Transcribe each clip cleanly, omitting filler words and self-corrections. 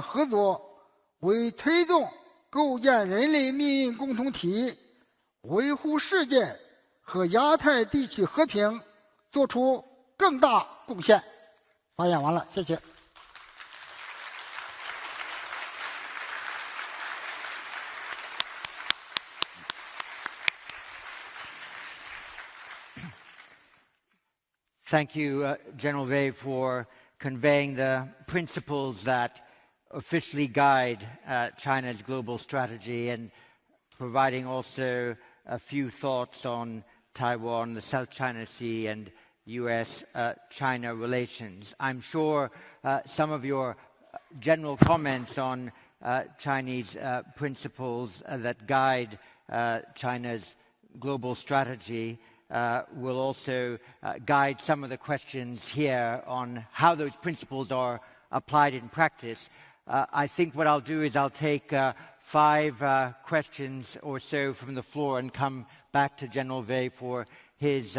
合作，为推动构建人类命运共同体、维护世界和亚太地区和平做出更大贡献。发言完了，谢谢。Thank you, General Wei, for conveying the principles that officially guide China's global strategy and providing also a few thoughts on Taiwan, the South China Sea, and U.S.-China relations. I'm sure some of your general comments on Chinese principles that guide China's global strategy will also guide some of the questions here on how those principles are applied in practice. I think what I'll do is I'll take 5 questions or so from the floor and come back to General Wei for his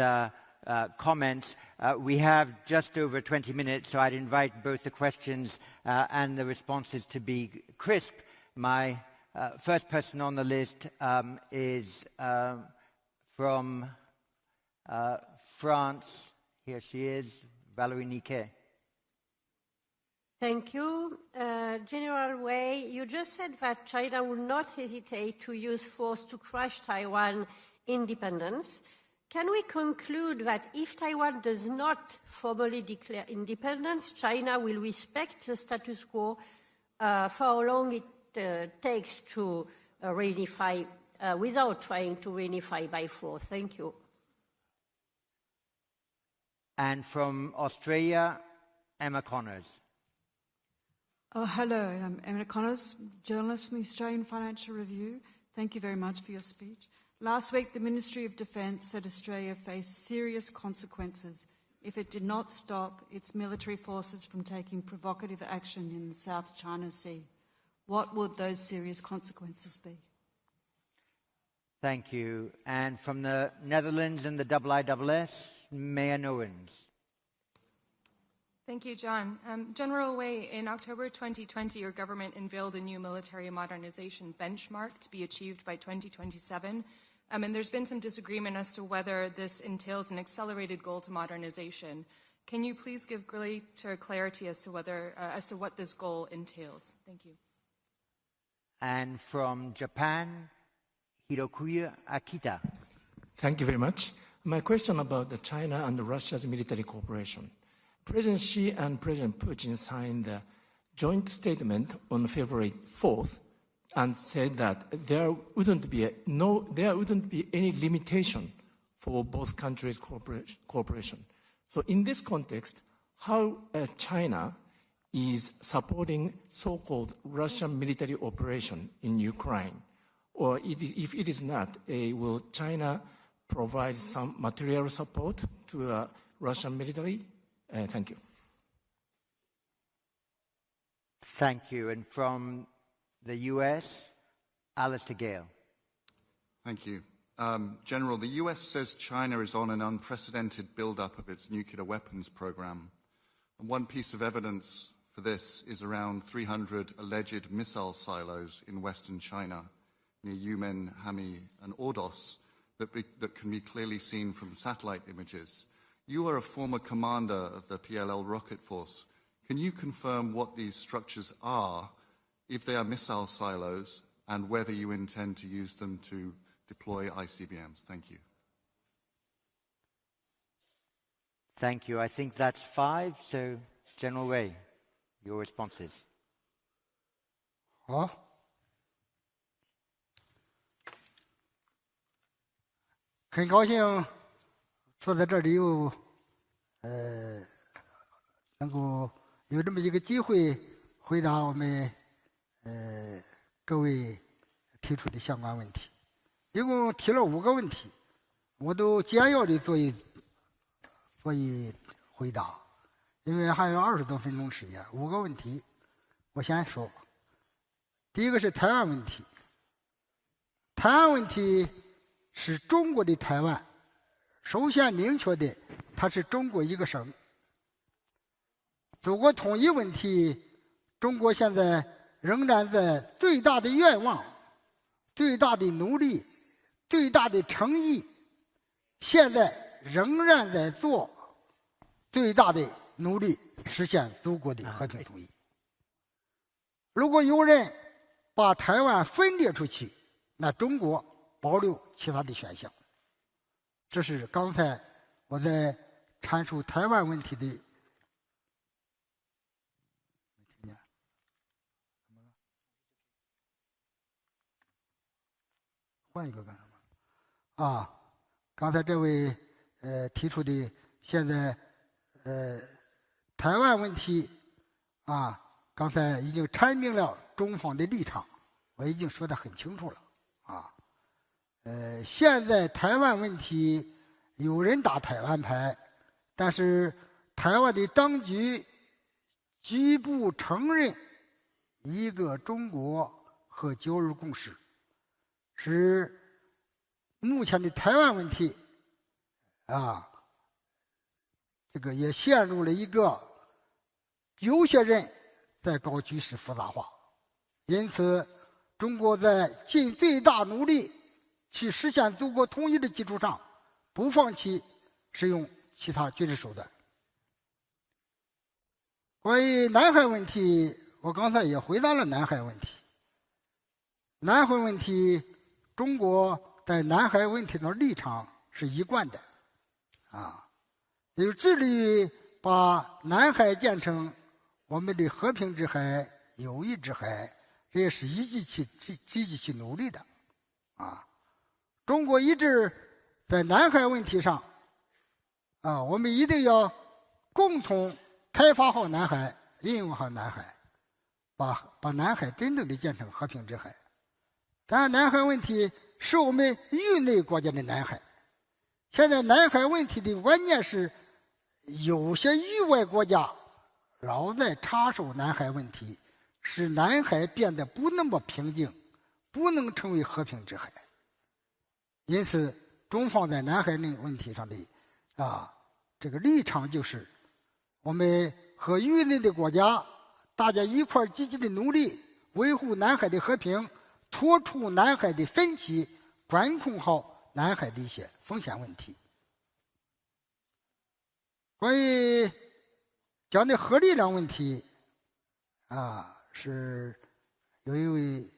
comments. We have just over 20 minutes, so I'd invite both the questions and the responses to be crisp. My first person on the list is from France. Here she is, Valérie Niquet. Thank you. General Wei, you just said that China will not hesitate to use force to crush Taiwan independence. Can we conclude that if Taiwan does not formally declare independence, China will respect the status quo for how long it takes to reunify without trying to reunify by force? Thank you. And from Australia, Emma Connors. Oh, hello, I'm Emma Connors, journalist from the Australian Financial Review. Thank you very much for your speech. Last week, the Ministry of Defence said Australia faced serious consequences if it did not stop its military forces from taking provocative action in the South China Sea. What would those serious consequences be? Thank you. And from the Netherlands and the IISS, Mayan Owens. Thank you, John. General Wei, in October 2020, your government unveiled a new military modernization benchmark to be achieved by 2027. And there's been some disagreement as to whether this entails an accelerated goal to modernization. Can you please give greater clarity as to what this goal entails? Thank you. And from Japan, Hirokuya Akita. Thank you very much. My question about China and Russia's military cooperation. President Xi and President Putin signed a joint statement on February 4th and said that there wouldn't be any limitation for both countries' cooperation. So in this context, how China is supporting so-called Russian military operation in Ukraine? Or if it is not, will China provide some material support to Russian military? Thank you. Thank you. And from the U.S., Alistair Gale. Thank you. General, the U.S. says China is on an unprecedented build-up of its nuclear weapons program. And one piece of evidence for this is around 300 alleged missile silos in western China, near Yumen, Hami, and Ordos, that can be clearly seen from satellite images. You are a former commander of the PLL rocket force. Can you confirm what these structures are, if they are missile silos, and whether you intend to use them to deploy ICBMs? Thank you. Thank you. I think that's 5. So, General Wei, your responses. 好，很高兴坐在这里能够有这么一个机会回答我们各位提出的相关问题。一共提了5个问题，我都简要的做一回答，因为还有20多分钟时间。5个问题，我先说。第一个是台湾问题。台湾问题是中国的台湾，首先明确的，它是中国一个省。祖国统一问题，中国现在仍然在最大的愿望、最大的努力、最大的诚意，现在仍然在做最大的努力，实现祖国的和平统一。如果有人把台湾分裂出去，那中国保留其他的选项。这是刚才我在阐述台湾问题的。换一个干什么？啊，刚才这位提出的现在台湾问题啊，刚才已经阐明了中方的立场，我已经说得很清楚了啊。现在台湾问题有人打台湾牌，但是台湾的当局拒不承认一个中国和九二共识，使目前的台湾问题啊，这个也陷入了一个有些人在搞局势复杂化。因此，中国在尽最大努力去实现祖国统一的基础上，不放弃使用其他军事手段。关于南海问题，我刚才也回答了南海问题。南海问题，中国在南海问题的立场是一贯的，啊，有致力于把南海建成我们的和平之海、友谊之海，这也是积极去努力的，啊，中国一直在南海问题上，啊，我们一定要共同开发好南海，应用好南海，把南海真正的建成和平之海。当然，南海问题是我们域内国家的南海。现在南海问题的关键是，有些域外国家老在插手南海问题，使南海变得不那么平静，不能成为和平之海。因此，中方在南海问题上的这个立场就是，我们和域内的国家大家一块积极的努力，维护南海的和平，脱除南海的分歧，管控好南海的一些风险问题。关于讲的核力量问题，是有一位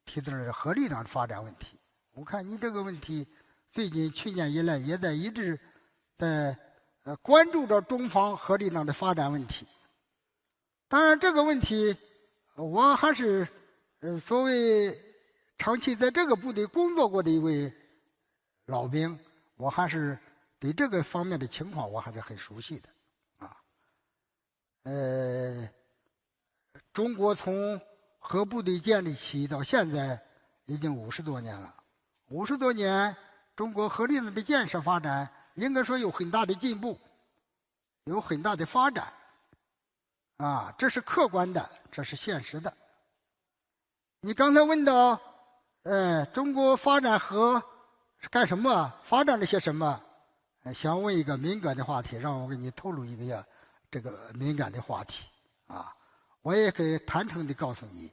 提出了核力量的发展问题。我看你这个问题，最近去年以来也一直在关注着中方核力量的发展问题。当然，这个问题我还是作为长期在这个部队工作过的一位老兵，我还是对这个方面的情况我还是很熟悉的啊。中国从核部队建立起到现在已经50多年了，50多年，中国核力量的建设发展应该说有很大的进步，有很大的发展，这是客观的，这是现实的。你刚才问到，中国发展核是干什么？发展了些什么？想问一个敏感的话题，让我给你透露一个这个敏感的话题啊！我也可以坦诚地告诉你，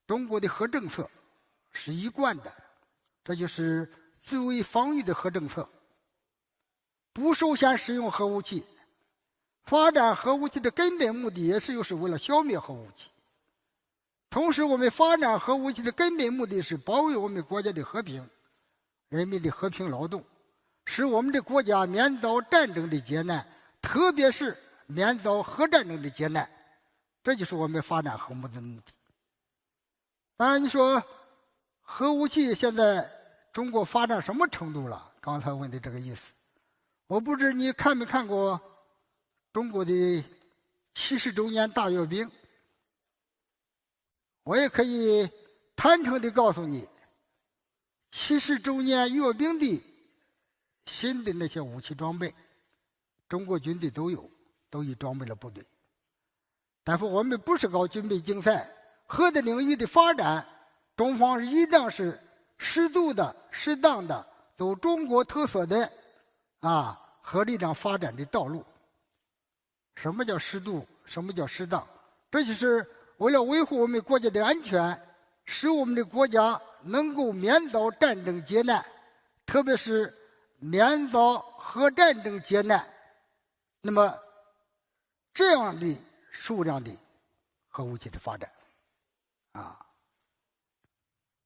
中国的核政策是一贯的，这就是自卫防御的核政策，不首先使用核武器。发展核武器的根本目的也是为了消灭核武器。同时，我们发展核武器的根本目的是保卫我们国家的和平，人民的和平劳动，使我们的国家免遭战争的劫难，特别是免遭核战争的劫难。这就是我们发展核武的目的。当然，你说核武器现在中国发展什么程度了？刚才问的这个意思，我不知你看没看过中国的70周年大阅兵。我也可以坦诚地告诉你，70周年阅兵的新的那些武器装备，中国军队都已装备了部队。但是我们不是搞军备竞赛，核的领域的发展，中方一定是适度的、适当的走中国特色的核力量发展的道路。什么叫适度？什么叫适当？这就是为了维护我们国家的安全，使我们的国家能够免遭战争劫难，特别是免遭核战争劫难。那么，这样的数量的核武器的发展，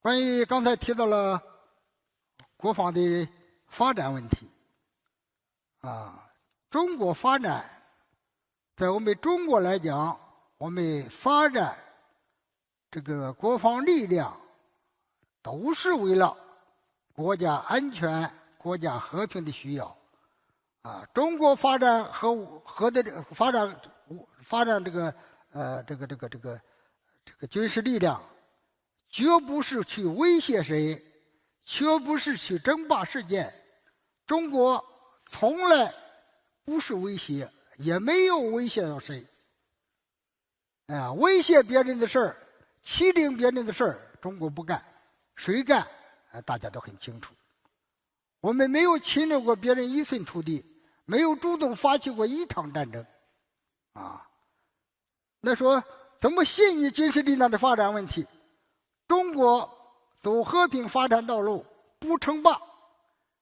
关于刚才提到了国防的发展问题，中国发展，在我们中国来讲，我们发展这个国防力量，都是为了国家安全、国家和平的需要。中国发展这个军事力量，绝不是去威胁谁，绝不是去争霸世界。中国从来不是威胁，也没有威胁到谁。威胁别人的事儿，欺凌别人的事儿，中国不干。谁干？大家都很清楚。我们没有侵略过别人一寸土地，没有主动发起过一场战争。那说怎么信任军事力量的发展问题？中国走和平发展道路，不称霸，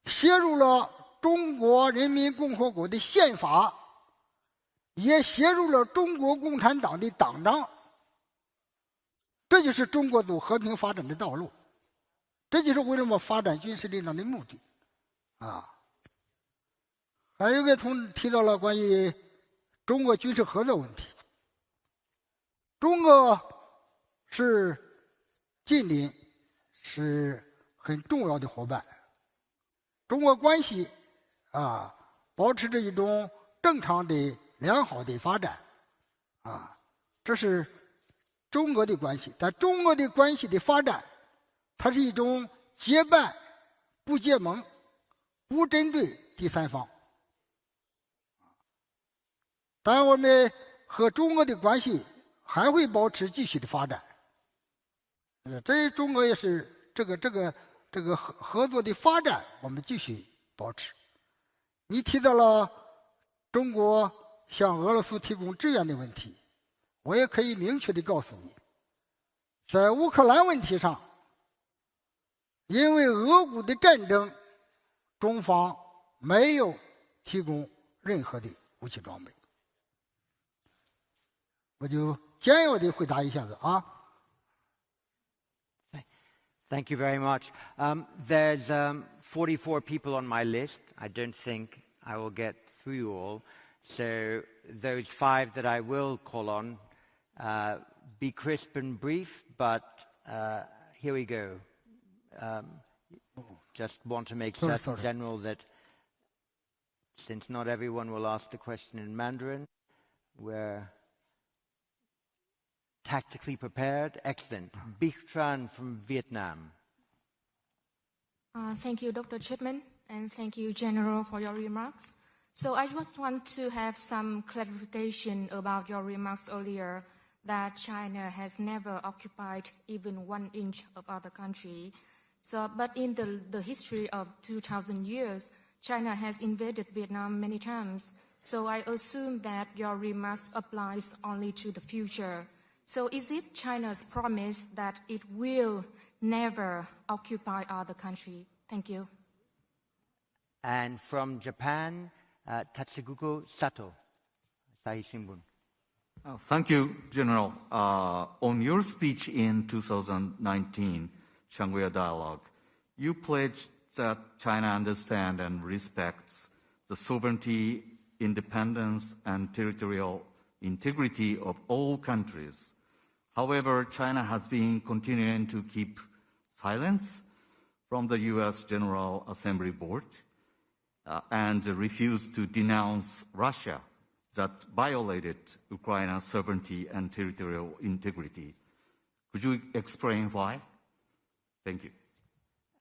写入了中国人民共和国的宪法，也写入了中国共产党的党章。这就是中国走和平发展的道路，这就是为什么发展军事力量的目的。还有一个提到了关于中国军事合作问题。中国是近邻，是很重要的伙伴。中国关系保持着一种正常的良好的发展，这是中俄的关系。但中俄的关系的发展，它是一种结伴不结盟，不针对第三方。当然，我们和中俄的关系还会保持继续的发展。这中俄也是这个合作的发展，我们继续保持。你提到了中国向俄罗斯提供支援的问题，我也可以明确的告诉你，在乌克兰问题上，因为俄乌的战争，中方没有提供任何的武器装备。我就简要的回答一下子Thank you very much. There's 44 people on my list. I don't think I will get through you all. So those 5 that I will call on, be crisp and brief, but here we go. Just want to make certain, General, that since not everyone will ask the question in Mandarin, we're tactically prepared. Excellent. Bích Tran from Vietnam. Thank you, Dr. Chipman, and thank you, General, for your remarks. So I just want to have some clarification about your remarks earlier that China has never occupied even 1 inch of other country. So, but in the history of 2,000 years, China has invaded Vietnam many times. So I assume that your remarks applies only to the future. So is it China's promise that it will never occupy other countries? Thank you. And from Japan, Tatsuguko Sato, Asahi Shimbun. Thank you, General. On your speech in 2019, Shangri-La Dialogue, you pledged that China understands and respects the sovereignty, independence, and territorial integrity of all countries. However, China has been continuing to keep silence from the U.S. General Assembly Board and refused to denounce Russia that violated Ukraine's sovereignty and territorial integrity. Could you explain why? Thank you.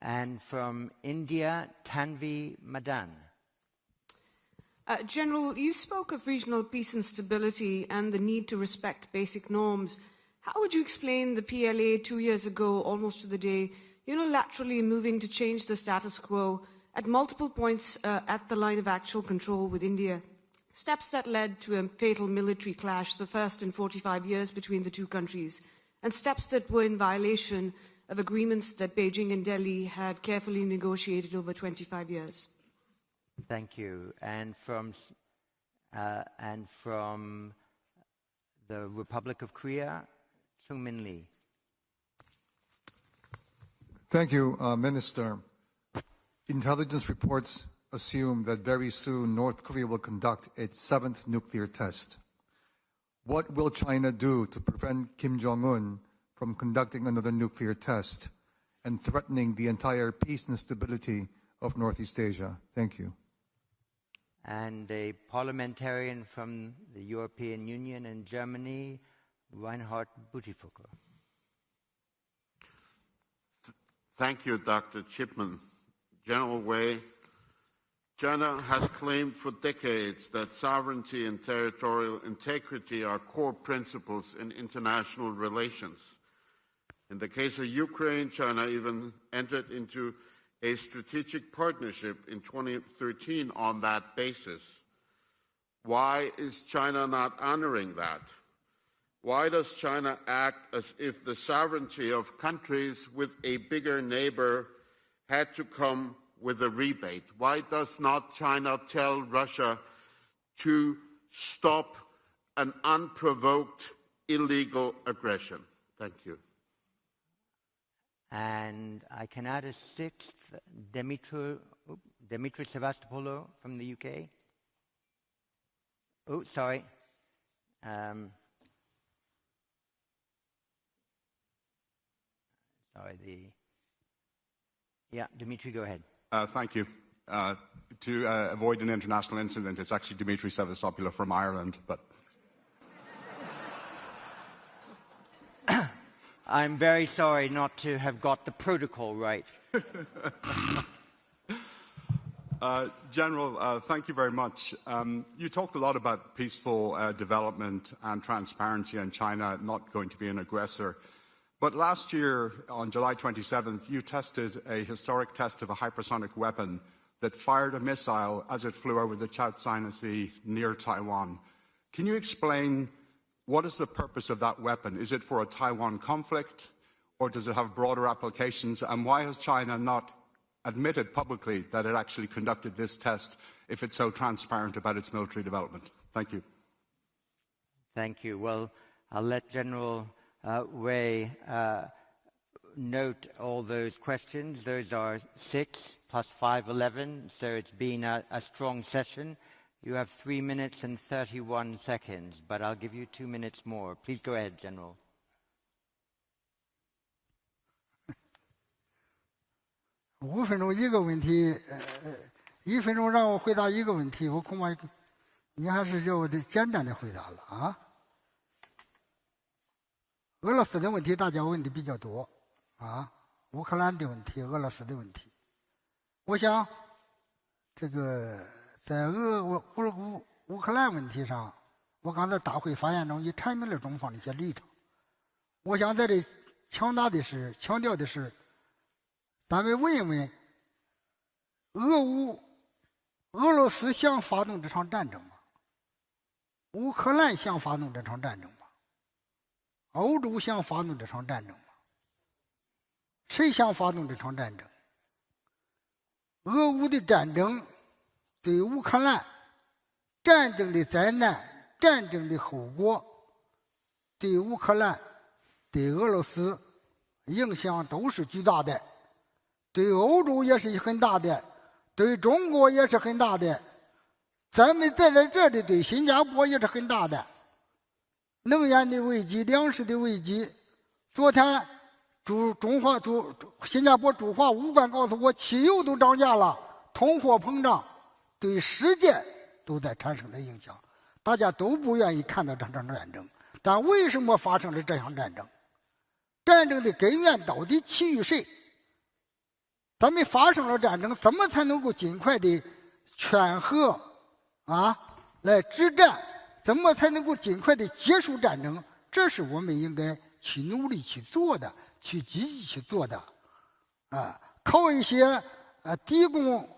And from India, Tanvi Madan. General, you spoke of regional peace and stability and the need to respect basic norms. How would you explain the PLA 2 years ago, almost to the day, unilaterally moving to change the status quo at multiple points at the line of actual control with India, steps that led to a fatal military clash, the first in 45 years between the two countries, and steps that were in violation of agreements that Beijing and Delhi had carefully negotiated over 25 years. Thank you. And from the Republic of Korea, Sung-min Lee. Thank you, Minister. Intelligence reports assume that very soon North Korea will conduct its 7th nuclear test. What will China do to prevent Kim Jong-un from conducting another nuclear test and threatening the entire peace and stability of Northeast Asia? Thank you. And a parliamentarian from the European Union and Germany, Reinhard Butifucker. Thank you, Dr. Chipman. General Wei, China has claimed for decades that sovereignty and territorial integrity are core principles in international relations. In the case of Ukraine, China even entered into a strategic partnership in 2013 on that basis. Why is China not honoring that? Why does China act as if the sovereignty of countries with a bigger neighbor had to come with a rebate? Why does not China tell Russia to stop an unprovoked illegal aggression? Thank you. And I can add a 6th, Dimitri Sevastopoulou from the UK. Oh, sorry. Dimitri, go ahead. Thank you. To avoid an international incident, it's actually Dimitri Sevastopoulou from Ireland, but... I'm very sorry not to have got the protocol right. General, thank you very much. You talked a lot about peaceful development and transparency and China not going to be an aggressor. But last year, on July 27th, you tested a historic test of a hypersonic weapon that fired a missile as it flew over the South China Sea near Taiwan. Can you explain what is the purpose of that weapon? Is it for a Taiwan conflict, or does it have broader applications? And why has China not admitted publicly that it actually conducted this test if it's so transparent about its military development? Thank you. Thank you. Well, I'll let General Wei note all those questions. Those are 6 plus 5, 11. So it's been a strong session. You have 3 minutes and 31 seconds, but I'll give you 2 minutes more. Please go ahead, General. 5分钟一个问题，1分钟让我回答一个问题，我恐怕你还是叫我的简单的回答了啊。俄罗斯的问题大家问的比较多啊，乌克兰的问题，俄罗斯的问题，我想这个。在乌克兰问题上，我刚才大会发言中也阐明了中方的一些立场。我想在这强调的是，咱们问一问，俄罗斯想发动这场战争吗？乌克兰想发动这场战争吗？欧洲想发动这场战争吗？谁想发动这场战争？俄乌的战争。对乌克兰战争的灾难、战争的后果，对乌克兰、对俄罗斯影响都是巨大的，对欧洲也是很大的，对中国也是很大的。咱们在这里对新加坡也是很大的，能源的危机、粮食的危机。昨天新加坡驻华武官告诉我，汽油都涨价了，通货膨胀。对世界都在产生了影响，大家都不愿意看到这场战争。但为什么发生了这场战争？战争的根源到底起于谁？咱们发生了战争，怎么才能够尽快的劝和来止战？怎么才能够尽快的结束战争？这是我们应该去努力去做的，去积极去做的。靠一些提供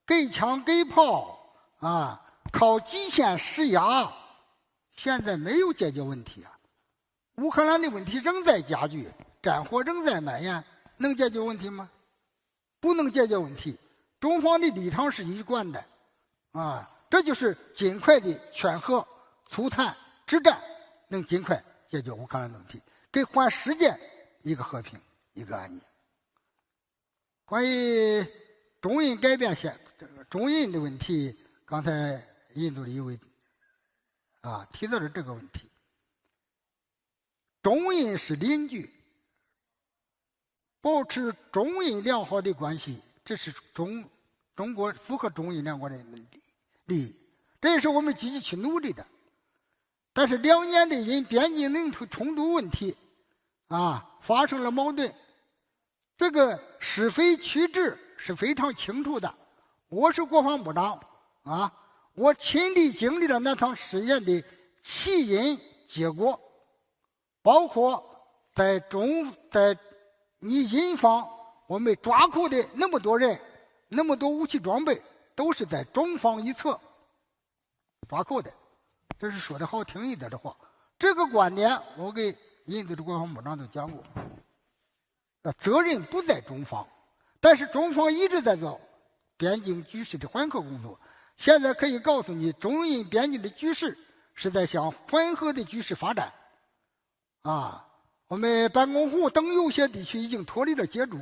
给枪给炮靠极限施压，现在没有解决问题啊。乌克兰的问题仍在加剧，战火仍在蔓延，能解决问题吗？不能解决问题。中方的立场是一贯的，这就是尽快的劝和、促谈、止战，能尽快解决乌克兰问题，给环世界一个和平、一个安宁。关于中印改变中印的问题，刚才印度的一位提到了这个问题。中印是邻居，保持中印良好的关系，这是中国符合中印两国人民的利益，这也是我们积极去努力的。但是2年的因边境领土冲突问题发生了矛盾，这个是非曲直是非常清楚的。我是国防部长我亲历经历了那场试验的起因结果，包括在你印方我们抓捕的那么多人，那么多武器装备，都是在中方一侧抓捕的。这是说的好听一点的话。这个观点我给印度的国防部长都讲过，责任不在中方，但是中方一直在做边境局势的缓和工作。现在可以告诉你，中印边境的局势是在向缓和的局势发展我们班公湖等有些地区已经脱离了接触，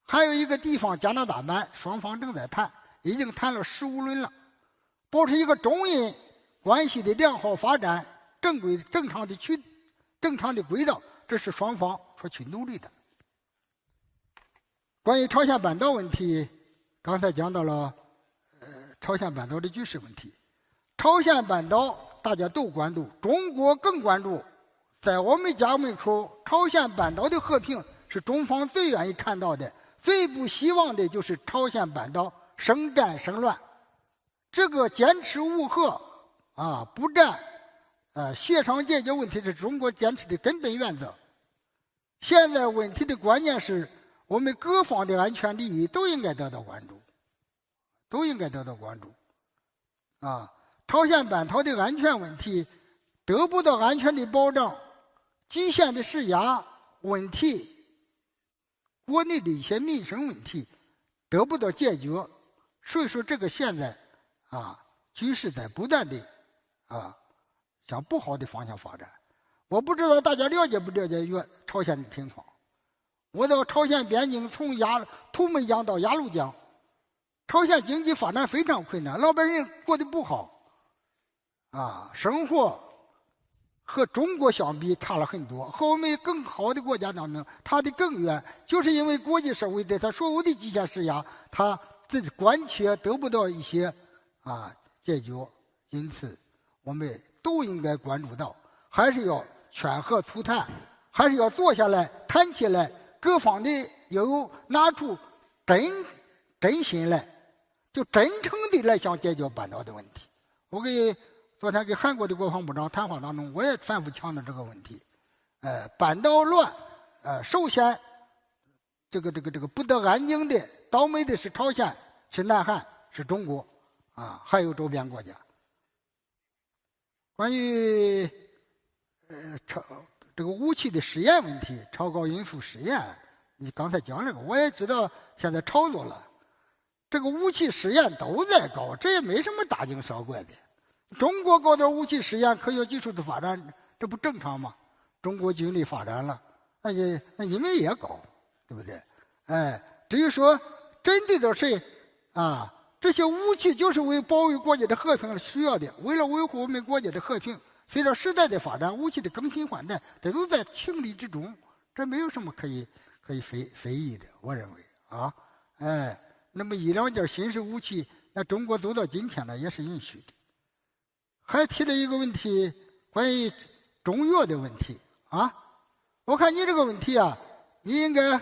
还有一个地方加拿大版，双方正在谈，已经谈了15轮了，保持一个中印关系的良好发展，正常的轨道，这是双方所去努力的。关于朝鲜半岛问题，刚才讲到了朝鲜半岛的局势问题。朝鲜半岛大家都关注，中国更关注。在我们家门口，朝鲜半岛的和平是中方最愿意看到的，最不希望的就是朝鲜半岛生战生乱。这个坚持无核不战协商解决问题是中国坚持的根本原则。现在问题的关键是我们各方的安全利益都应该得到关注，朝鲜半岛的安全问题得不到安全的保障，极限的施压问题，国内的一些民生问题得不到解决，所以说这个现在局势在不断的向不好的方向发展。我不知道大家了解不了解朝鲜的情况。我到朝鲜边境，从图们江到鸭绿江，朝鲜经济发展非常困难，老百姓过得不好生活和中国相比差了很多，和我们更好的国家当中差得更远，就是因为国际社会对他所有的极限施压，他的关切得不到一些解决，因此我们都应该关注到，还是要劝和促谈，还是要坐下来谈起来，各方的要拿出真心来，就真诚的来想解决半岛的问题。我昨天跟韩国的国防部长谈话当中，我也反复强调这个问题。半岛乱，首先这个不得安宁的、倒霉的是朝鲜，是南韩，是中国还有周边国家。关于这个武器的试验问题，超高音速试验，你刚才讲这个，我也知道现在炒作了。这个武器试验都在搞，这也没什么大惊小怪的。中国搞点武器试验，科学技术的发展，这不正常吗？中国军力发展了，那你们也搞，对不对？至于说针对到谁这些武器就是为保卫国家的和平需要的，为了维护我们国家的和平。随着时代的发展，武器的更新换代，这都在情理之中，这没有什么可以非议的，我认为那么1-2件新式武器，那中国走到今天呢，也是允许的。还提了一个问题，关于中越的问题我看你这个问题你应该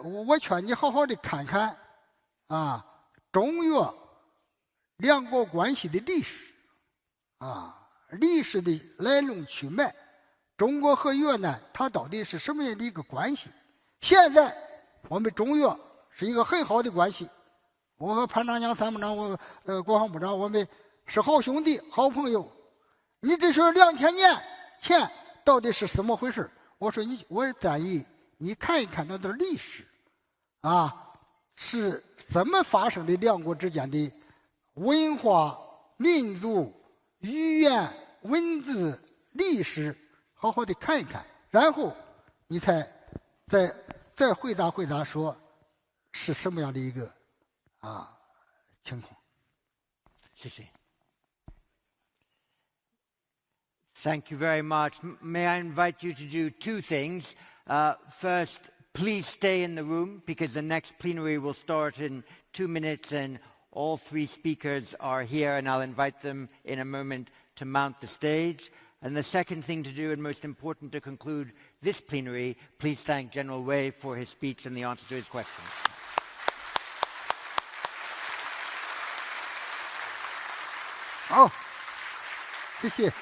我劝你好好的看看中越两国关系的历史历史的来龙去脉，中国和越南它到底是什么样的一个关系？现在我们中越是一个很好的关系，我和潘长江参谋长，国防部长，我们是好兄弟、好朋友。你这是2000年前到底是怎么回事？我说我建议你看一看那段历史，是怎么发生的两国之间的文化、民族、语言、文字、历史，好好的看一看，然后你再回答说是什么样的一个情况。谢谢。Thank you very much. May I invite you to do two things? First, please stay in the room because the next plenary will start in 2 minutes and all three speakers are here and I'll invite them in a moment to mount the stage. And the second thing to do, and most important to conclude this plenary, please thank General Wei for his speech and the answer to his questions. 好，谢谢。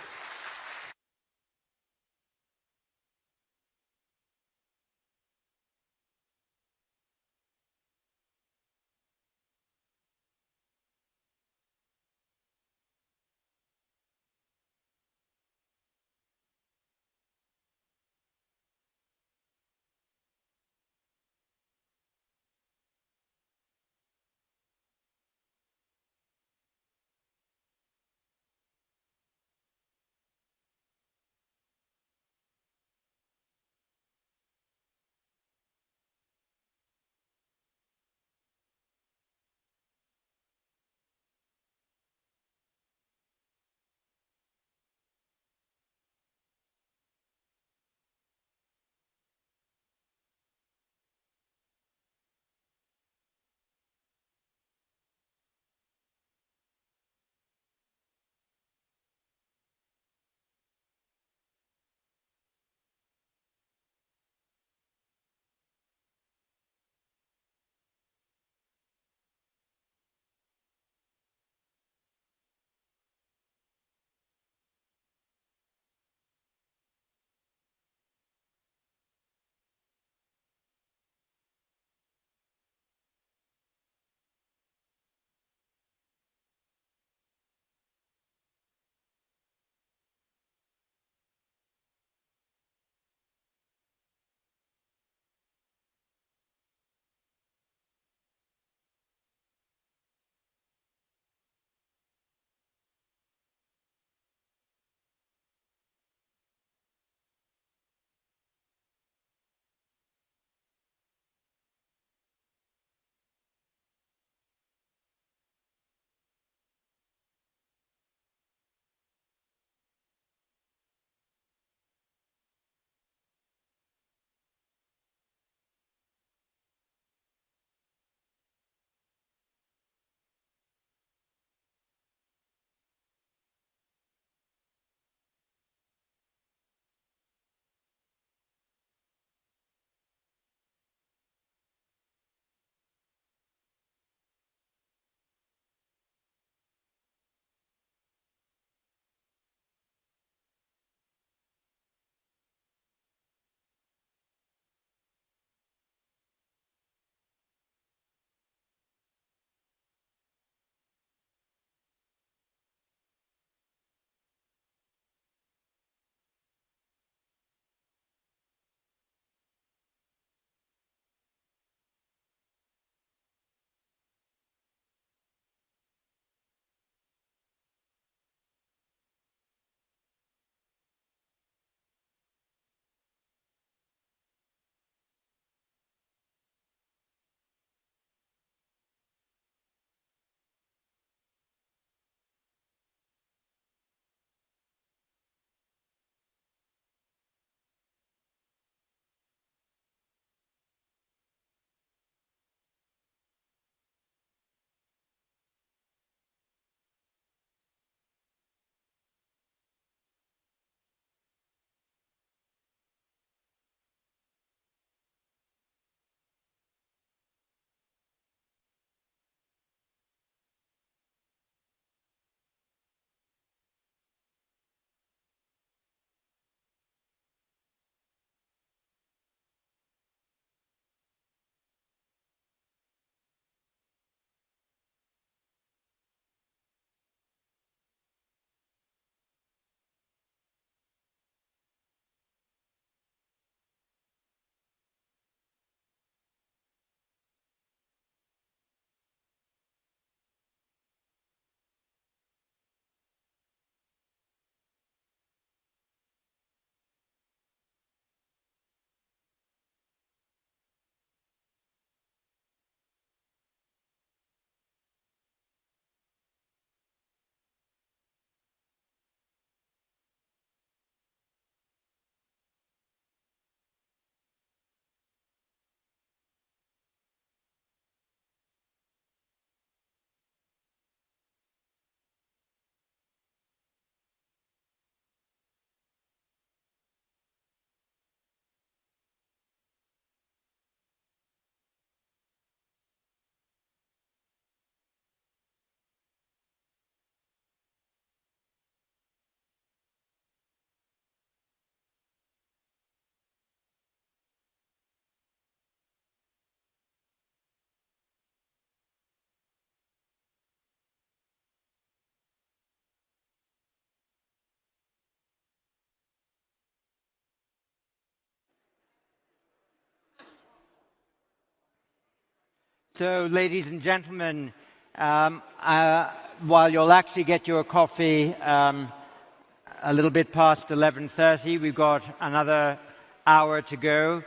So, ladies and gentlemen, while you'll actually get your coffee a little bit past 11:30, we've got another hour to go.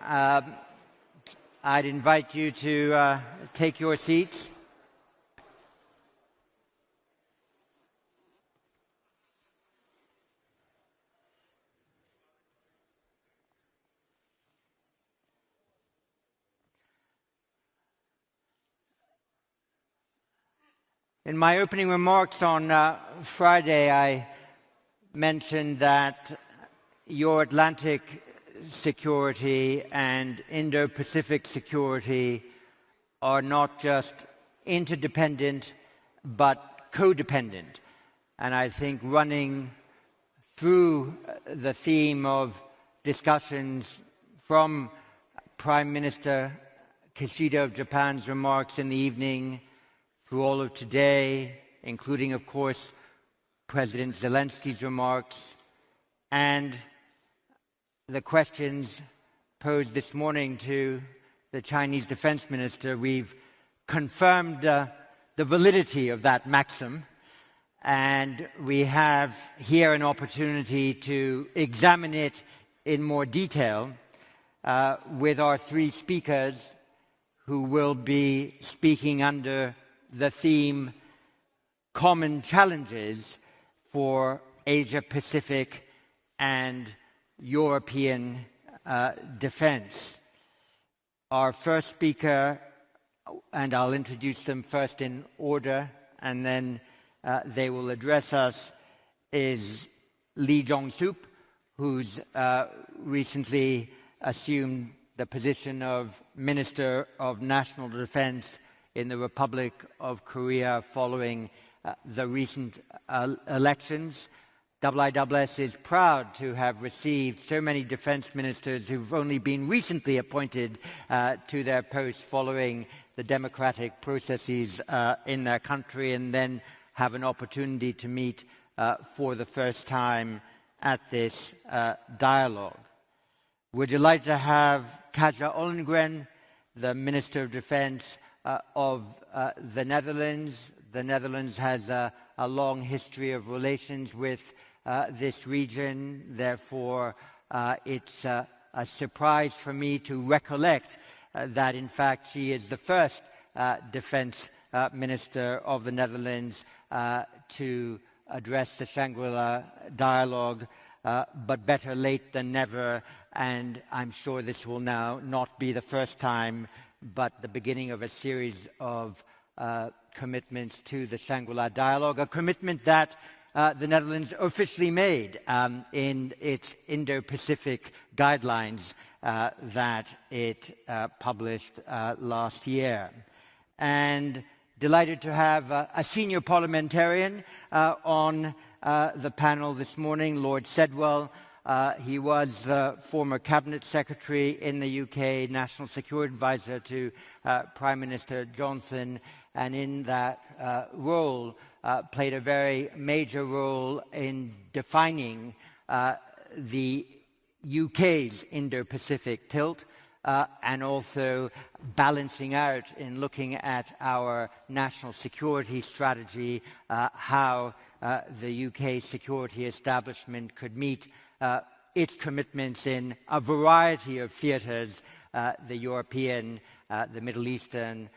I'd invite you to take your seats. In my opening remarks on Friday, I mentioned that Euro-Atlantic security and Indo-Pacific security are not just interdependent, but codependent. And I think running through the theme of discussions from Prime Minister Kishida of Japan's remarks in the evening, through all of today, including, of course, President Zelensky's remarks, and the questions posed this morning to the Chinese Defense Minister, we've confirmed the validity of that maxim, and we have here an opportunity to examine it in more detail with our three speakers who will be speaking under the theme Common Challenges for Asia-Pacific and European defense. Our first speaker, and I'll introduce them first in order, and then they will address us, is Lee Jong-sup, who's recently assumed the position of Minister of National Defense in the Republic of Korea following the recent elections. IISS is proud to have received so many defense ministers who've only been recently appointed to their posts following the democratic processes in their country, and then have an opportunity to meet for the first time at this dialogue. We're delighted to have Katja Ollengren, the Minister of Defense of the Netherlands. The Netherlands has a long history of relations with this region. Therefore, it's a surprise for me to recollect that, in fact, she is the first defense minister of the Netherlands to address the Shangri-La dialogue, but better late than never, and I'm sure this will now not be the first time, but the beginning of a series of commitments to the Shangri-La dialogue, a commitment that the Netherlands officially made in its Indo-Pacific guidelines that it published last year. And delighted to have a senior parliamentarian on the panel this morning, Lord Sedwell. He was the former Cabinet Secretary in the UK, National Security Advisor to Prime Minister Johnson, and in that role played a very major role in defining the UK's Indo-Pacific tilt, and also balancing out in looking at our national security strategy, how the UK security establishment could meet its commitments in a variety of theatres, the European, the Middle Eastern,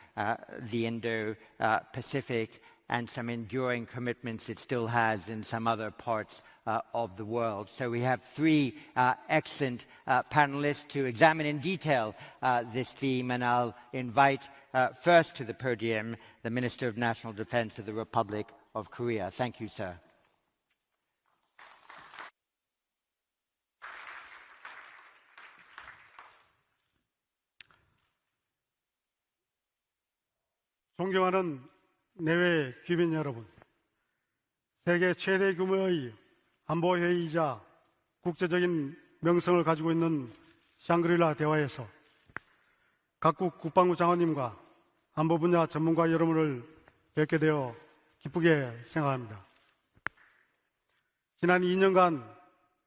the Indo-Pacific, and some enduring commitments it still has in some other parts of the world. So we have three excellent panelists to examine in detail this theme, and I'll invite first to the podium the Minister of National Defense of the Republic of Korea. Thank you, sir. 존경하는 내외 귀빈 여러분, 세계 최대 규모의 안보회의이자 국제적인 명성을 가지고 있는 샹그릴라 대화에서 각국 국방부 장관님과 안보 분야 전문가 여러분을 뵙게 되어 기쁘게 생각합니다. 지난 2년간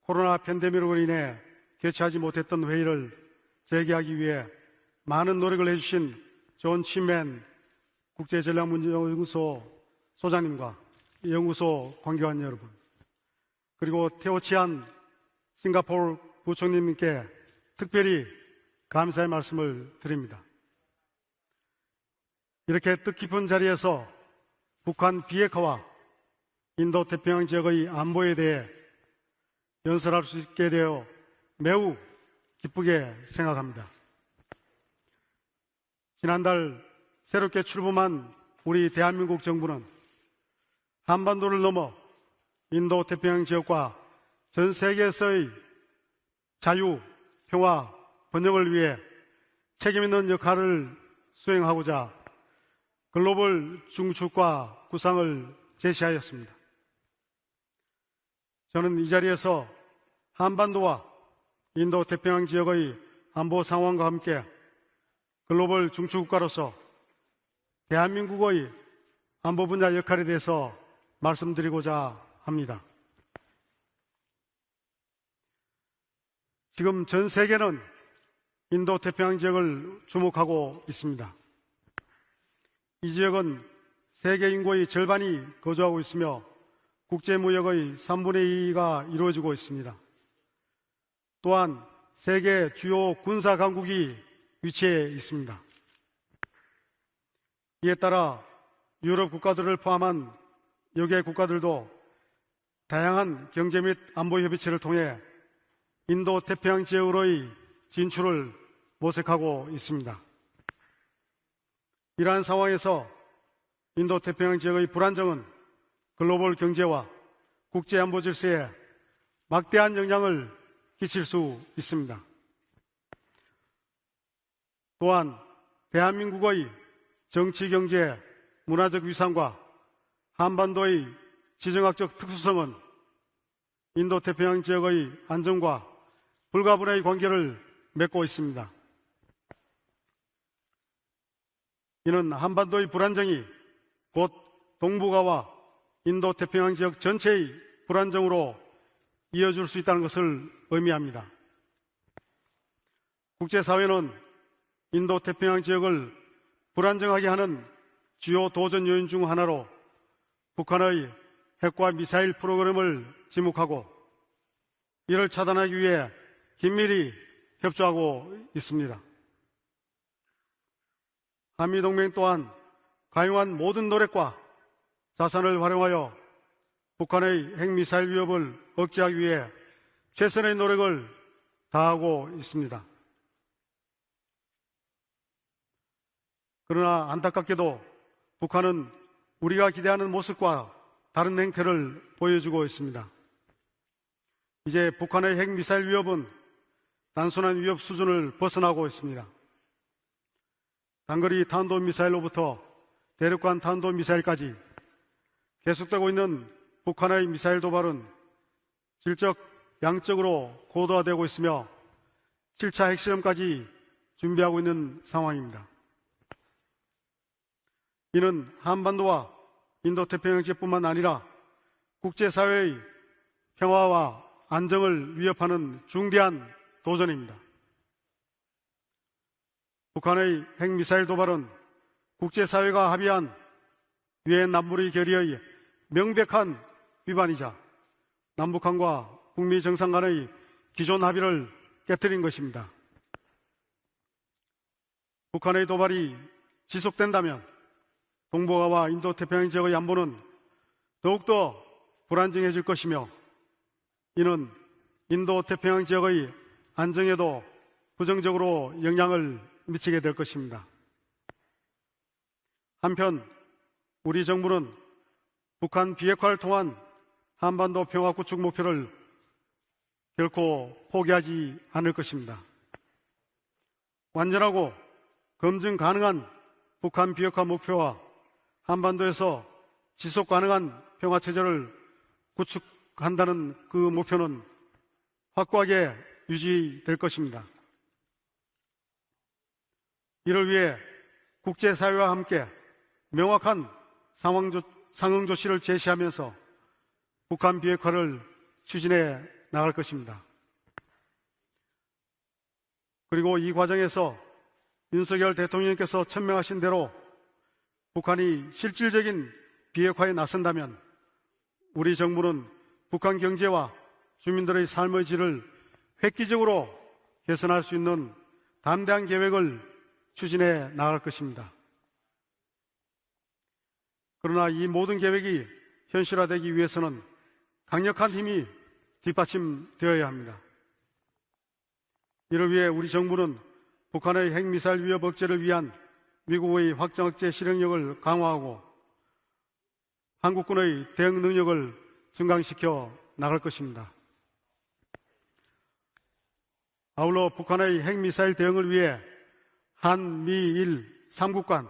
코로나 팬데믹으로 인해 개최하지 못했던 회의를 재개하기 위해 많은 노력을 해주신 존 치맨 국제전략문제연구소 소장님과 연구소 관계관 여러분, 그리고 테오치안 싱가포르 부총리님께 특별히 감사의 말씀을 드립니다. 이렇게 뜻깊은 자리에서 북한 비핵화와 인도태평양 지역의 안보에 대해 연설할 수 있게 되어 매우 기쁘게 생각합니다. 지난달 새롭게 출범한 우리 대한민국 정부는 한반도를 넘어 인도태평양 지역과 전 세계에서의 자유, 평화, 번영을 위해 책임있는 역할을 수행하고자 글로벌 중축과 구상을 제시하였습니다. 저는 이 자리에서 한반도와 인도태평양 지역의 안보 상황과 함께 글로벌 중추국가로서 대한민국의 안보 분야 역할에 대해서 말씀드리고자 합니다. 지금 전 세계는 인도태평양 지역을 주목하고 있습니다. 이 지역은 세계 인구의 절반이 거주하고 있으며 국제무역의 3분의 2가 이루어지고 있습니다. 또한 세계 주요 군사 강국이 위치해 있습니다. 이에 따라 유럽 국가들을 포함한 여개 국가들도 다양한 경제 및 안보 협의체를 통해 인도태평양 지역으로의 진출을 모색하고 있습니다. 이러한 상황에서 인도태평양 지역의 불안정은 글로벌 경제와 국제안보 질서에 막대한 영향을 끼칠 수 있습니다. 또한 대한민국의 정치, 경제, 문화적 위상과 한반도의 지정학적 특수성은 인도태평양 지역의 안정과 불가분의 관계를 맺고 있습니다. 이는 한반도의 불안정이 곧 동북아와 인도태평양 지역 전체의 불안정으로 이어질 수 있다는 것을 의미합니다. 국제사회는 인도태평양 지역을 불안정하게 하는 주요 도전 요인 중 하나로 북한의 핵과 미사일 프로그램을 지목하고 이를 차단하기 위해 긴밀히 협조하고 있습니다. 한미동맹 또한 가용한 모든 노력과 자산을 활용하여 북한의 핵미사일 위협을 억제하기 위해 최선의 노력을 다하고 있습니다. 그러나 안타깝게도 북한은 우리가 기대하는 모습과 다른 행태를 보여주고 있습니다. 이제 북한의 핵미사일 위협은 단순한 위협 수준을 벗어나고 있습니다. 단거리 탄도미사일로부터 대륙간 탄도미사일까지 계속되고 있는 북한의 미사일 도발은 질적, 양적으로 고도화되고 있으며 7차 핵실험까지 준비하고 있는 상황입니다. 이는 한반도와 인도태평양 지역뿐만 아니라 국제사회의 평화와 안정을 위협하는 중대한 도전입니다. 북한의 핵미사일 도발은 국제사회가 합의한 유엔 남부리 결의의 명백한 위반이자 남북한과 북미 정상 간의 기존 합의를 깨뜨린 것입니다. 북한의 도발이 지속된다면 동북아와 인도태평양 지역의 안보는 더욱더 불안정해질 것이며 이는 인도태평양 지역의 안정에도 부정적으로 영향을 미치게 될 것입니다. 한편 우리 정부는 북한 비핵화를 통한 한반도 평화 구축 목표를 결코 포기하지 않을 것입니다. 완전하고 검증 가능한 북한 비핵화 목표와 한반도에서 지속 가능한 평화 체제를 구축한다는 그 목표는 확고하게 유지될 것입니다. 이를 위해 국제사회와 함께 명확한 상응 조치를 제시하면서 북한 비핵화를 추진해 나갈 것입니다. 그리고 이 과정에서 윤석열 대통령께서 천명하신 대로 북한이 실질적인 비핵화에 나선다면 우리 정부는 북한 경제와 주민들의 삶의 질을 획기적으로 개선할 수 있는 담대한 계획을 추진해 나갈 것입니다. 그러나 이 모든 계획이 현실화되기 위해서는 강력한 힘이 뒷받침되어야 합니다. 이를 위해 우리 정부는 북한의 핵미사일 위협 억제를 위한 미국의 확장 억제 실행력을 강화하고 한국군의 대응 능력을 증강시켜 나갈 것입니다. 아울러 북한의 핵미사일 대응을 위해 한미일 3국 간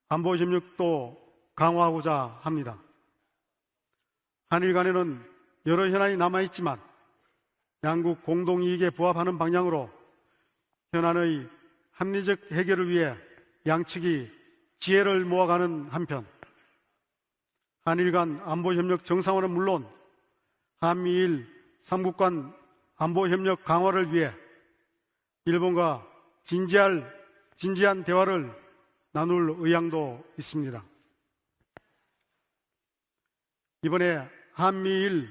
안보 협력도 강화하고자 합니다. 한일 간에는 여러 현안이 남아있지만 양국 공동이익에 부합하는 방향으로 현안의 합리적 해결을 위해 양측이 지혜를 모아가는 한편 한일 간 안보협력 정상화는 물론 한미일 3국 간 안보협력 강화를 위해 일본과 진지한 대화를 나눌 의향도 있습니다. 이번에 한미일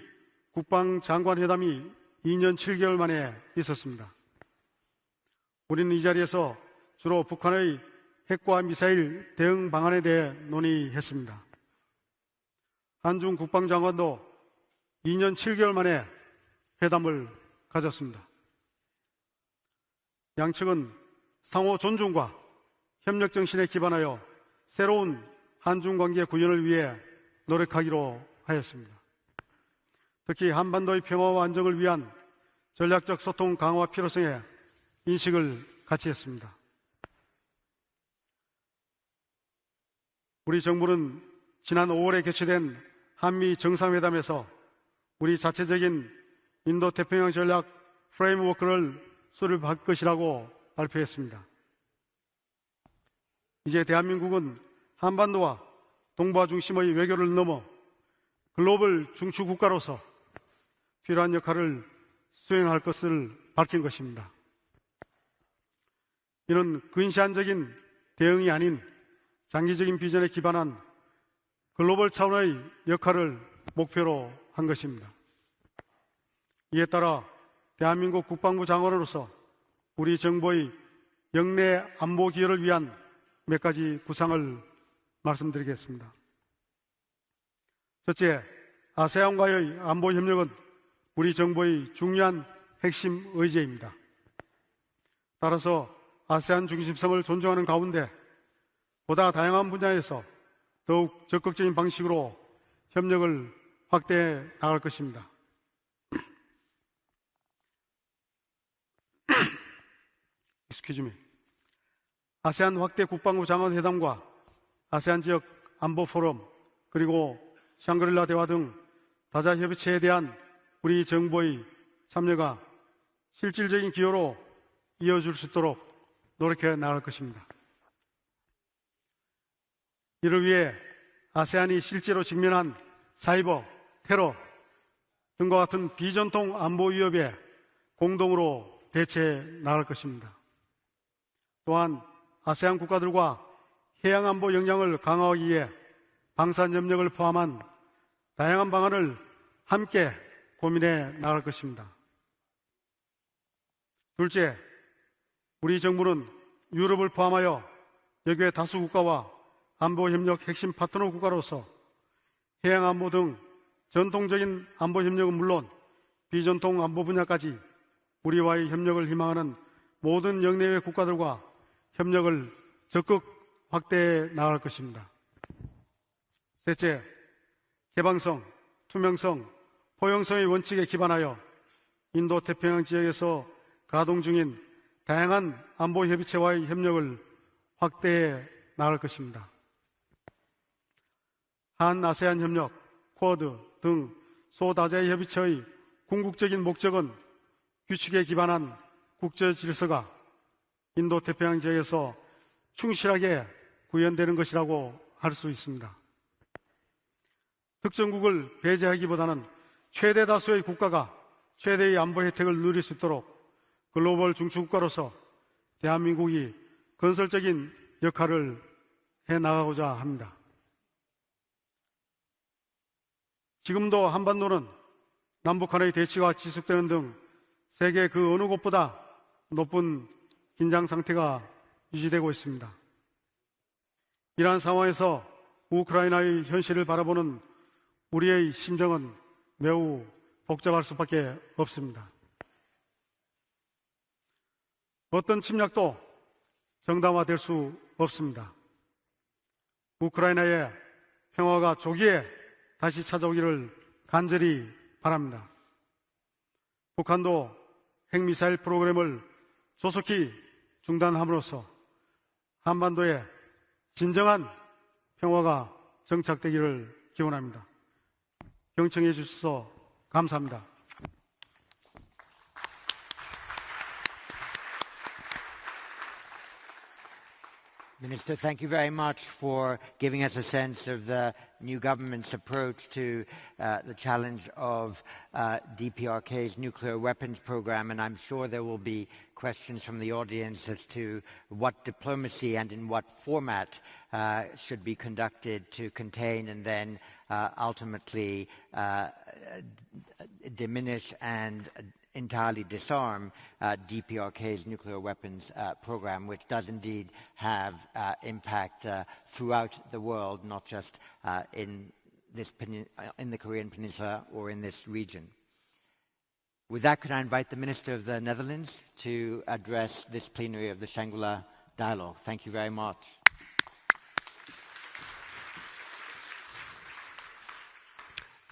국방장관 회담이 2년 7개월 만에 있었습니다. 우리는 이 자리에서 주로 북한의 핵과 미사일 대응 방안에 대해 논의했습니다. 한중 국방장관도 2년 7개월 만에 회담을 가졌습니다. 양측은 상호 존중과 협력 정신에 기반하여 새로운 한중 관계 구현을 위해 노력하기로 하였습니다. 특히 한반도의 평화와 안정을 위한 전략적 소통 강화 필요성에 인식을 같이 했습니다. 우리 정부는 지난 5월에 개최된 한미 정상회담에서 우리 자체적인 인도태평양 전략 프레임워크를 수립할 것이라고 발표했습니다. 이제 대한민국은 한반도와 동북아 중심의 외교를 넘어 글로벌 중추국가로서 필요한 역할을 수행할 것을 밝힌 것입니다. 이는 근시안적인 대응이 아닌 장기적인 비전에 기반한 글로벌 차원의 역할을 목표로 한 것입니다. 이에 따라 대한민국 국방부 장관으로서 우리 정부의 영내 안보 기여를 위한 몇 가지 구상을 말씀드리겠습니다. 첫째, 아세안과의 안보 협력은 우리 정부의 중요한 핵심 의제입니다. 따라서 아세안 중심성을 존중하는 가운데 보다 다양한 분야에서 더욱 적극적인 방식으로 협력을 확대해 나갈 것입니다. 아세안 확대 국방부 장관 회담과 아세안 지역 안보 포럼 그리고 샹그릴라 대화 등 다자 협의체에 대한 우리 정부의 참여가 실질적인 기여로 이어질 수 있도록 노력해 나갈 것입니다. 이를 위해 아세안이 실제로 직면한 사이버, 테러 등과 같은 비전통 안보 위협에 공동으로 대처해 나갈 것입니다. 또한 아세안 국가들과 해양안보 역량을 강화하기 위해 방산협력을 포함한 다양한 방안을 함께 고민해 나갈 것입니다. 둘째, 우리 정부는 유럽을 포함하여 여기에 다수 국가와 안보협력 핵심 파트너 국가로서 해양안보 등 전통적인 안보협력은 물론 비전통 안보 분야까지 우리와의 협력을 희망하는 모든 영내외 국가들과 협력을 적극 확대해 나갈 것입니다. 셋째, 개방성, 투명성, 포용성의 원칙에 기반하여 인도태평양 지역에서 가동 중인 다양한 안보협의체와의 협력을 확대해 나갈 것입니다. 한아세안 협력, 쿼드 등 소다자의 협의체의 궁극적인 목적은 규칙에 기반한 국제 질서가 인도태평양 지역에서 충실하게 구현되는 것이라고 할 수 있습니다. 특정국을 배제하기보다는 최대 다수의 국가가 최대의 안보 혜택을 누릴 수 있도록 글로벌 중추국가로서 대한민국이 건설적인 역할을 해나가고자 합니다. 지금도 한반도는 남북한의 대치가 지속되는 등 세계 그 어느 곳보다 높은 긴장 상태가 유지되고 있습니다. 이러한 상황에서 우크라이나의 현실을 바라보는 우리의 심정은 매우 복잡할 수밖에 없습니다. 어떤 침략도 정당화될 수 없습니다. 우크라이나의 평화가 조기에 다시 찾아오기를 간절히 바랍니다. 북한도 핵미사일 프로그램을 조속히 중단함으로써 한반도에 진정한 평화가 정착되기를 기원합니다. 경청해 주셔서 감사합니다. Minister, thank you very much for giving us a sense of the new government's approach to the challenge of DPRK's nuclear weapons program, and I'm sure there will be questions from the audience as to what diplomacy and in what format should be conducted to contain and then ultimately diminish and entirely disarm DPRK's nuclear weapons program, which does indeed have impact throughout the world, not just in the Korean Peninsula or in this region. With that, could I invite the Minister of the Netherlands to address this plenary of the Shangri-La Dialogue? Thank you very much.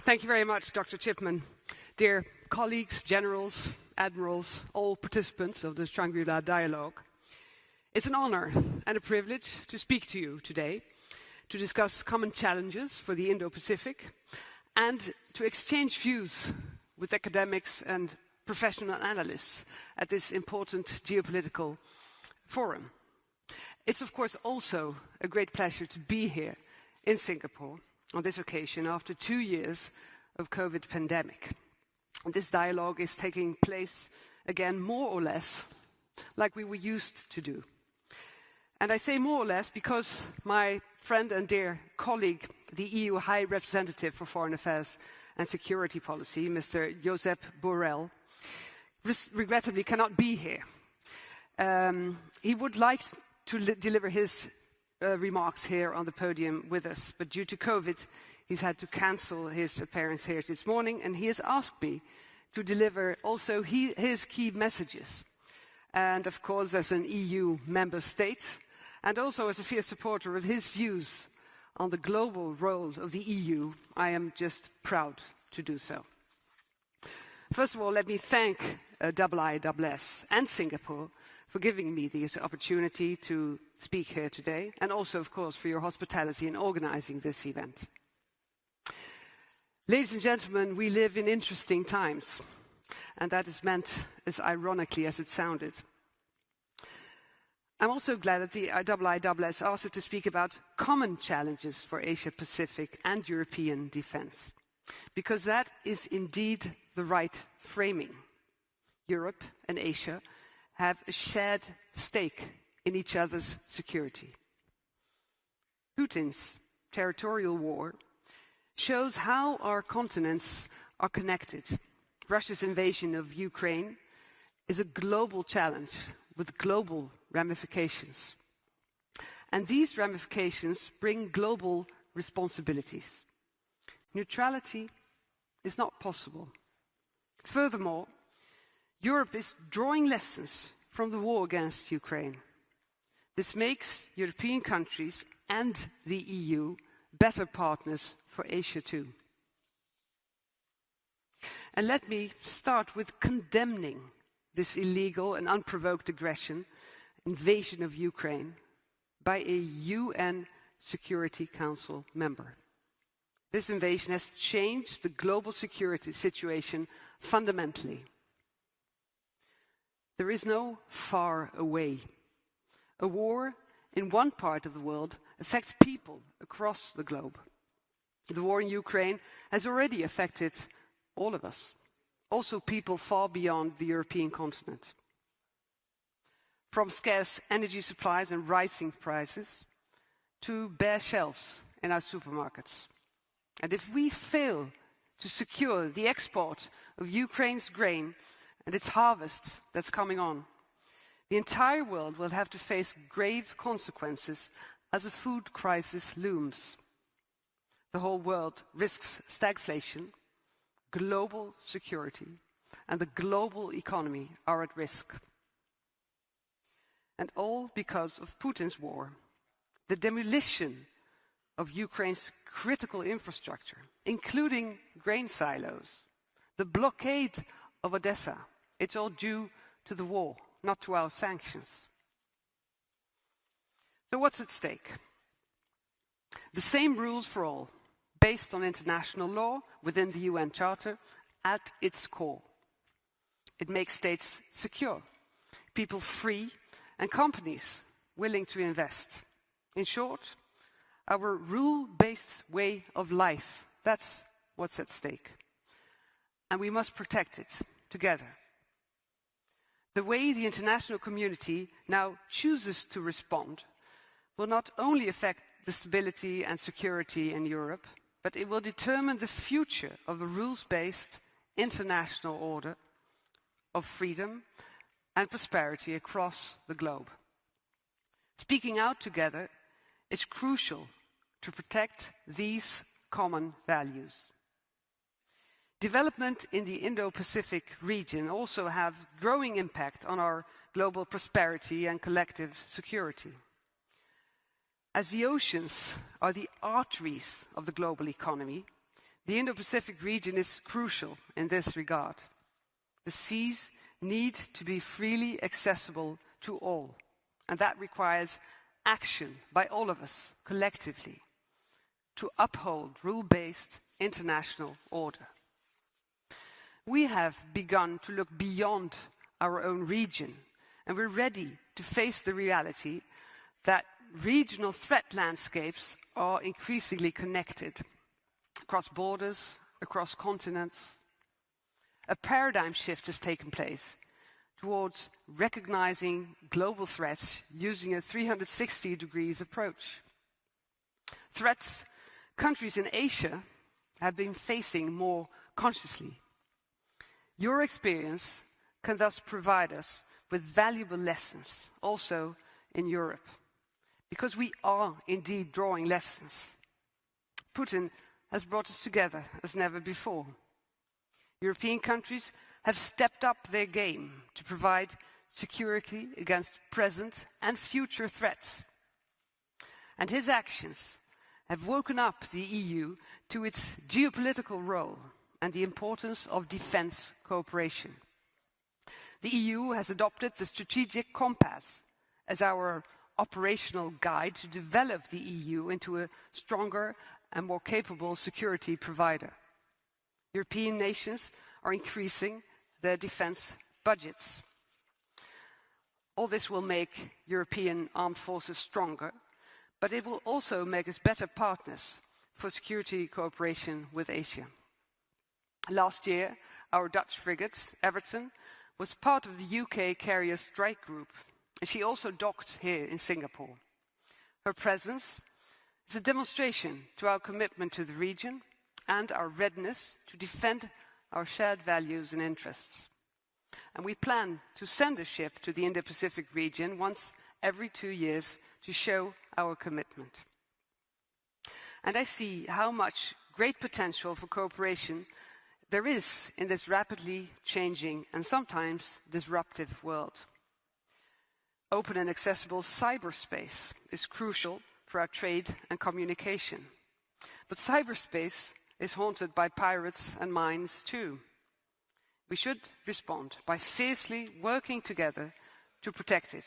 Thank you very much, Dr. Chipman. Dear colleagues, generals, admirals, all participants of the Shangri-La Dialogue, it's an honor and a privilege to speak to you today, to discuss common challenges for the Indo-Pacific, and to exchange views with academics and professional analysts at this important geopolitical forum. It's of course also a great pleasure to be here in Singapore on this occasion after 2 years of COVID pandemic. This dialogue is taking place again more or less like we were used to do. And I say more or less because my friend and dear colleague, the EU High Representative for Foreign Affairs and Security Policy, Mr. Josep Borrell, regrettably cannot be here. He would like to deliver his remarks here on the podium with us, but due to COVID, he's had to cancel his appearance here this morning, and he has asked me to deliver also his key messages. And of course, as an EU member state, and also as a fierce supporter of his views on the global role of the EU, I am just proud to do so. First of all, let me thank IISS and Singapore for giving me this opportunity to speak here today, and also, of course, for your hospitality in organizing this event. Ladies and gentlemen, we live in interesting times, and that is meant as ironically as it sounded. I'm also glad that the IISS asked us to speak about common challenges for Asia-Pacific and European defense, because that is indeed the right framing. Europe and Asia have a shared stake in each other's security. Putin's territorial war shows how our continents are connected. Russia's invasion of Ukraine is a global challenge with global ramifications. And these ramifications bring global responsibilities. Neutrality is not possible. Furthermore, Europe is drawing lessons from the war against Ukraine. This makes European countries and the EU better partners for Asia too. And let me start with condemning this illegal and unprovoked invasion of Ukraine by a UN Security Council member. This invasion has changed the global security situation fundamentally. There is no far away. A war in one part of the world affects people across the globe. The war in Ukraine has already affected all of us, also people far beyond the European continent. from scarce energy supplies and rising prices to bare shelves in our supermarkets. And if we fail to secure the export of Ukraine's grain and its harvest that's coming on, the entire world will have to face grave consequences as a food crisis looms. The whole world risks stagflation, global security, and the global economy are at risk. And all because of Putin's war, the demolition of Ukraine's critical infrastructure, including grain silos, the blockade of Odessa. It's all due to the war, not to our sanctions. So what's at stake? The same rules for all, based on international law within the UN Charter at its core. It makes states secure, people free, and companies willing to invest. In short, our rule-based way of life, that's what's at stake. And we must protect it together. The way the international community now chooses to respond will not only affect the stability and security in Europe, but it will determine the future of the rules-based international order of freedom and prosperity across the globe. Speaking out together is crucial to protect these common values. Development in the Indo-Pacific region also have growing impact on our global prosperity and collective security. As the oceans are the arteries of the global economy, the Indo-Pacific region is crucial in this regard. The seas need to be freely accessible to all, and that requires action by all of us collectively to uphold rule-based international order. We have begun to look beyond our own region, and we're ready to face the reality that regional threat landscapes are increasingly connected across borders, across continents. A paradigm shift has taken place towards recognizing global threats using a 360 degrees approach. Threats countries in Asia have been facing more consciously. Your experience can thus provide us with valuable lessons, also in Europe, because we are indeed drawing lessons. Putin has brought us together as never before. European countries have stepped up their game to provide security against present and future threats. And his actions have woken up the EU to its geopolitical role and the importance of defense cooperation. The EU has adopted the Strategic Compass as our operational guide to develop the EU into a stronger and more capable security provider. European nations are increasing their defense budgets. All this will make European armed forces stronger, but it will also make us better partners for security cooperation with Asia. Last year, our Dutch frigate, Everton, was part of the UK carrier strike group, and she also docked here in Singapore. Her presence is a demonstration to our commitment to the region and our readiness to defend our shared values and interests. And we plan to send a ship to the Indo-Pacific region once every 2 years to show our commitment. And I see how much great potential for cooperation there is in this rapidly changing and sometimes disruptive world. Open and accessible cyberspace is crucial for our trade and communication. But cyberspace is haunted by pirates and mines too. We should respond by fiercely working together to protect it.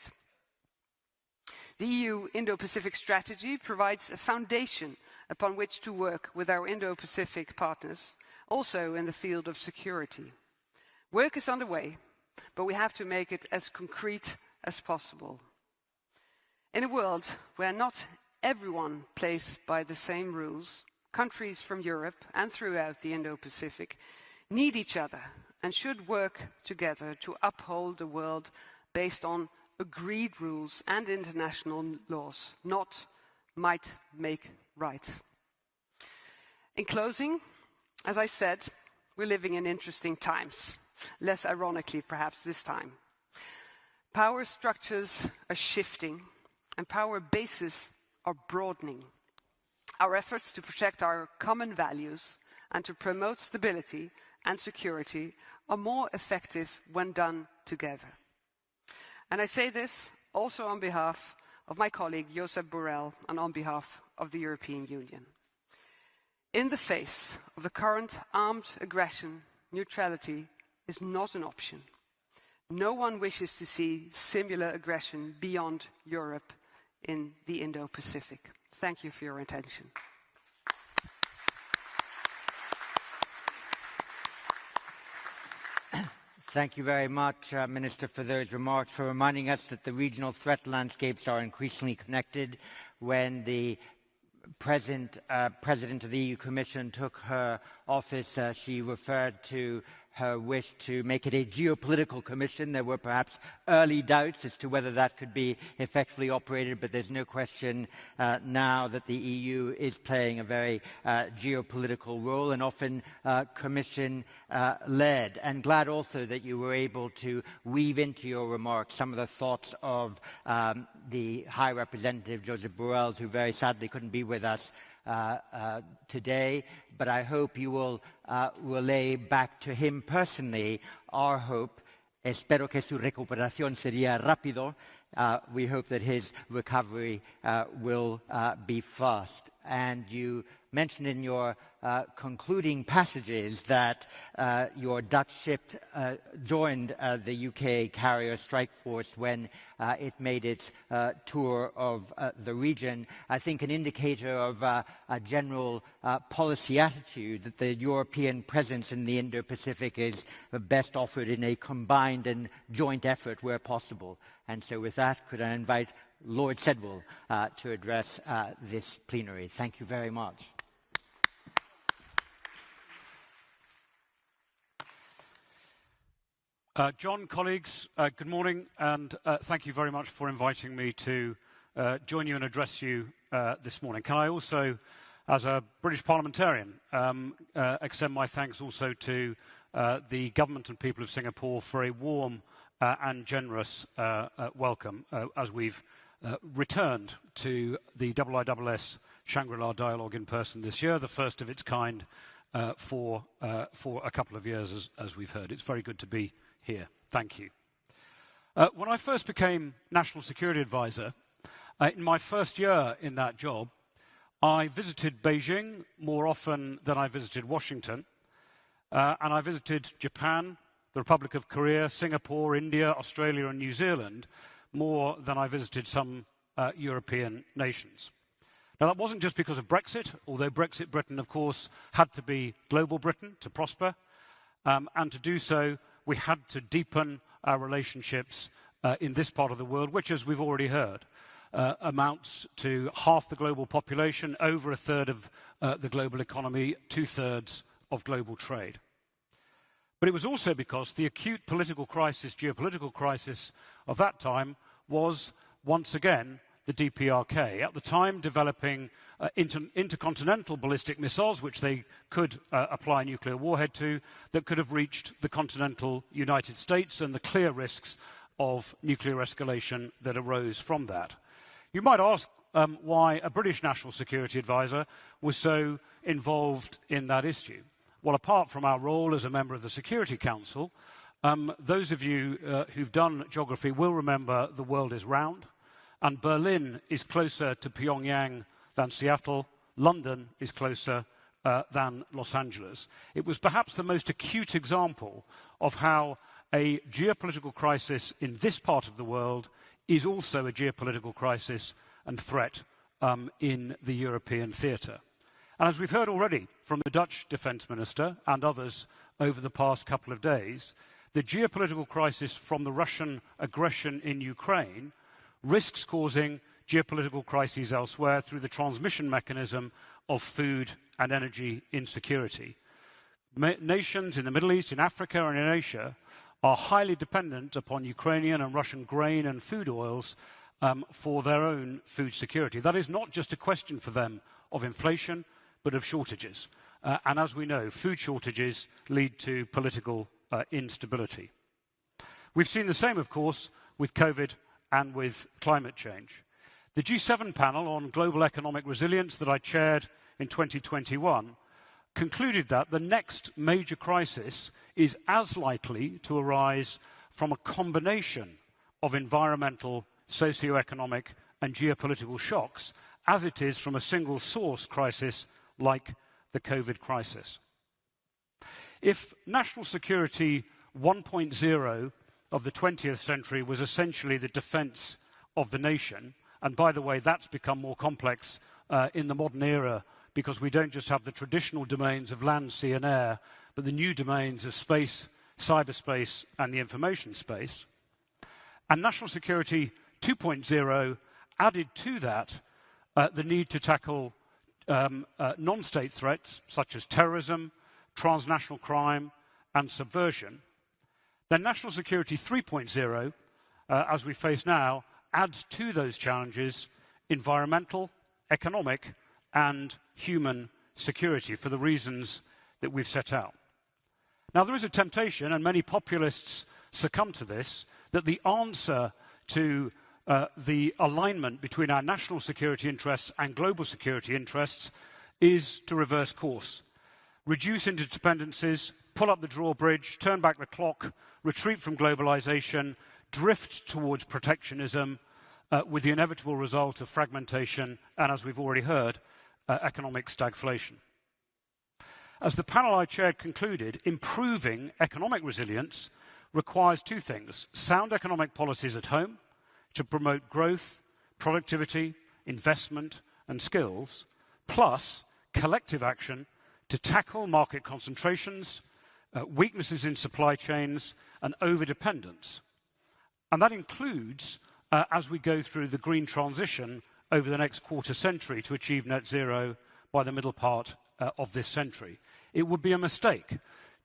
The EU Indo-Pacific strategy provides a foundation upon which to work with our Indo-Pacific partners, also in the field of security. Work is underway, but we have to make it as concrete as possible. In a world where not everyone plays by the same rules, countries from Europe and throughout the Indo-Pacific need each other and should work together to uphold a world based on agreed rules and international laws, not might make right. In closing, as I said, we're living in interesting times, less ironically perhaps this time. Power structures are shifting and power bases are broadening. Our efforts to protect our common values and to promote stability and security are more effective when done together. And I say this also on behalf of my colleague Josep Borrell and on behalf of the European Union. In the face of the current armed aggression, neutrality is not an option. No one wishes to see similar aggression beyond Europe in the Indo-Pacific. Thank you for your attention. Thank you very much, Minister, for those remarks, for reminding us that the regional threat landscapes are increasingly connected. When the President of the EU Commission took her office, she referred to her wish to make it a geopolitical commission. There were perhaps early doubts as to whether that could be effectively operated, but there's no question now that the EU is playing a very geopolitical role and often commission-led. And glad also that you were able to weave into your remarks some of the thoughts of the High Representative Josep Borrell, who very sadly couldn't be with us today, but I hope you will relay back to him personally our hope. Espero que su recuperación sería rápido. We hope that his recovery will be fast. And you mentioned in your concluding passages that your Dutch ship joined the UK carrier strike force when it made its tour of the region. I think an indicator of a general policy attitude that the European presence in the Indo-Pacific is best offered in a combined and joint effort where possible. And so with that, could I invite Lord Sedwill to address this plenary. Thank you very much. John, colleagues, good morning, and thank you very much for inviting me to join you and address you this morning. Can I also, as a British parliamentarian, extend my thanks also to the government and people of Singapore for a warm and generous welcome as we've returned to the IISS Shangri-La Dialogue in person this year, the first of its kind for a couple of years, as we've heard. It's very good to be here. Thank you. When I first became National Security Advisor, in my first year in that job, I visited Beijing more often than I visited Washington, and I visited Japan, the Republic of Korea, Singapore, India, Australia, and New Zealand more than I visited some European nations. Now, that wasn't just because of Brexit, although Brexit Britain, of course, had to be global Britain to prosper, and to do so, we had to deepen our relationships in this part of the world, which, as we've already heard, amounts to half the global population, over a third of the global economy, 2/3 of global trade. But it was also because the acute political crisis, geopolitical crisis of that time was, once again, the DPRK, at the time developing intercontinental ballistic missiles, which they could apply a nuclear warhead to, that could have reached the continental United States and the clear risks of nuclear escalation that arose from that. You might ask why a British National Security Advisor was so involved in that issue. Well, apart from our role as a member of the Security Council, those of you who've done geography will remember the world is round, and Berlin is closer to Pyongyang than Seattle. London is closer than Los Angeles. It was perhaps the most acute example of how a geopolitical crisis in this part of the world is also a geopolitical crisis and threat in the European theatre. And as we've heard already from the Dutch Defence Minister and others over the past couple of days, the geopolitical crisis from the Russian aggression in Ukraine risks causing geopolitical crises elsewhere through the transmission mechanism of food and energy insecurity. Nations in the Middle East, in Africa and in Asia are highly dependent upon Ukrainian and Russian grain and food oils for their own food security. That is not just a question for them of inflation, but of shortages. And as we know, food shortages lead to political instability. We've seen the same, of course, with COVID and with climate change. The G7 panel on global economic resilience that I chaired in 2021 concluded that the next major crisis is as likely to arise from a combination of environmental, socioeconomic, and geopolitical shocks as it is from a single source crisis like the COVID crisis. If national security 1.0 of the 20th century was essentially the defense of the nation, and by the way, that's become more complex in the modern era because we don't just have the traditional domains of land, sea, and air, but the new domains of space, cyberspace, and the information space. And national security 2.0 added to that the need to tackle non-state threats such as terrorism, transnational crime, and subversion. Then national security 3.0, as we face now, adds to those challenges environmental, economic, and human security for the reasons that we've set out. Now, there is a temptation, and many populists succumb to this, that the answer to the alignment between our national security interests and global security interests is to reverse course. Reduce interdependencies, pull up the drawbridge, turn back the clock, retreat from globalization, drift towards protectionism, with the inevitable result of fragmentation and, as we've already heard, economic stagflation. As the panel I chaired concluded, improving economic resilience requires two things: sound economic policies at home to promote growth, productivity, investment, and skills, plus collective action to tackle market concentrations, weaknesses in supply chains, and overdependence. And that includes, as we go through the green transition over the next quarter century to achieve net zero by the middle part of this century. It would be a mistake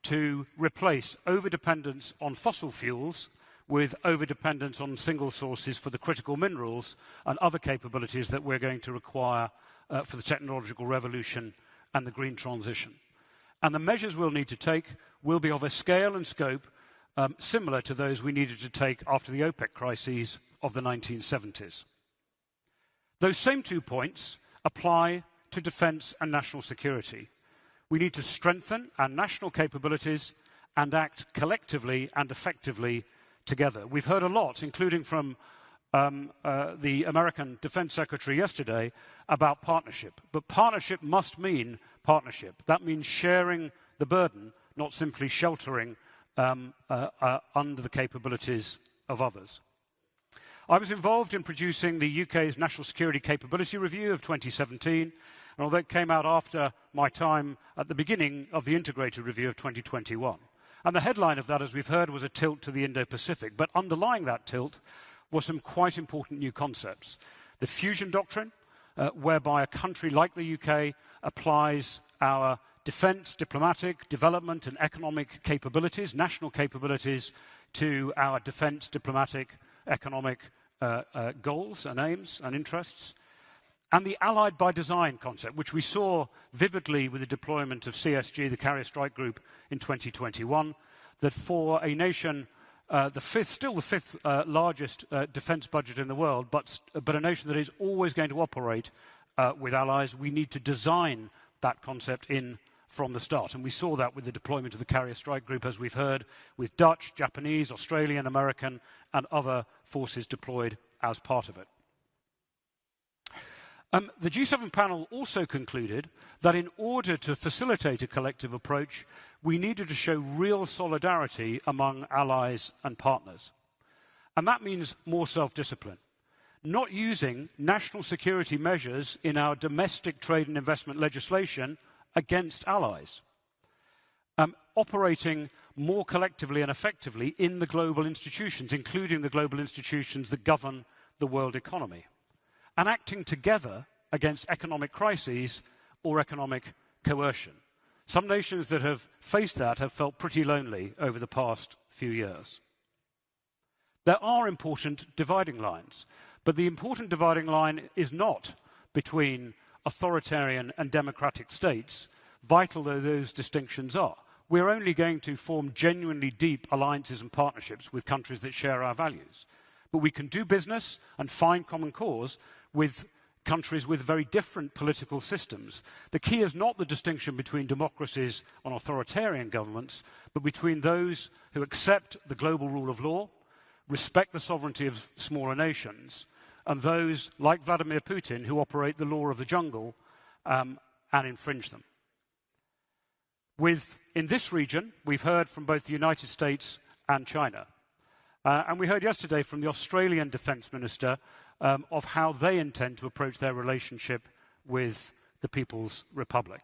to replace overdependence on fossil fuels with overdependence on single sources for the critical minerals and other capabilities that we're going to require for the technological revolution and the green transition. And the measures we'll need to take will be of a scale and scope similar to those we needed to take after the OPEC crises of the 1970s. Those same 2 points apply to defence and national security. We need to strengthen our national capabilities and act collectively and effectively together. We've heard a lot, including from the American Defense Secretary yesterday, about partnership. But partnership must mean partnership. That means sharing the burden, not simply sheltering under the capabilities of others. I was involved in producing the UK's National Security Capability Review of 2017, and although it came out after my time at the beginning of the Integrated Review of 2021. And the headline of that, as we've heard, was a tilt to the Indo-Pacific. But underlying that tilt were some quite important new concepts. The fusion doctrine, whereby a country like the UK applies our defence, diplomatic, development and economic capabilities, national capabilities, to our defence, diplomatic, economic goals and aims and interests. And the allied by design concept, which we saw vividly with the deployment of CSG, the Carrier Strike Group, in 2021, that for a nation, still the fifth largest defence budget in the world, but a nation that is always going to operate with allies, we need to design that concept in from the start. And we saw that with the deployment of the Carrier Strike Group, as we've heard, with Dutch, Japanese, Australian, American, and other forces deployed as part of it. The G7 panel also concluded that in order to facilitate a collective approach, we needed to show real solidarity among allies and partners. And that means more self-discipline. Not using national security measures in our domestic trade and investment legislation against allies. Operating more collectively and effectively in the global institutions, including the global institutions that govern the world economy. And acting together against economic crises or economic coercion. Some nations that have faced that have felt pretty lonely over the past few years. There are important dividing lines, but the important dividing line is not between authoritarian and democratic states, vital though those distinctions are. We're only going to form genuinely deep alliances and partnerships with countries that share our values. But we can do business and find common cause with countries with very different political systems. The key is not the distinction between democracies and authoritarian governments, but between those who accept the global rule of law, respect the sovereignty of smaller nations, and those, like Vladimir Putin, who operate the law of the jungle and infringe them. In this region, we've heard from both the United States and China. And we heard yesterday from the Australian Defence Minister of how they intend to approach their relationship with the People's Republic.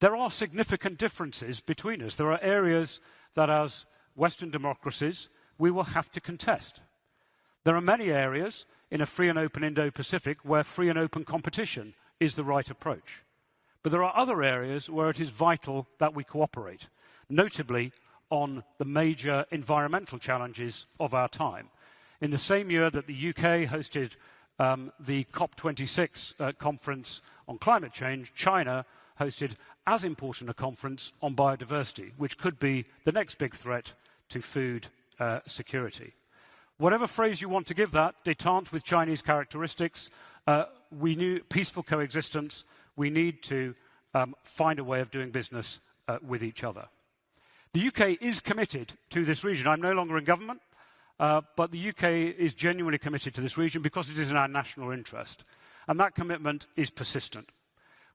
There are significant differences between us. There are areas that, as Western democracies, we will have to contest. There are many areas in a free and open Indo-Pacific where free and open competition is the right approach. But there are other areas where it is vital that we cooperate, notably on the major environmental challenges of our time. In the same year that the UK hosted the COP26 conference on climate change, China hosted as important a conference on biodiversity, which could be the next big threat to food security. Whatever phrase you want to give that, détente with Chinese characteristics, we knew peaceful coexistence, we need to find a way of doing business with each other. The UK is committed to this region. I'm no longer in government, but the UK is genuinely committed to this region because it is in our national interest. And that commitment is persistent.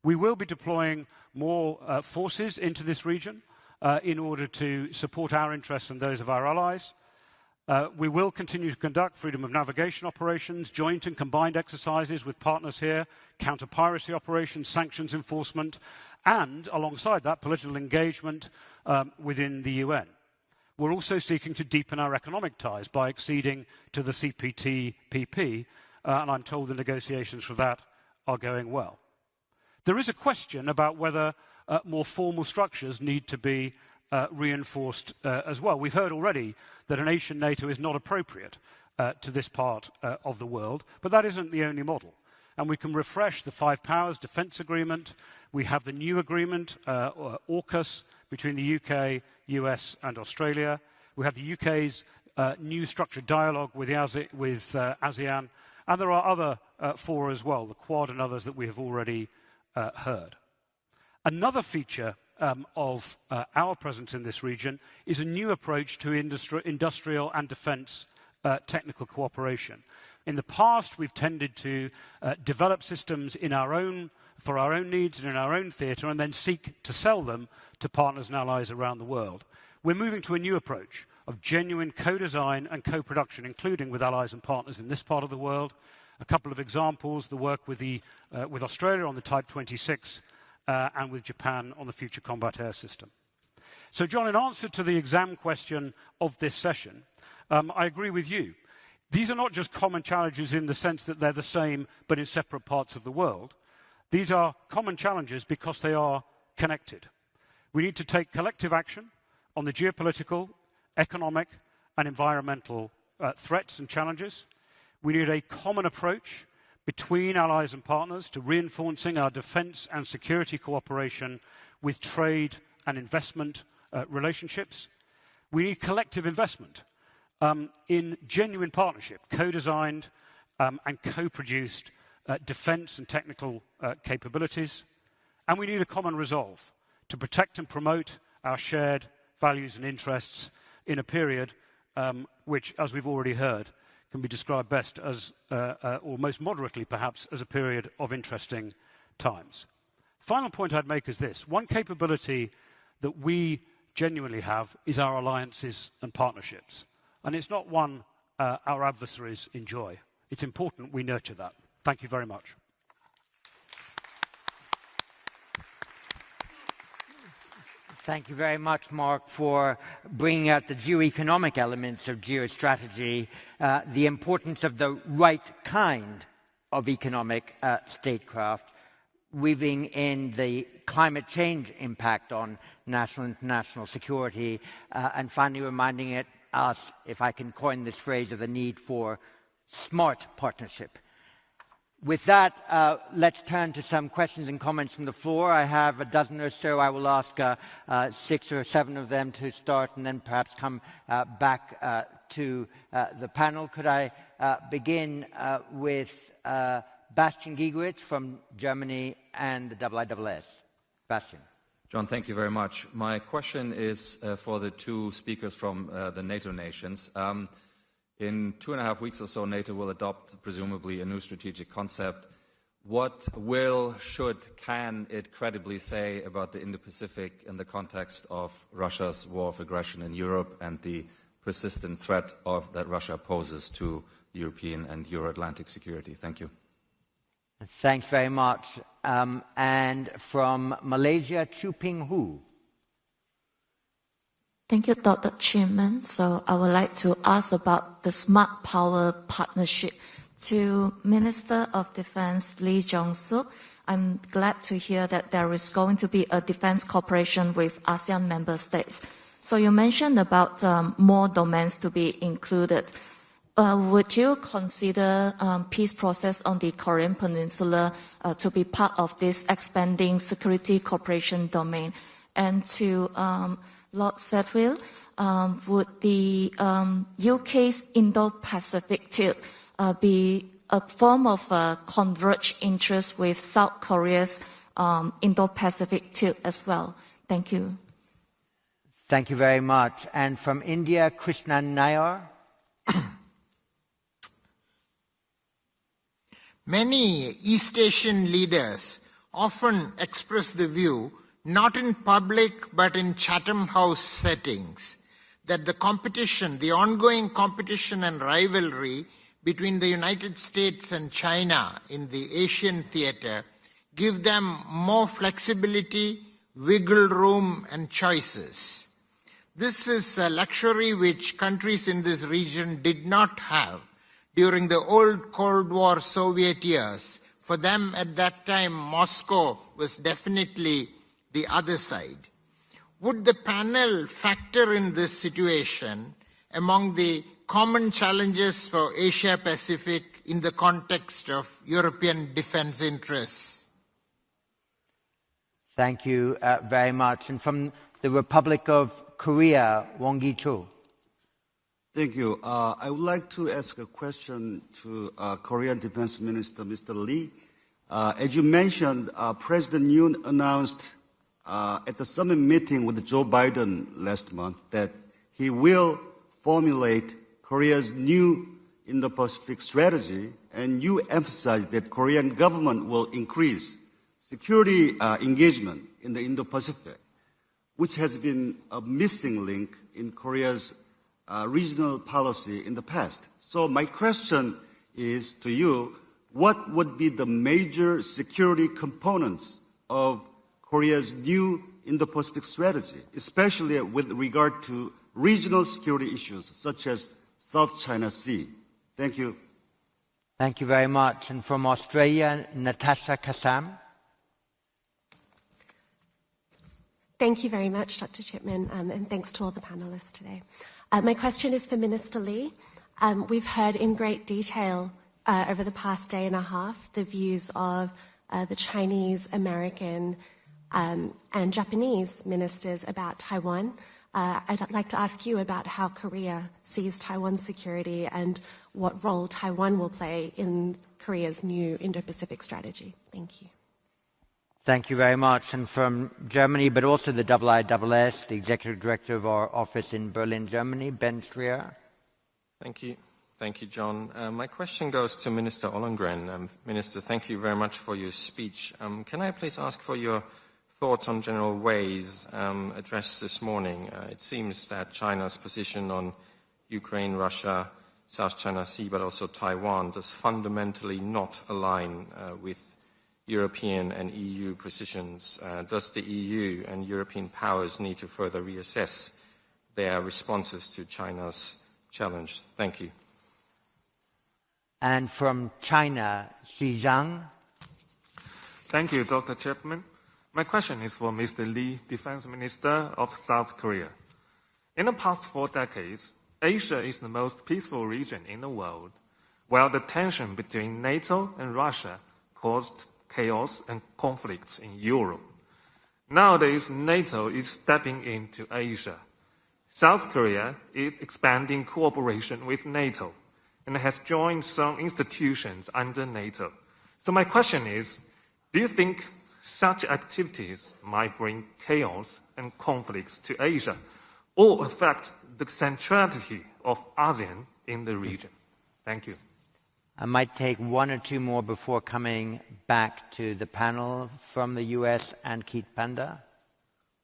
We will be deploying more forces into this region in order to support our interests and those of our allies. We will continue to conduct freedom of navigation operations, joint and combined exercises with partners here, counter-piracy operations, sanctions enforcement, and, alongside that, political engagement within the UN. We're also seeking to deepen our economic ties by acceding to the CPTPP, and I'm told the negotiations for that are going well. There is a question about whether more formal structures need to be reinforced as well. We've heard already that a nation NATO is not appropriate to this part of the world, but that isn't the only model. And we can refresh the Five Powers Defence Agreement. We have the new agreement, AUKUS, between the UK, US and Australia. We have the UK's new structured dialogue with ASEAN. And there are other fora as well, the Quad and others that we have already heard. Another feature of our presence in this region is a new approach to industrial and defence technical cooperation. In the past, we've tended to develop systems for our own needs and in our own theatre, and then seek to sell them to partners and allies around the world. We're moving to a new approach of genuine co-design and co-production, including with allies and partners in this part of the world. A couple of examples: the work with Australia on the Type 26. And with Japan on the Future Combat Air System. So, John, in answer to the exam question of this session, I agree with you. These are not just common challenges in the sense that they're the same but in separate parts of the world. These are common challenges because they are connected. We need to take collective action on the geopolitical, economic, and environmental threats and challenges. We need a common approach between allies and partners to reinforcing our defence and security cooperation with trade and investment relationships. We need collective investment in genuine partnership, co-designed and co-produced defence and technical capabilities. And we need a common resolve to protect and promote our shared values and interests in a period which, as we've already heard, can be described best as, or most moderately perhaps, as a period of interesting times. Final point I'd make is this. One capability that we genuinely have is our alliances and partnerships. And it's not one our adversaries enjoy. It's important we nurture that. Thank you very much. Thank you very much, Mark, for bringing out the geoeconomic elements of geostrategy, the importance of the right kind of economic statecraft, weaving in the climate change impact on national and international security, and finally reminding us, if I can coin this phrase, of the need for smart partnership. With that, let's turn to some questions and comments from the floor. I have a dozen or so. I will ask 6 or 7 of them to start and then perhaps come back to the panel. Could I begin with Bastian Giegowitz from Germany and the IISS. Bastian. John, thank you very much. My question is for the two speakers from the NATO nations. In 2.5 weeks or so, NATO will adopt, presumably, a new strategic concept. What can it credibly say about the Indo-Pacific in the context of Russia's war of aggression in Europe and the persistent threat that Russia poses to European and Euro-Atlantic security? Thank you. Thanks very much. And from Malaysia, Chu Ping Hu. Thank you, Dr. Chairman. So I would like to ask about the Smart Power Partnership to Minister of Defense Lee Jong-suk. I'm glad to hear that there is going to be a defense cooperation with ASEAN member states. So you mentioned about more domains to be included. Would you consider peace process on the Korean Peninsula to be part of this expanding security cooperation domain? And to Lord Sedwill, would the UK's Indo-Pacific tilt be a form of converged interest with South Korea's Indo-Pacific tilt as well? Thank you. Thank you very much. And from India, Krishnan Nair. Many East Asian leaders often express the view, not in public but in Chatham House settings, that the ongoing competition and rivalry between the United States and China in the Asian theater give them more flexibility, wiggle room, and choices. This is a luxury which countries in this region did not have during the old Cold War Soviet years. For them at that time, Moscow was definitely the other side. Would the panel factor in this situation among the common challenges for Asia Pacific in the context of European defense interests? Thank you very much. And from the Republic of Korea, Wong Gi-cho. Thank you. I would like to ask a question to Korean Defense Minister, Mr. Lee. As you mentioned, President Yoon announced at the summit meeting with Joe Biden last month that he will formulate Korea's new Indo-Pacific strategy, and you emphasized that Korean government will increase security engagement in the Indo-Pacific, which has been a missing link in Korea's regional policy in the past. So my question is to you, what would be the major security components of Korea's new Indo-Pacific strategy, especially with regard to regional security issues such as South China Sea? Thank you. Thank you very much. And from Australia, Natasha Kassam. Thank you very much, Dr. Chipman, and thanks to all the panelists today. My question is for Minister Lee. We've heard in great detail over the past day and a half the views of the Chinese, American, and Japanese ministers about Taiwan. I'd like to ask you about how Korea sees Taiwan's security and what role Taiwan will play in Korea's new Indo-Pacific strategy. Thank you. Thank you very much. And from Germany, but also the IISS, the Executive Director of our office in Berlin, Germany, Ben Schreier. Thank you. Thank you, John. My question goes to Minister Ollongren. Minister, thank you very much for your speech. Can I please ask for your thoughts on General Wei's address this morning? It seems that China's position on Ukraine, Russia, South China Sea, but also Taiwan does fundamentally not align with European and EU positions. Does the EU and European powers need to further reassess their responses to China's challenge? Thank you. And from China, Xi Zhang. Thank you, Dr. Chapman. My question is for Mr. Lee, Defense Minister of South Korea. In the past 4 decades, Asia is the most peaceful region in the world, while the tension between NATO and Russia caused chaos and conflicts in Europe. Nowadays, NATO is stepping into Asia. South Korea is expanding cooperation with NATO and has joined some institutions under NATO. So my question is, do you think such activities might bring chaos and conflicts to Asia or affect the centrality of ASEAN in the region? Thank you. I might take 1 or 2 more before coming back to the panel from the U.S. and Keith Panda.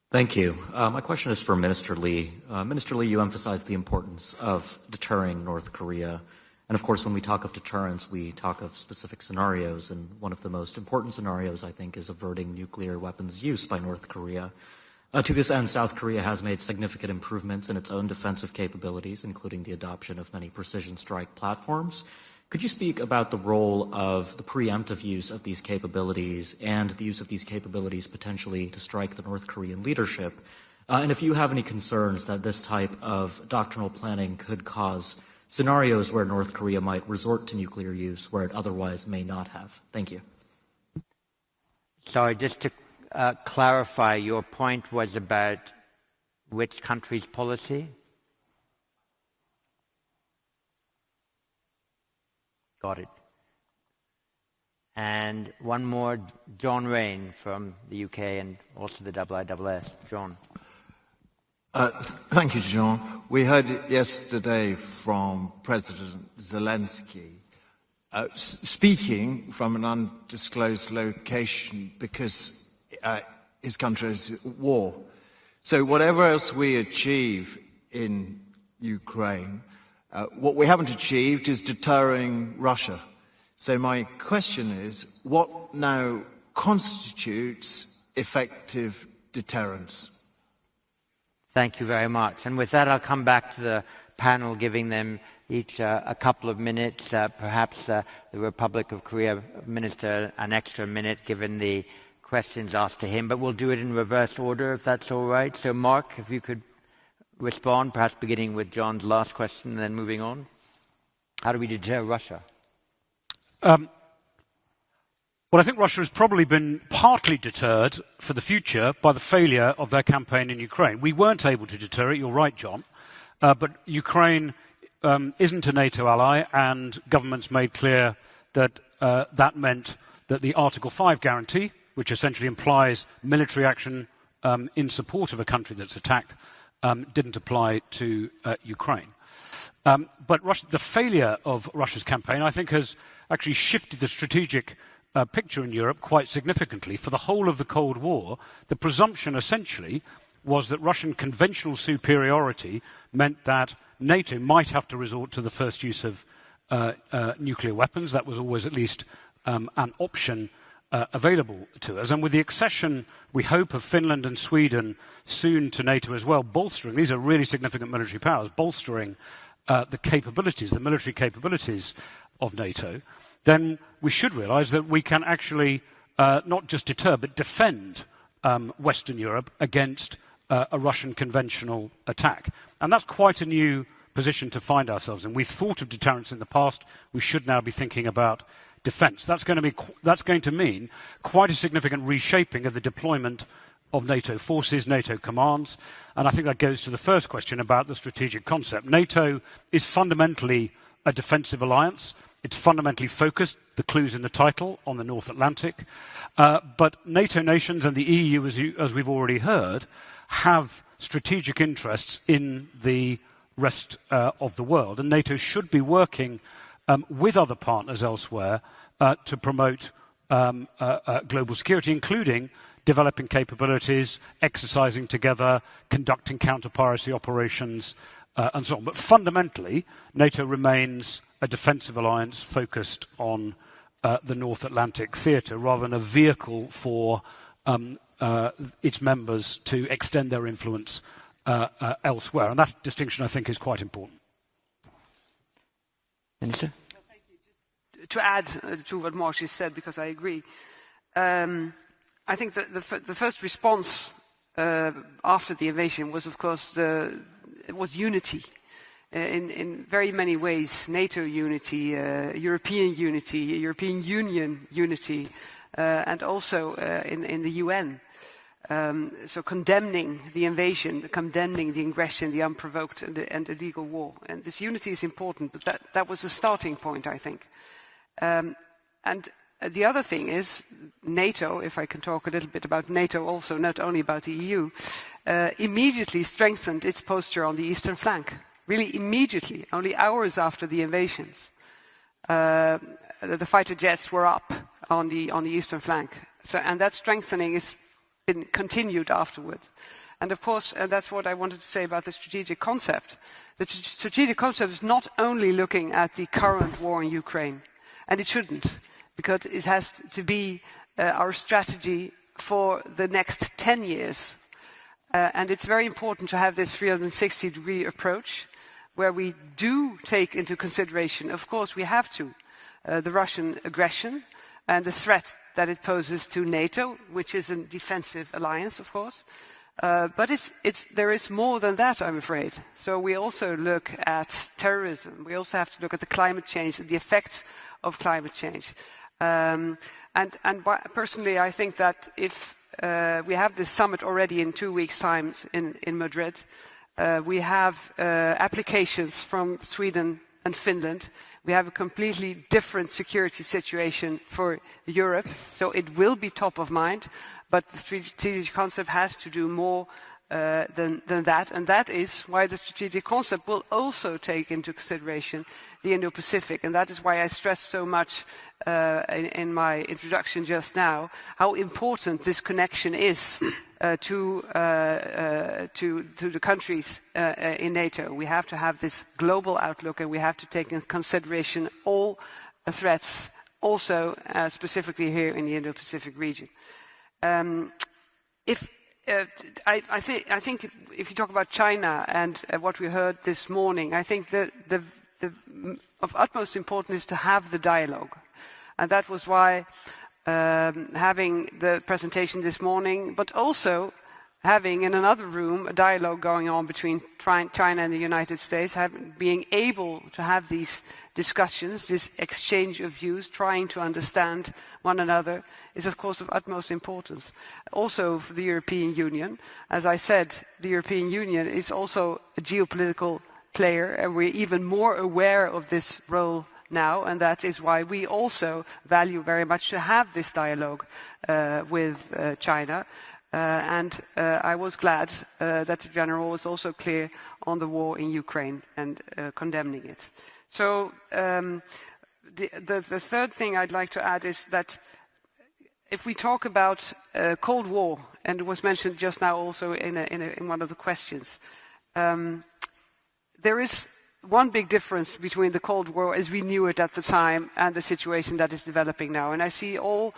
Thank you. My question is for Minister Lee. Minister Lee, you emphasized the importance of deterring North Korea. And of course, when we talk of deterrence, we talk of specific scenarios. And one of the most important scenarios, I think, is averting nuclear weapons use by North Korea. To this end, South Korea has made significant improvements in its own defensive capabilities, including the adoption of many precision strike platforms. Could you speak about the role of the preemptive use of these capabilities and the use of these capabilities potentially to strike the North Korean leadership? And if you have any concerns that this type of doctrinal planning could cause scenarios where North Korea might resort to nuclear use where it otherwise may not have. Thank you. Sorry, just to clarify, your point was about which country's policy? Got it. And one more, John Rain from the UK and also the IISS. John. Thank you, John. We heard yesterday from President Zelensky speaking from an undisclosed location because his country is at war. So whatever else we achieve in Ukraine, what we haven't achieved is deterring Russia. So my question is, what now constitutes effective deterrence? Thank you very much. And with that, I'll come back to the panel, giving them each a couple of minutes, perhaps the Republic of Korea Minister an extra minute, given the questions asked to him. But we'll do it in reverse order, if that's all right. So, Mark, if you could respond, perhaps beginning with John's last question and then moving on. How do we deter Russia? Well, I think Russia has probably been partly deterred for the future by the failure of their campaign in Ukraine. We weren't able to deter it, you're right, John, but Ukraine isn't a NATO ally, and governments made clear that that meant that the Article 5 guarantee, which essentially implies military action in support of a country that's attacked, didn't apply to Ukraine. But the failure of Russia's campaign, I think, has actually shifted the strategic picture in Europe quite significantly. For the whole of the Cold War, the presumption essentially was that Russian conventional superiority meant that NATO might have to resort to the first use of nuclear weapons. That was always at least an option available to us. And with the accession, we hope, of Finland and Sweden soon to NATO as well, bolstering, these are really significant military powers, bolstering the capabilities, the military capabilities of NATO, then we should realize that we can actually not just deter, but defend Western Europe against a Russian conventional attack. And that's quite a new position to find ourselves in. We've thought of deterrence in the past. We should now be thinking about defense. That's going to mean quite a significant reshaping of the deployment of NATO forces, NATO commands. And I think that goes to the first question about the strategic concept. NATO is fundamentally a defensive alliance. It's fundamentally focused, the clue's in the title, on the North Atlantic. But NATO nations and the EU, as we've already heard, have strategic interests in the rest of the world. And NATO should be working with other partners elsewhere to promote global security, including developing capabilities, exercising together, conducting counter-piracy operations, and so on. But fundamentally, NATO remains a defensive alliance focused on the North Atlantic theatre, rather than a vehicle for its members to extend their influence elsewhere. And that distinction, I think, is quite important. Minister? To add to what Marcy said, because I agree, I think that the first response after the invasion was, of course, it was unity. In very many ways, NATO unity, European unity, European Union unity, and also in the UN. So condemning the invasion, condemning the aggression, the unprovoked and illegal war. And this unity is important, but that was a starting point, I think. And the other thing is NATO, if I can talk a little bit about NATO also, not only about the EU, immediately strengthened its posture on the eastern flank. Really immediately, only hours after the invasions. The fighter jets were up on the eastern flank. And that strengthening has been continued afterwards. And of course, that's what I wanted to say about the strategic concept. The strategic concept is not only looking at the current war in Ukraine, and it shouldn't, because it has to be our strategy for the next 10 years. And it's very important to have this 360-degree approach, where we do take into consideration, of course we have to, the Russian aggression and the threat that it poses to NATO, which is a defensive alliance, of course. But there is more than that, I'm afraid. So we also look at terrorism. We also have to look at the climate change and the effects of climate change. Personally, I think that if we have this summit already in 2 weeks' time in Madrid, we have applications from Sweden and Finland. We have a completely different security situation for Europe, so it will be top of mind, but the strategic concept has to do more than that, and that is why the strategic concept will also take into consideration the Indo-Pacific, and that is why I stressed so much in my introduction just now how important this connection is to the countries in NATO. We have to have this global outlook, and we have to take into consideration all threats, also specifically here in the Indo-Pacific region. I think if you talk about China and what we heard this morning, I think the of utmost importance is to have the dialogue, and that was why having the presentation this morning, but also having in another room a dialogue going on between China and the United States, being able to have these discussions, this exchange of views, trying to understand one another, is of course of utmost importance. Also for the European Union, as I said, the European Union is also a geopolitical player, and we're even more aware of this role now, and that is why we also value very much to have this dialogue with China. I was glad that the General was also clear on the war in Ukraine and condemning it. So the third thing I'd like to add is that if we talk about Cold War, and it was mentioned just now also in one of the questions, there is one big difference between the Cold War as we knew it at the time and the situation that is developing now. And I see all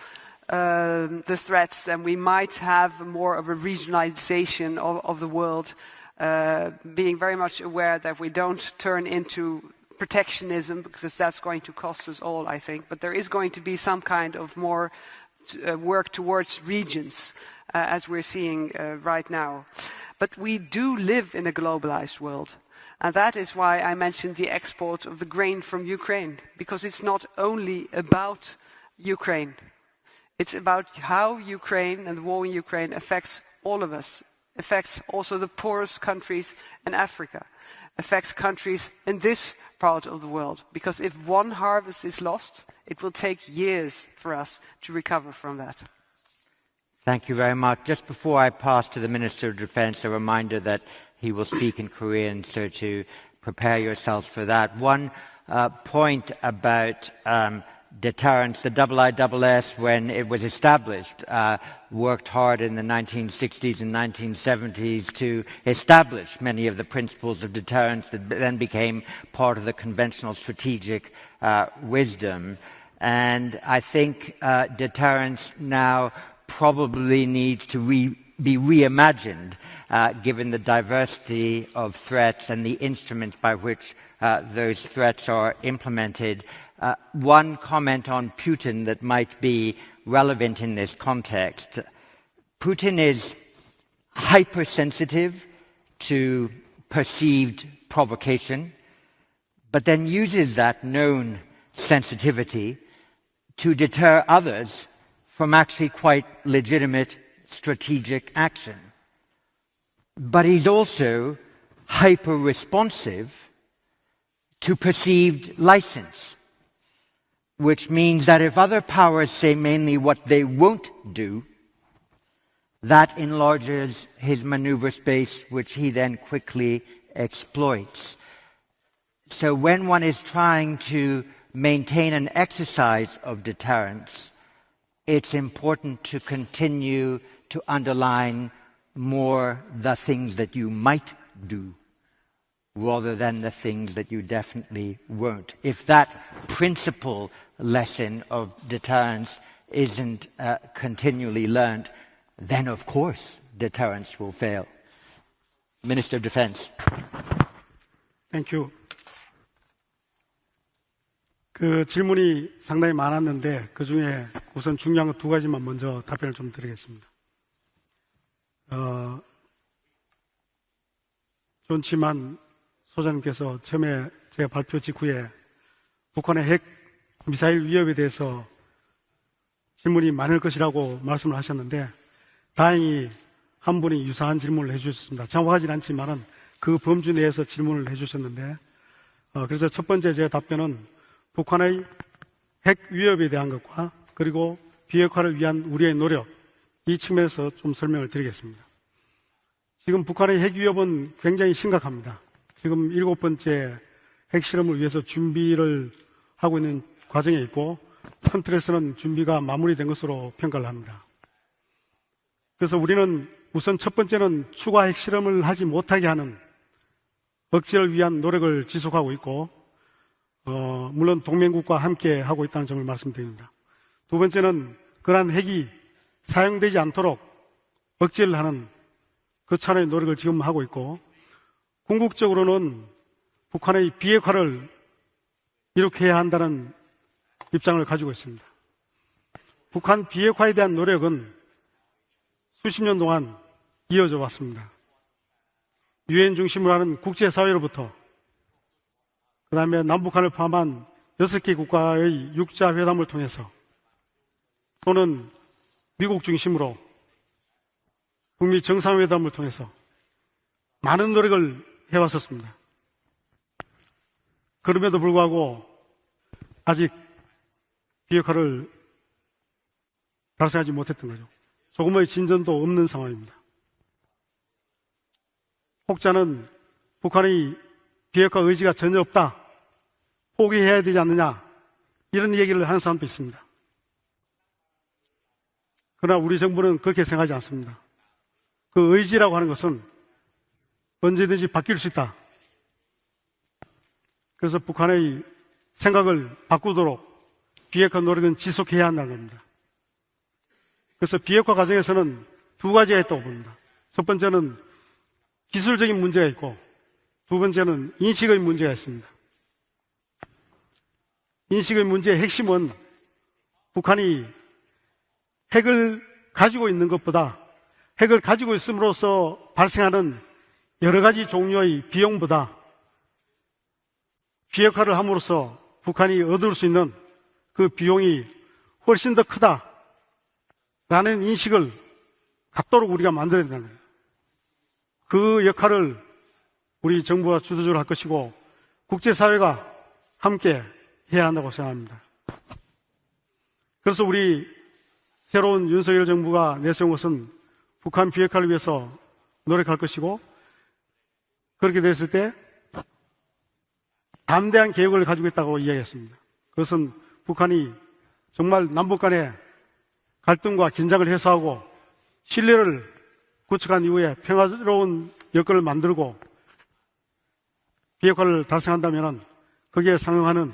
the threats, and we might have more of a regionalization of the world, being very much aware that we don't turn into protectionism, because that's going to cost us all, I think. But there is going to be some kind of more work towards regions, as we're seeing right now. But we do live in a globalized world. And that is why I mentioned the export of the grain from Ukraine, because it's not only about Ukraine. It's about how Ukraine and the war in Ukraine affects all of us, affects also the poorest countries in Africa, affects countries in this part of the world. Because if one harvest is lost, it will take years for us to recover from that. Thank you very much. Just before I pass to the Minister of Defense, a reminder that he will speak in Korean, so to prepare yourselves for that. One point about deterrence, the IISS, when it was established, worked hard in the 1960s and 1970s to establish many of the principles of deterrence that then became part of the conventional strategic wisdom. And I think deterrence now probably needs to be reimagined given the diversity of threats and the instruments by which those threats are implemented. One comment on Putin that might be relevant in this context. Putin is hypersensitive to perceived provocation, but then uses that known sensitivity to deter others from actually quite legitimate strategic action. But he's also hyper-responsive to perceived license, which means that if other powers say mainly what they won't do, that enlarges his maneuver space, which he then quickly exploits. So when one is trying to maintain an exercise of deterrence, it's important to continue to underline more the things that you might do rather than the things that you definitely won't. If that principal lesson of deterrence isn't continually learned, then of course deterrence will fail. Minister of Defense. Thank you. 그 질문이 상당히 많았는데 그 중에 우선 중요한 거 두 가지만 먼저 답변을 좀 드리겠습니다. 존 치만 소장님께서 처음에 제가 발표 직후에 북한의 핵 미사일 위협에 대해서 질문이 많을 것이라고 말씀을 하셨는데 다행히 한 분이 유사한 질문을 해주셨습니다. 정확하진 않지만은 그 범주 내에서 질문을 해주셨는데 그래서 첫 번째 제 답변은 북한의 핵 위협에 대한 것과 그리고 비핵화를 위한 우리의 노력 이 측면에서 좀 설명을 드리겠습니다. 지금 북한의 핵 위협은 굉장히 심각합니다. 지금 7번째 핵실험을 위해서 준비를 하고 있는 과정에 있고 큰 틀에서는 준비가 마무리된 것으로 평가를 합니다. 그래서 우리는 우선 첫 번째는 추가 핵실험을 하지 못하게 하는 억제를 위한 노력을 지속하고 있고 물론 동맹국과 함께 하고 있다는 점을 말씀드립니다. 두 번째는 그러한 핵이 사용되지 않도록 억제를 하는 그 차원의 노력을 지금 하고 있고 궁극적으로는 북한의 비핵화를 이룩해야 한다는 입장을 가지고 있습니다. 북한 비핵화에 대한 노력은 수십 년 동안 이어져 왔습니다. 유엔 중심으로 하는 국제사회로부터 그 다음에 남북한을 포함한 6개 국가의 육자회담을 통해서 또는 미국 중심으로 북미 정상회담을 통해서 많은 노력을 해왔었습니다. 그럼에도 불구하고 아직 비핵화를 달성하지 못했던 거죠. 조금의 진전도 없는 상황입니다. 혹자는 북한의 비핵화 의지가 전혀 없다, 포기해야 되지 않느냐 이런 얘기를 하는 사람도 있습니다. 그러나 우리 정부는 그렇게 생각하지 않습니다. 그 의지라고 하는 것은 언제든지 바뀔 수 있다. 그래서 북한의 생각을 바꾸도록 비핵화 노력은 지속해야 한다는 겁니다. 그래서 비핵화 과정에서는 두 가지가 있다고 봅니다. 첫 번째는 기술적인 문제가 있고 두 번째는 인식의 문제가 있습니다. 인식의 문제의 핵심은 북한이 핵을 가지고 있는 것보다 핵을 가지고 있음으로써 발생하는 여러 가지 종류의 비용보다 비핵화를 함으로써 북한이 얻을 수 있는 그 비용이 훨씬 더 크다라는 인식을 갖도록 우리가 만들어야 된다는 거예요. 그 역할을 우리 정부가 주도적으로 할 것이고 국제사회가 함께 해야 한다고 생각합니다. 그래서 우리 새로운 윤석열 정부가 내세운 것은 북한 비핵화를 위해서 노력할 것이고 그렇게 됐을 때 담대한 계획을 가지고 있다고 이야기했습니다. 그것은 북한이 정말 남북 간의 갈등과 긴장을 해소하고 신뢰를 구축한 이후에 평화로운 여건을 만들고 비핵화를 달성한다면 거기에 상응하는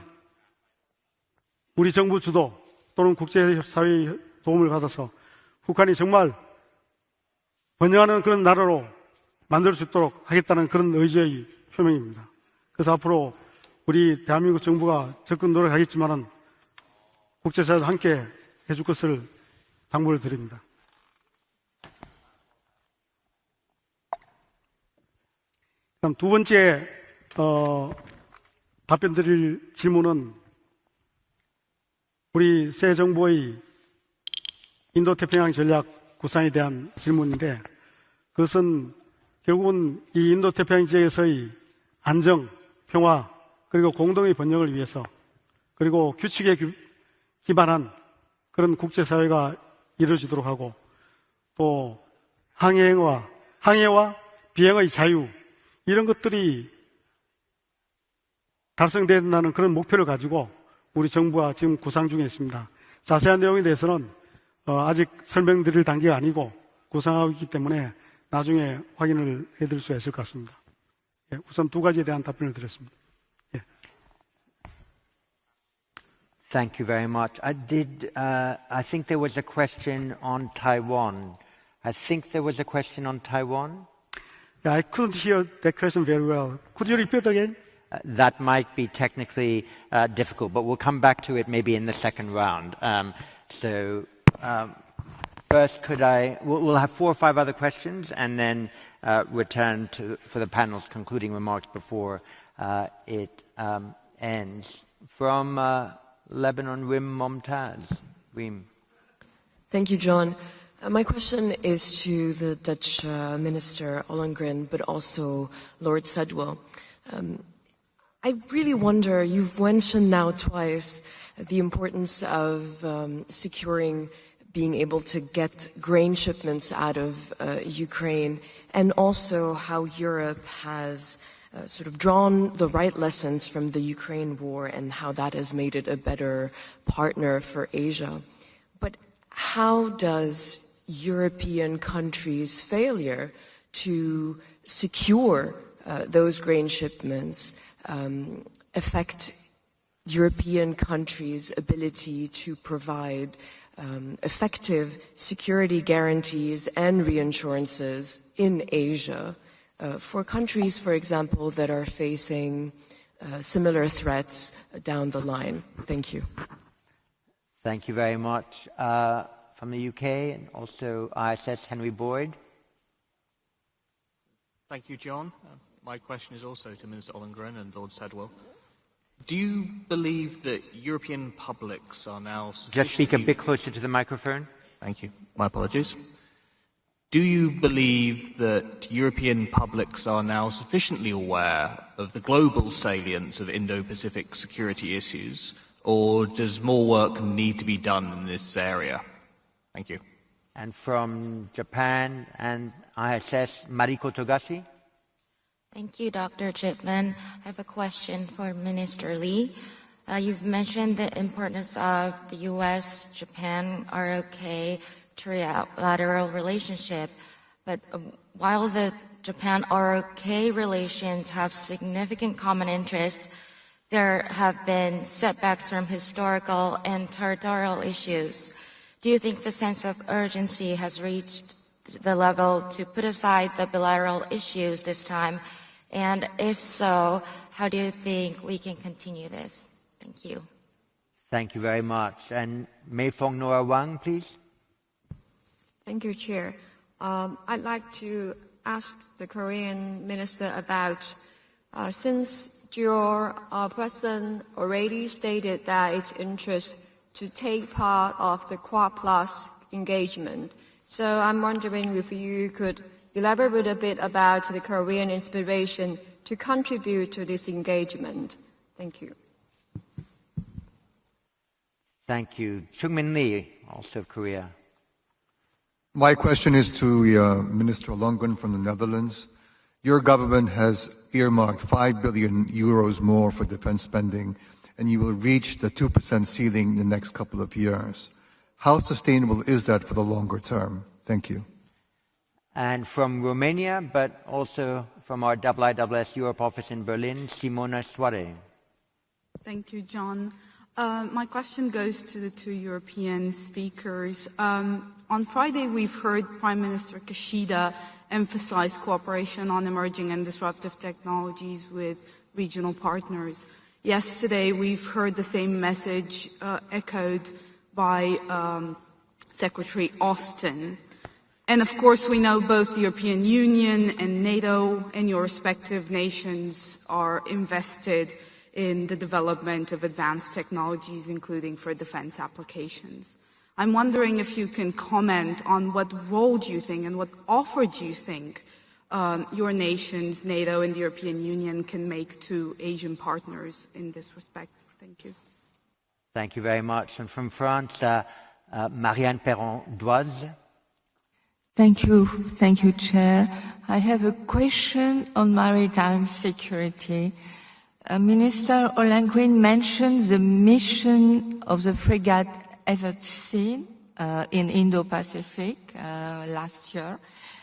우리 정부 주도 또는 국제사회의 도움을 받아서 북한이 정말 번영하는 그런 나라로 만들 수 있도록 하겠다는 그런 의지의 표명입니다. 그래서 앞으로 우리 대한민국 정부가 적극 노력하겠지만은 국제사회도 함께 해줄 것을 당부를 드립니다. 그다음 두 번째 답변 드릴 질문은 우리 새 정부의 인도태평양 전략 구상에 대한 질문인데, 그것은 결국은 이 인도태평양 지역에서의 안정, 평화, 그리고 공동의 번영을 위해서, 그리고 규칙에 기반한 그런 국제사회가 이루어지도록 하고, 또 항해와 비행의 자유, 이런 것들이 달성돼야 된다는 그런 목표를 가지고 우리 정부가 지금 구상 중에 있습니다. 자세한 내용에 대해서는 아직 설명드릴 단계가 아니고 구상하고 있기 때문에 나중에 확인을 해드릴 수 있을 것 같습니다. 예, 우선 두 가지에 대한 답변을 드렸습니다. 예. Thank you very much. I think there was a question on Taiwan. Yeah, I couldn't hear that question very well. Could you repeat again? That might be technically difficult, but we'll come back to it maybe in the second round. First, we'll have 4 or 5 other questions and then return for the panel's concluding remarks before it ends. From Lebanon, Rim Momtaz. Rim. Thank you, John. My question is to the Dutch Minister Ollongren, but also Lord Sedwell. I really wonder, you've mentioned now twice the importance of securing being able to get grain shipments out of Ukraine, and also how Europe has sort of drawn the right lessons from the Ukraine war and how that has made it a better partner for Asia. But how does European countries' failure to secure those grain shipments affect European countries' ability to provide effective security guarantees and reinsurances in Asia for countries, for example, that are facing similar threats down the line? Thank you. Thank you very much. From the UK and also ISS, Henry Boyd. Thank you, John. My question is also to Minister Ollongren and Lord Sedwell. Do you believe that European publics are now Just speak a bit closer to the microphone. Thank you. My apologies. Do you believe that European publics are now sufficiently aware of the global salience of Indo-Pacific security issues, or does more work need to be done in this area? Thank you. And from Japan and ISS, Mariko Togashi. Thank you, Dr. Chipman. I have a question for Minister Lee. You've mentioned the importance of the U.S.-Japan ROK trilateral relationship, but while the Japan ROK relations have significant common interests, there have been setbacks from historical and territorial issues. Do you think the sense of urgency has reached the level to put aside the bilateral issues this time? And if so, how do you think we can continue this? Thank you. Thank you very much. And Mei Fong Nora Wang, please. Thank you, Chair. I'd like to ask the Korean Minister about, since your President already stated that it's interest to take part of the Quad Plus engagement. So I'm wondering if you could elaborate a bit about the Korean inspiration to contribute to this engagement. Thank you. Thank you. Chung-min Lee, also of Korea. My question is to Minister Ollongren from the Netherlands. Your government has earmarked 5 billion euros more for defense spending, and you will reach the 2% ceiling in the next couple of years. How sustainable is that for the longer term? Thank you. And from Romania, but also from our IISS Europe office in Berlin, Simona Soare. Thank you, John. My question goes to the two European speakers. On Friday, we've heard Prime Minister Kishida emphasize cooperation on emerging and disruptive technologies with regional partners. Yesterday, we've heard the same message echoed by Secretary Austin. And of course, we know both the European Union and NATO and your respective nations are invested in the development of advanced technologies, including for defense applications. I'm wondering if you can comment on what role do you think and what offer do you think your nations, NATO and the European Union, can make to Asian partners in this respect? Thank you. Thank you very much. And from France, Marianne Perron-Doise. Thank you, Chair. I have a question on maritime security. Minister Ollongren mentioned the mission of the frigate Evertseen in Indo-Pacific last year,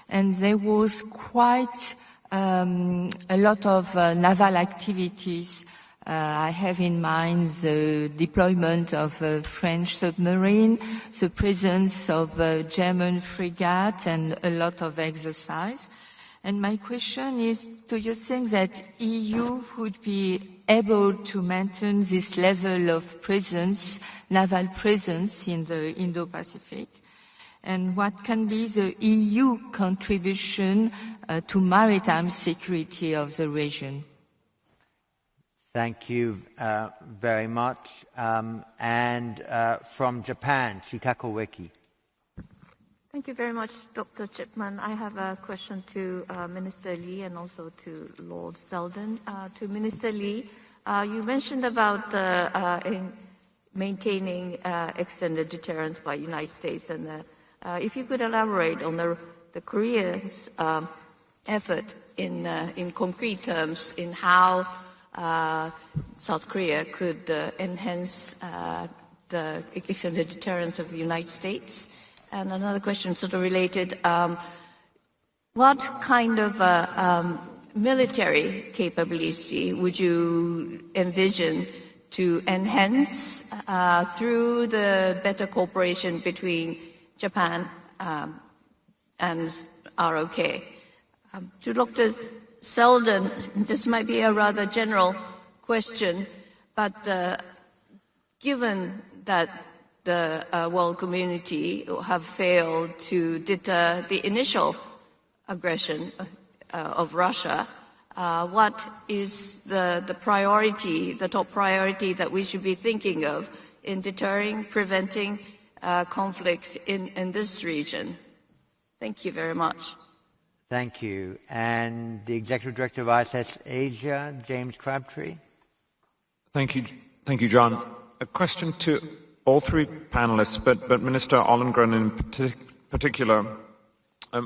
and there was quite a lot of naval activities. I have in mind the deployment of a French submarine, the presence of a German frigate, and a lot of exercise. And my question is, do you think that EU would be able to maintain this level of presence, naval presence in the Indo-Pacific? And what can be the EU contribution to maritime security of the region? Thank you very much. And from Japan, Chikako Weki. Thank you very much, Dr. Chipman. I have a question to Minister Lee and also to Lord Selden. To Minister Lee, you mentioned about maintaining extended deterrence by the United States, and if you could elaborate on the Koreans' effort in concrete terms in how South Korea could enhance the extended deterrence of the United States. And another question sort of related, what kind of military capability would you envision to enhance through the better cooperation between Japan and ROK? To Dr. Selden, this might be a rather general question, but given that the world community have failed to deter the initial aggression of Russia, what is the priority, the top priority that we should be thinking of in deterring, preventing conflict in this region? Thank you very much. Thank you. And the Executive Director of ISS Asia, James Crabtree. Thank you, John. A question to all three panelists, but Minister Ollongren in particular.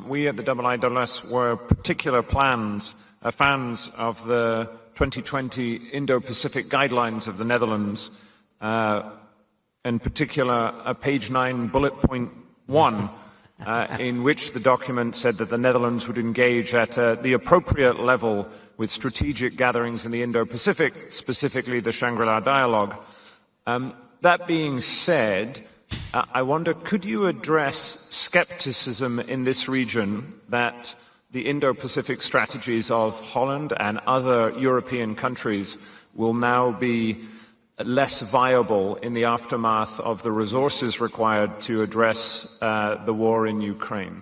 We at the IISS were particular fans of the 2020 Indo-Pacific guidelines of the Netherlands, in particular page 9, bullet point 1, in which the document said that the Netherlands would engage at the appropriate level with strategic gatherings in the Indo-Pacific, specifically the Shangri-La Dialogue. That being said, I wonder, could you address skepticism in this region that the Indo-Pacific strategies of Holland and other European countries will now be less viable in the aftermath of the resources required to address the war in Ukraine?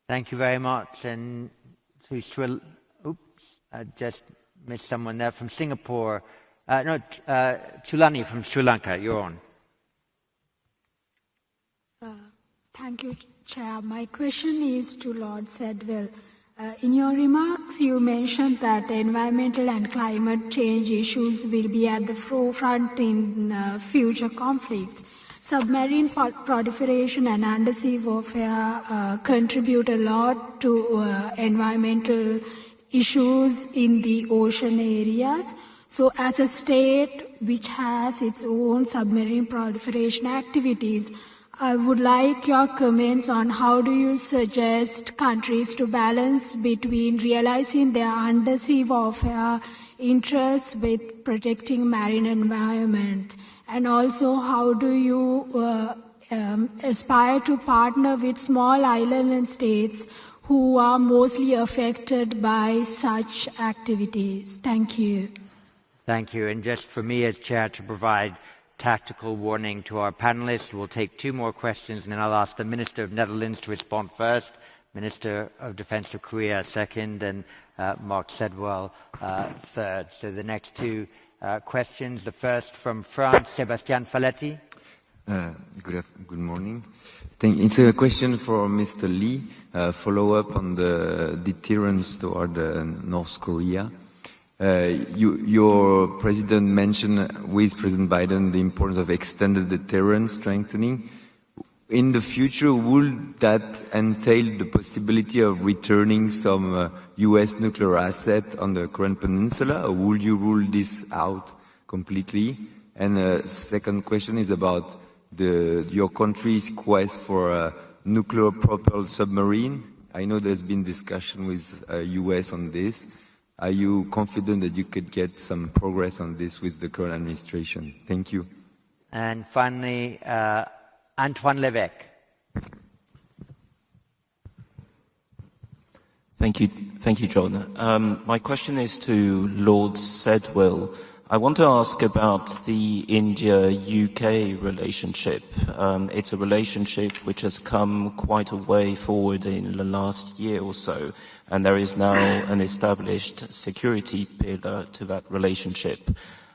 Thank you very much. And I just missed someone there from Singapore. Chulani from Sri Lanka, you're on. Thank you, Chair. My question is to Lord Sedwill. In your remarks, you mentioned that environmental and climate change issues will be at the forefront in future conflicts. Submarine proliferation and undersea warfare contribute a lot to environmental issues in the ocean areas. So as a state which has its own submarine proliferation activities, I would like your comments on how do you suggest countries to balance between realizing their undersea warfare interests with protecting marine environment, and also how do you aspire to partner with small island states who are mostly affected by such activities? Thank you. Thank you. And just for me as chair to provide tactical warning to our panelists, we'll take 2 more questions, and then I'll ask the Minister of Netherlands to respond first, Minister of Defense of Korea second, and Mark Sedwell third. So the next 2 questions. The first from France, Sébastien Faletti. Good morning. It's a question for Mr. Lee, follow up on the deterrence toward North Korea. Your president mentioned with President Biden the importance of extended deterrence strengthening. In the future, would that entail the possibility of returning some U.S. nuclear asset on the Korean Peninsula, or will you rule this out completely? And the second question is about your country's quest for a nuclear-propelled submarine. I know there's been discussion with U.S. on this. Are you confident that you could get some progress on this with the current administration? Thank you. And finally, Antoine Lévesque. Thank you, John. My question is to Lord Sedwell. I want to ask about the India-UK relationship. It's a relationship which has come quite a way forward in the last year or so, and there is now an established security pillar to that relationship.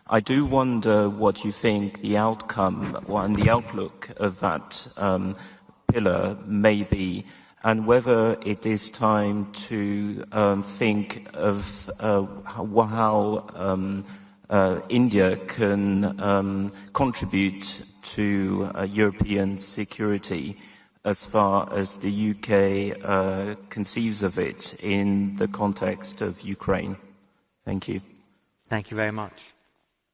I do wonder what you think the outcome and the outlook of that pillar may be, and whether it is time to think of how India can contribute to European security as far as the UK conceives of it in the context of Ukraine. Thank you. Thank you very much.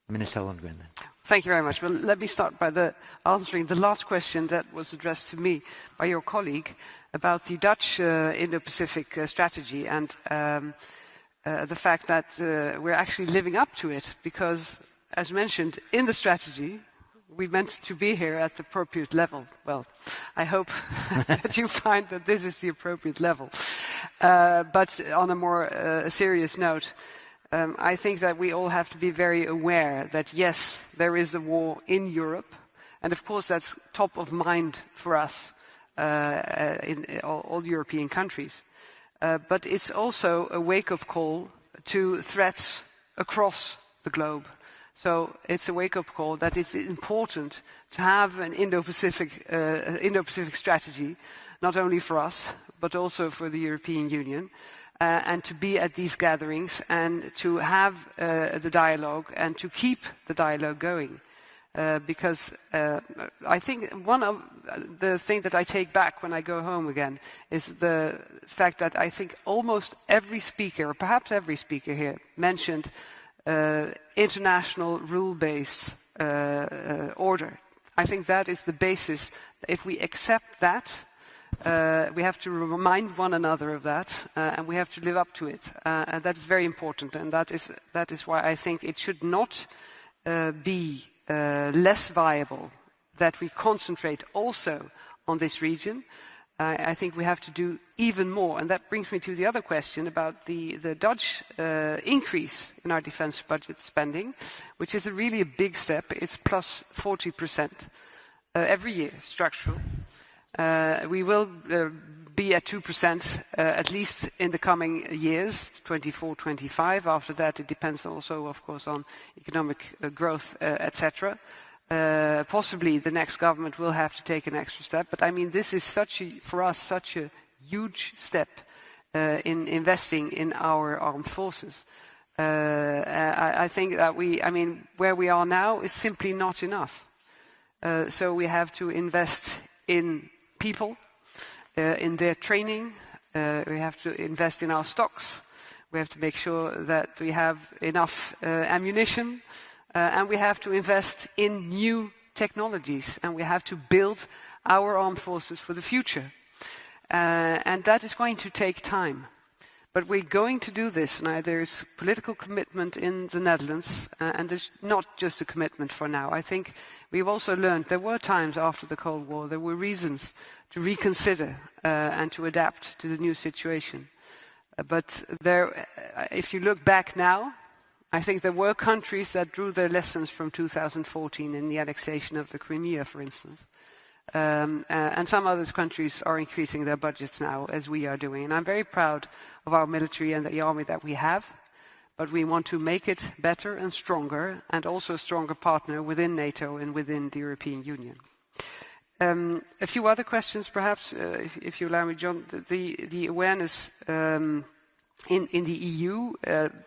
Minister Lundgren. Thank you very much. Well, let me start by answering the last question that was addressed to me by your colleague about the Dutch Indo-Pacific strategy and the fact that we're actually living up to it because, as mentioned in the strategy, we meant to be here at the appropriate level. Well, I hope that you find that this is the appropriate level. But on a more serious note, I think that we all have to be very aware that, yes, there is a war in Europe, and of course that's top of mind for us in all European countries. But it's also a wake-up call to threats across the globe. So it's a wake-up call that it's important to have an Indo-Pacific strategy, not only for us, but also for the European Union, and to be at these gatherings and to have the dialogue and to keep the dialogue going. Because I think one of the things that I take back when I go home again is the fact that I think almost every speaker, or perhaps every speaker here, mentioned international rule-based order. I think that is the basis. If we accept that, we have to remind one another of that, and we have to live up to it. And that is very important, and that is why I think it should not be less viable that we concentrate also on this region. I think we have to do even more, and that brings me to the other question about the Dutch increase in our defense budget spending, which is really a big step. It's plus 40% every year, structural. We will be at 2% at least in the coming years, 24, 25. After that, it depends also, of course, on economic growth, etc. Possibly the next government will have to take an extra step. But I mean, this is for us such a huge step in investing in our armed forces. I think that where we are now is simply not enough. So we have to invest in people, in their training. We have to invest in our stocks. We have to make sure that we have enough ammunition. And we have to invest in new technologies. And we have to build our armed forces for the future. And that is going to take time. But we're going to do this. Now, there's political commitment in the Netherlands, and there's not just a commitment for now. I think we've also learned there were times after the Cold War, there were reasons to reconsider and to adapt to the new situation. But there, if you look back now, I think there were countries that drew their lessons from 2014 in the annexation of the Crimea, for instance. And some other countries are increasing their budgets now, as we are doing. And I'm very proud of our military and the army that we have, but we want to make it better and stronger, and also a stronger partner within NATO and within the European Union. A few other questions, perhaps, if you allow me, John. The awareness in the EU,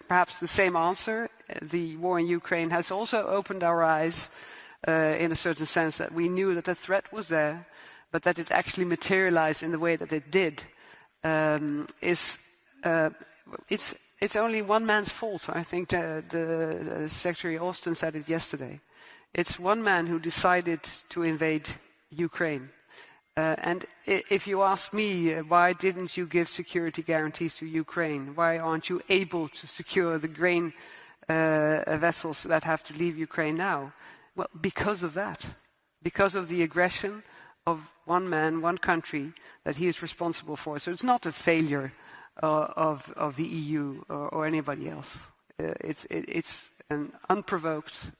perhaps the same answer. The war in Ukraine has also opened our eyes in a certain sense, that we knew that the threat was there, but that it actually materialized in the way that it did it's only one man's fault. I think the Secretary Austin said it yesterday. It's one man who decided to invade Ukraine. And if you ask me, why didn't you give security guarantees to Ukraine? Why aren't you able to secure the grain vessels that have to leave Ukraine now? Well, because of that. Because of the aggression of one man, one country, that he is responsible for. So it's not a failure of the EU or anybody else. It's an unprovoked,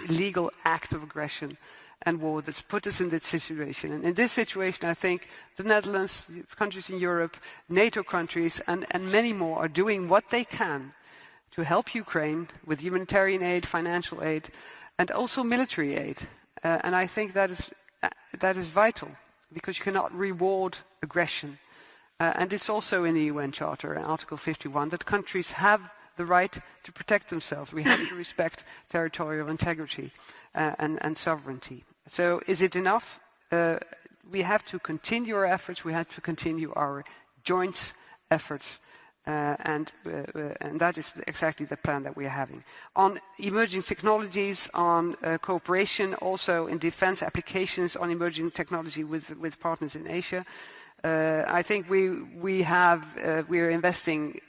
illegal act of aggression and war that's put us in this situation. And in this situation, I think the Netherlands, the countries in Europe, NATO countries, and many more are doing what they can to help Ukraine with humanitarian aid, financial aid, and also military aid. And I think that is vital, because you cannot reward aggression. And it's also in the UN Charter, Article 51, that countries have the right to protect themselves. We have to respect territorial integrity and sovereignty. So is it enough? We have to continue our efforts. We have to continue our joint efforts. And that is exactly the plan that we are having. On emerging technologies, on cooperation, also in defense applications, on emerging technology with partners in Asia, I think we are investing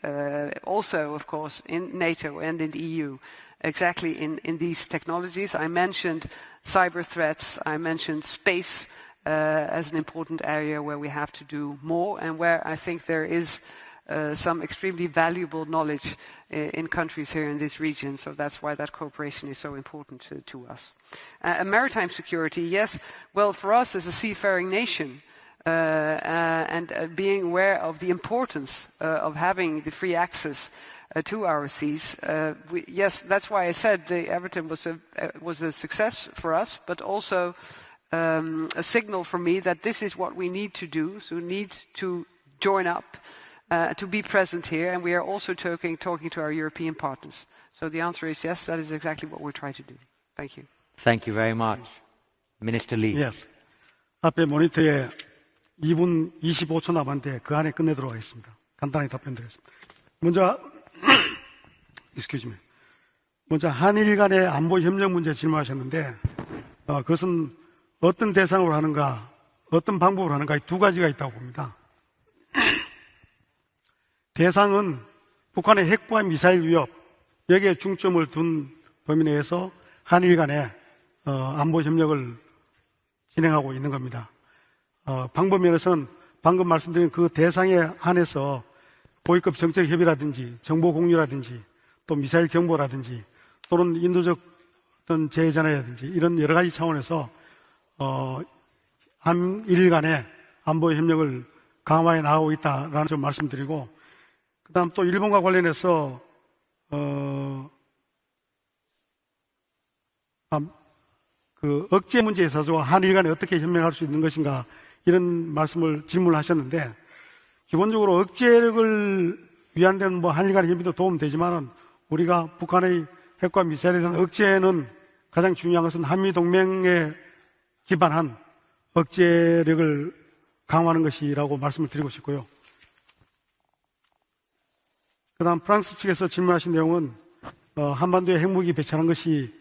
also, of course, in NATO and in the EU, exactly in these technologies. I mentioned cyber threats. I mentioned space as an important area where we have to do more, and where I think there is some extremely valuable knowledge in countries here in this region. So that's why that cooperation is so important to us. Maritime security, yes. Well, for us as a seafaring nation, and being aware of the importance of having the free access to our seas, yes, that's why I said the Everton was a success for us, but also a signal for me that this is what we need to do. So we need to join up, to be present here, and we are also talking to our European partners. So the answer is yes, that is exactly what we're trying to do. Thank you. Thank you very much. Minister Lee. Yes. 앞에 모니터에 2분 25초 남았는데 그 안에 끝내도록 하겠습니다. 간단하게 답변드리겠습니다. 먼저 먼저 한일 간의 안보 협력 문제 질문하셨는데 그것은 어떤 대상으로 하는가, 어떤 방법으로 하는가, 두 가지가 있다고 봅니다. 대상은 북한의 핵과 미사일 위협, 여기에 중점을 둔 범위 내에서 한일 간의 안보 협력을 진행하고 있는 겁니다. 방법 면에서는 방금 말씀드린 그 대상에 한해서 고위급 정책 협의라든지 정보 공유라든지 또 미사일 경보라든지 또는 인도적 어떤 재해 전환이라든지 이런 여러 가지 차원에서 한일 간의 안보 협력을 강화해 나가고 있다라는 점 말씀드리고, 그다음 또 일본과 관련해서 그 억제 문제에 있어서 한일 간에 어떻게 협력할 수 있는 것인가, 이런 질문을 하셨는데, 기본적으로 억제력을 위한 데는 한일 간의 협의도 도움되지만은 우리가 북한의 핵과 미사일에 대한 억제는 가장 중요한 것은 한미동맹에 기반한 억제력을 강화하는 것이라고 말씀을 드리고 싶고요. 그 다음 프랑스 측에서 질문하신 내용은 한반도에 핵무기 배치하는 것이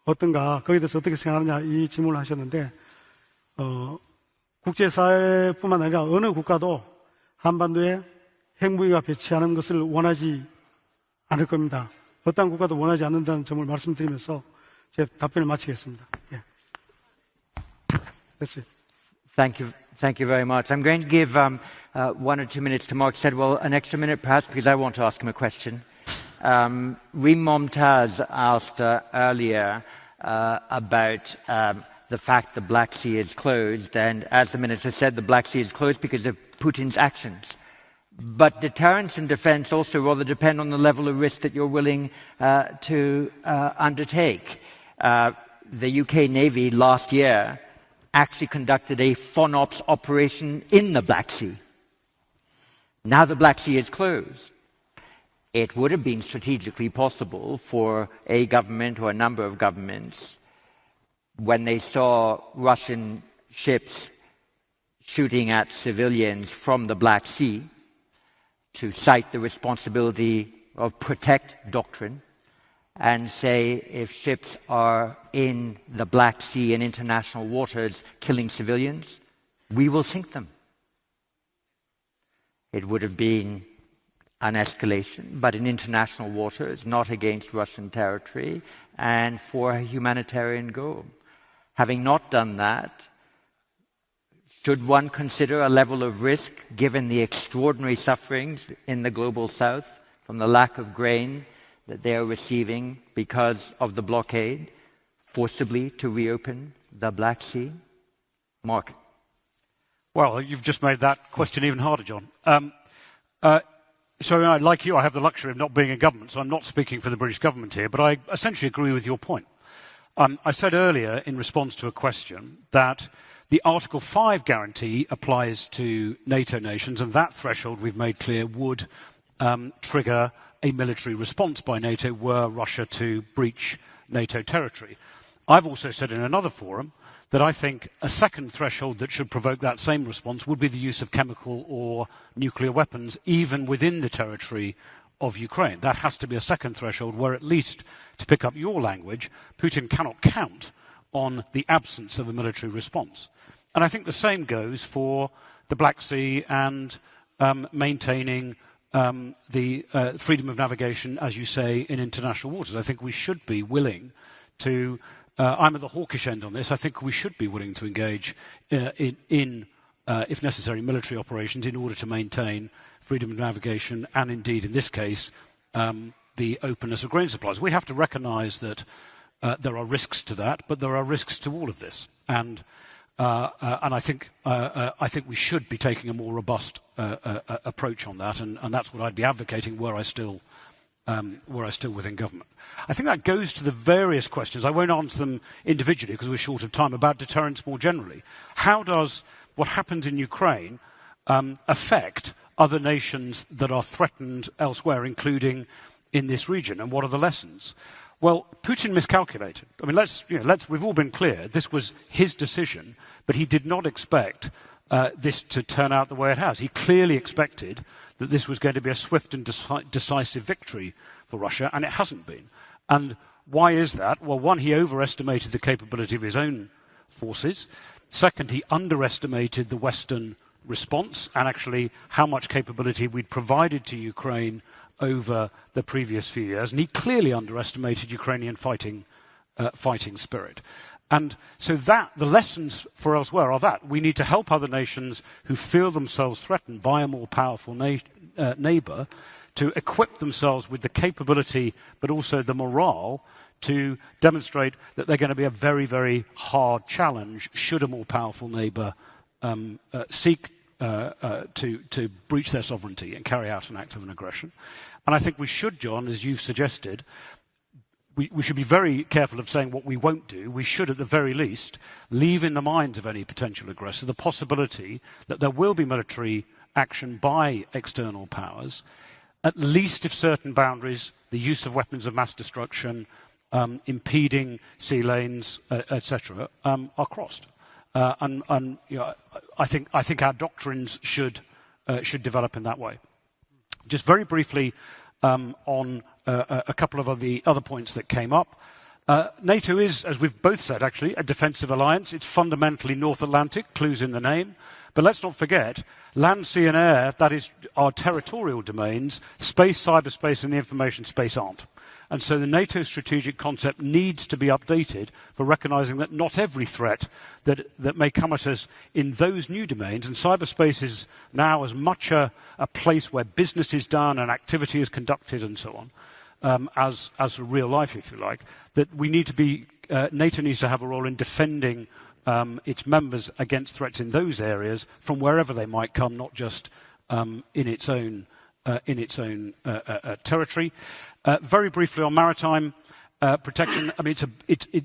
어떤가, 거기에 대해서 어떻게 생각하느냐, 이 질문을 하셨는데, 국제사회뿐만 아니라 어느 국가도 한반도에 핵무기가 배치하는 것을 원하지 않을 겁니다. 어떤 국가도 원하지 않는다는 점을 말씀드리면서 제 답변을 마치겠습니다. 예. That's it. Thank you very much. I'm going to give 1 or 2 minutes to Mark Sedwell, an extra minute perhaps because I want to ask him a question. Reem Momtaz asked earlier about the fact the Black Sea is closed, and as the Minister said, the Black Sea is closed because of Putin's actions. But deterrence and defense also rather depend on the level of risk that you're willing to undertake. The UK Navy last year actually conducted a FONOPS operation in the Black Sea. Now the Black Sea is closed. It would have been strategically possible for a government or a number of governments, when they saw Russian ships shooting at civilians from the Black Sea, to cite the responsibility of protect doctrine and say if ships are in the Black Sea and international waters killing civilians, we will sink them. It would have been an escalation, but in international waters, not against Russian territory, and for a humanitarian goal. Having not done that, should one consider a level of risk, given the extraordinary sufferings in the global south from the lack of grain that they are receiving because of the blockade, forcibly to reopen the Black Sea? Mark. Well, you've just made that question even harder, John. So, like you, I have the luxury of not being in government, so I'm not speaking for the British government here, but I essentially agree with your point. I said earlier, in response to a question, that the Article 5 guarantee applies to NATO nations, and that threshold, we've made clear, would trigger a military response by NATO were Russia to breach NATO territory. I've also said in another forum that I think a second threshold that should provoke that same response would be the use of chemical or nuclear weapons, even within the territory of Ukraine. That has to be a second threshold where, at least, to pick up your language, Putin cannot count on the absence of a military response. And I think the same goes for the Black Sea and maintaining the freedom of navigation, as you say, in international waters. I think we should be willing to, I'm at the hawkish end on this, I think we should be willing to engage in if necessary, military operations in order to maintain freedom of navigation and, indeed, in this case, the openness of grain supplies. We have to recognise that there are risks to that, but there are risks to all of this. And I think we should be taking a more robust approach on that, and that's what I'd be advocating were I still within government. I think that goes to the various questions. I won't answer them individually because we're short of time, about deterrence more generally. How does what happens in Ukraine affect other nations that are threatened elsewhere, including in this region, and what are the lessons? Well, Putin miscalculated. I mean, we've all been clear. This was his decision, but he did not expect this to turn out the way it has. He clearly expected that this was going to be a swift and decisive victory for Russia, and it hasn't been. And why is that? Well, one, he overestimated the capability of his own forces. Second, he underestimated the Western response and actually how much capability we'd provided to Ukraine over the previous few years, and he clearly underestimated Ukrainian fighting spirit. And so the lessons for elsewhere are that we need to help other nations who feel themselves threatened by a more powerful neighbour to equip themselves with the capability but also the morale to demonstrate that they're going to be a very, very hard challenge should a more powerful neighbour seek to breach their sovereignty and carry out an act of an aggression. And I think we should, John, as you've suggested, we should be very careful of saying what we won't do. We should, at the very least, leave in the minds of any potential aggressor the possibility that there will be military action by external powers, at least if certain boundaries, the use of weapons of mass destruction, impeding sea lanes, etc., are crossed. And I think our doctrines should develop in that way. Just very briefly on a couple of the other points that came up. NATO is, as we've both said, actually, a defensive alliance. It's fundamentally North Atlantic, clues in the name. But let's not forget, land, sea and air, that is our territorial domains, space, cyberspace and the information space aren't. And so the NATO strategic concept needs to be updated for recognizing that not every threat that may come at us in those new domains, and cyberspace is now as much a place where business is done and activity is conducted and so on, as real life, if you like, that we need to be, NATO needs to have a role in defending its members against threats in those areas from wherever they might come, not just in its own territory. Very briefly on maritime protection, I mean,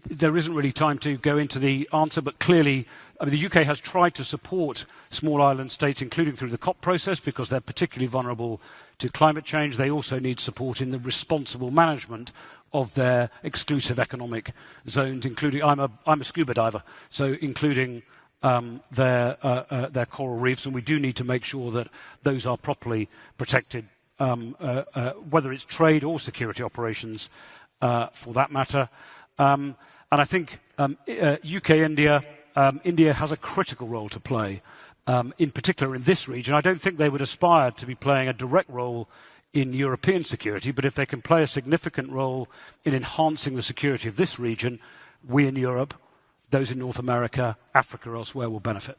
there isn't really time to go into the answer, but clearly, I mean, the UK has tried to support small island states, including through the COP process, because they're particularly vulnerable to climate change. They also need support in the responsible management of their exclusive economic zones, including, I'm a scuba diver, so including their coral reefs, and we do need to make sure that those are properly protected, whether it's trade or security operations, for that matter. And I think UK-India, India has a critical role to play, in particular in this region. I don't think they would aspire to be playing a direct role in European security, but if they can play a significant role in enhancing the security of this region, we in Europe, those in North America, Africa, elsewhere will benefit.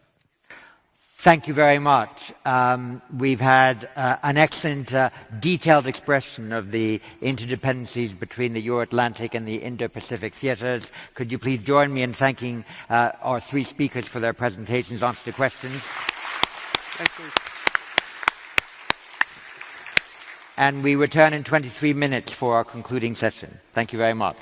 Thank you very much. We've had an excellent detailed expression of the interdependencies between the Euro-Atlantic and the Indo-Pacific theatres. Could you please join me in thanking our three speakers for their presentations, answer to questions. Thank you. And we return in 23 minutes for our concluding session. Thank you very much.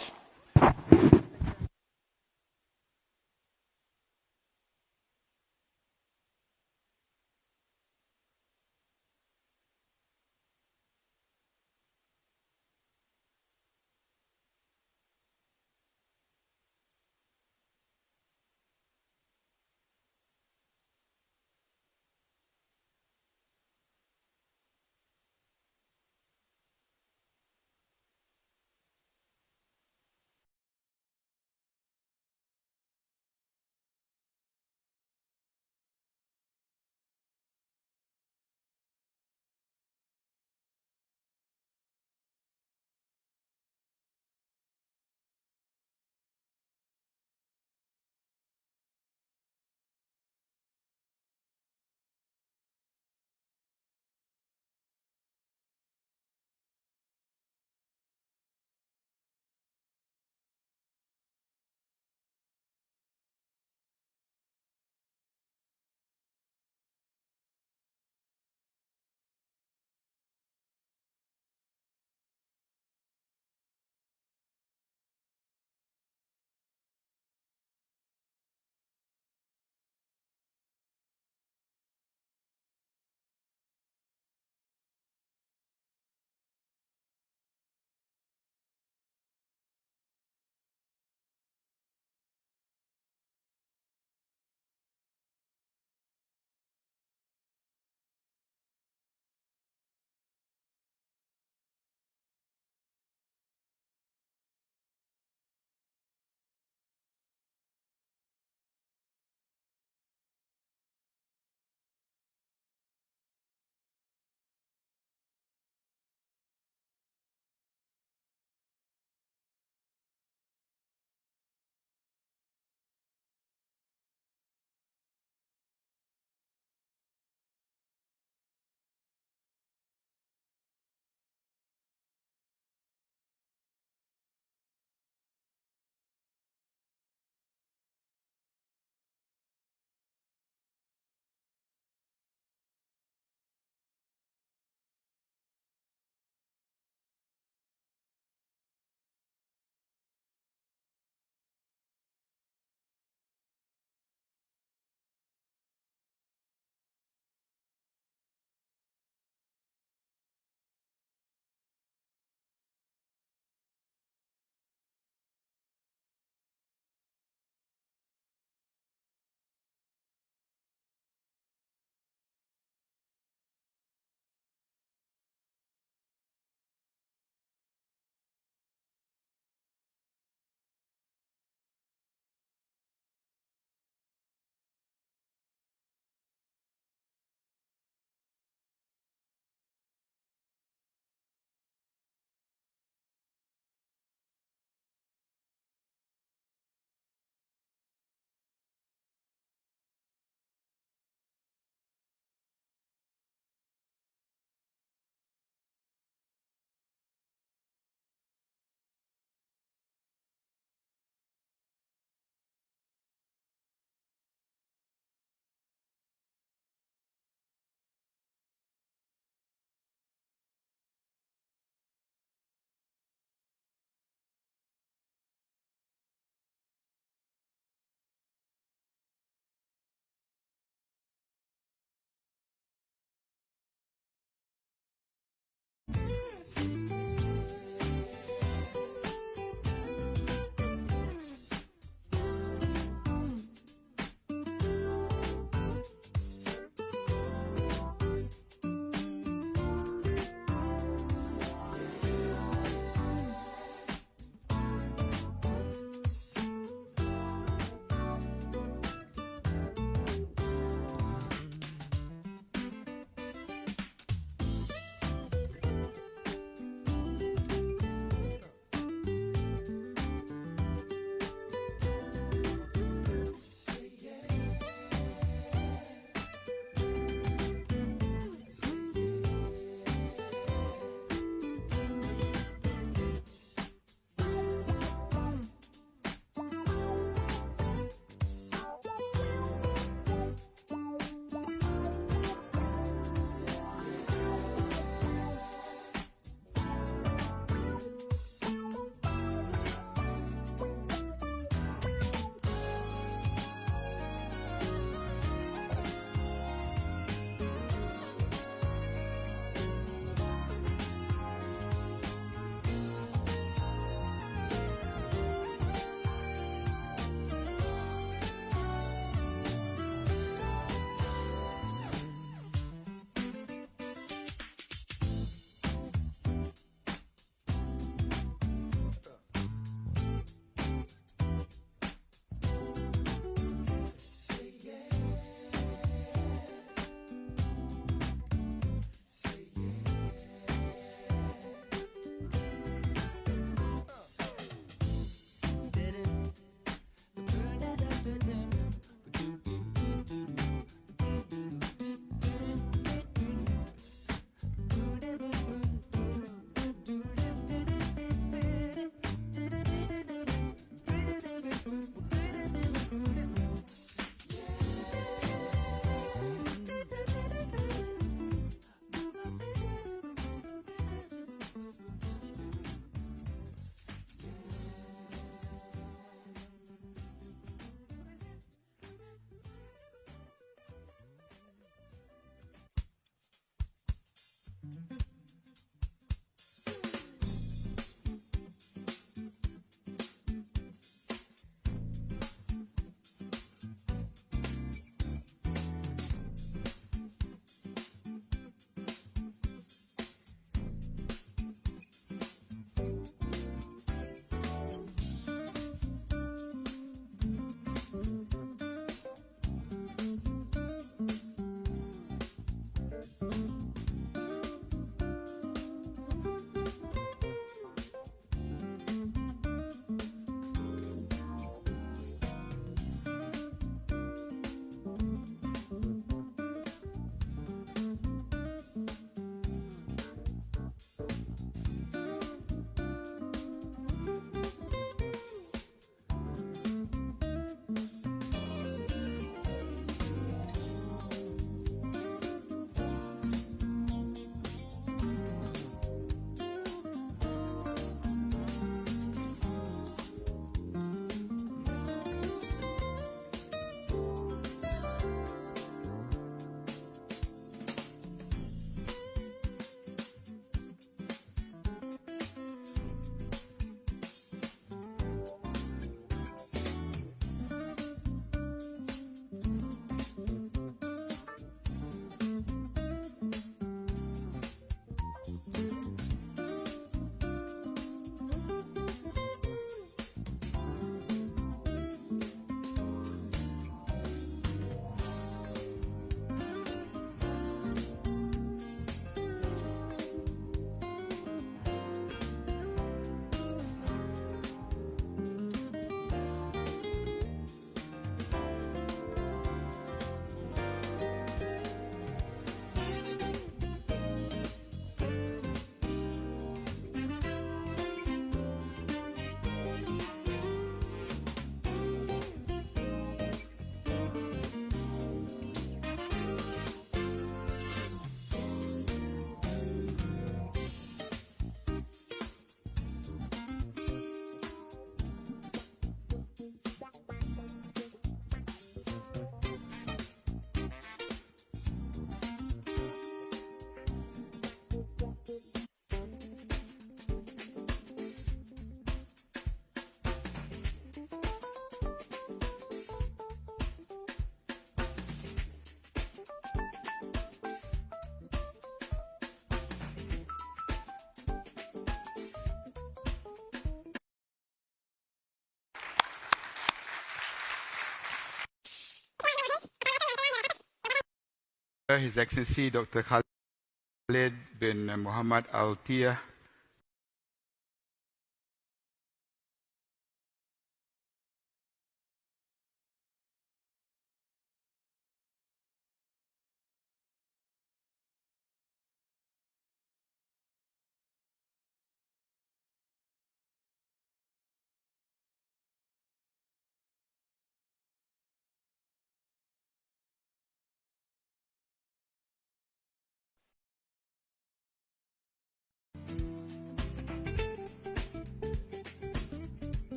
His Excellency Dr. Khalid bin Muhammad Al Tia,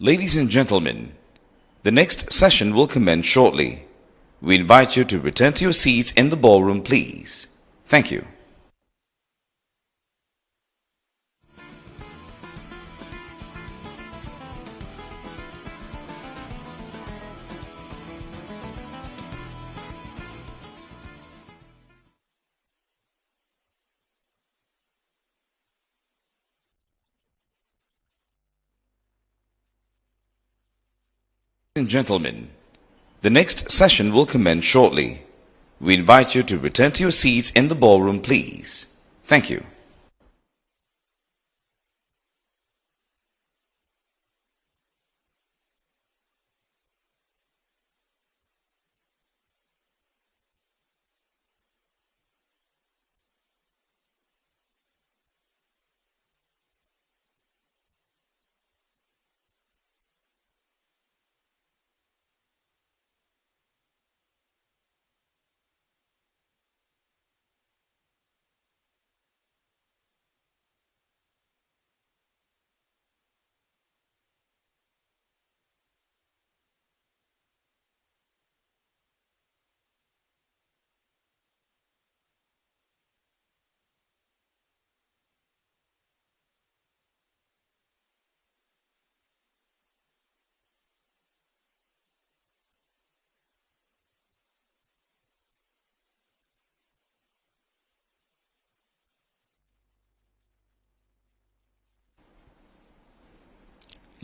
Ladies and gentlemen, the next session will commence shortly. We invite you to return to your seats in the ballroom, please. Thank you. Ladies and gentlemen, the next session will commence shortly. We invite you to return to your seats in the ballroom, please. Thank you.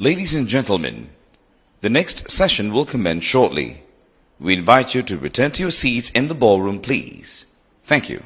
Ladies and gentlemen, the next session will commence shortly. We invite you to return to your seats in the ballroom, please. Thank you.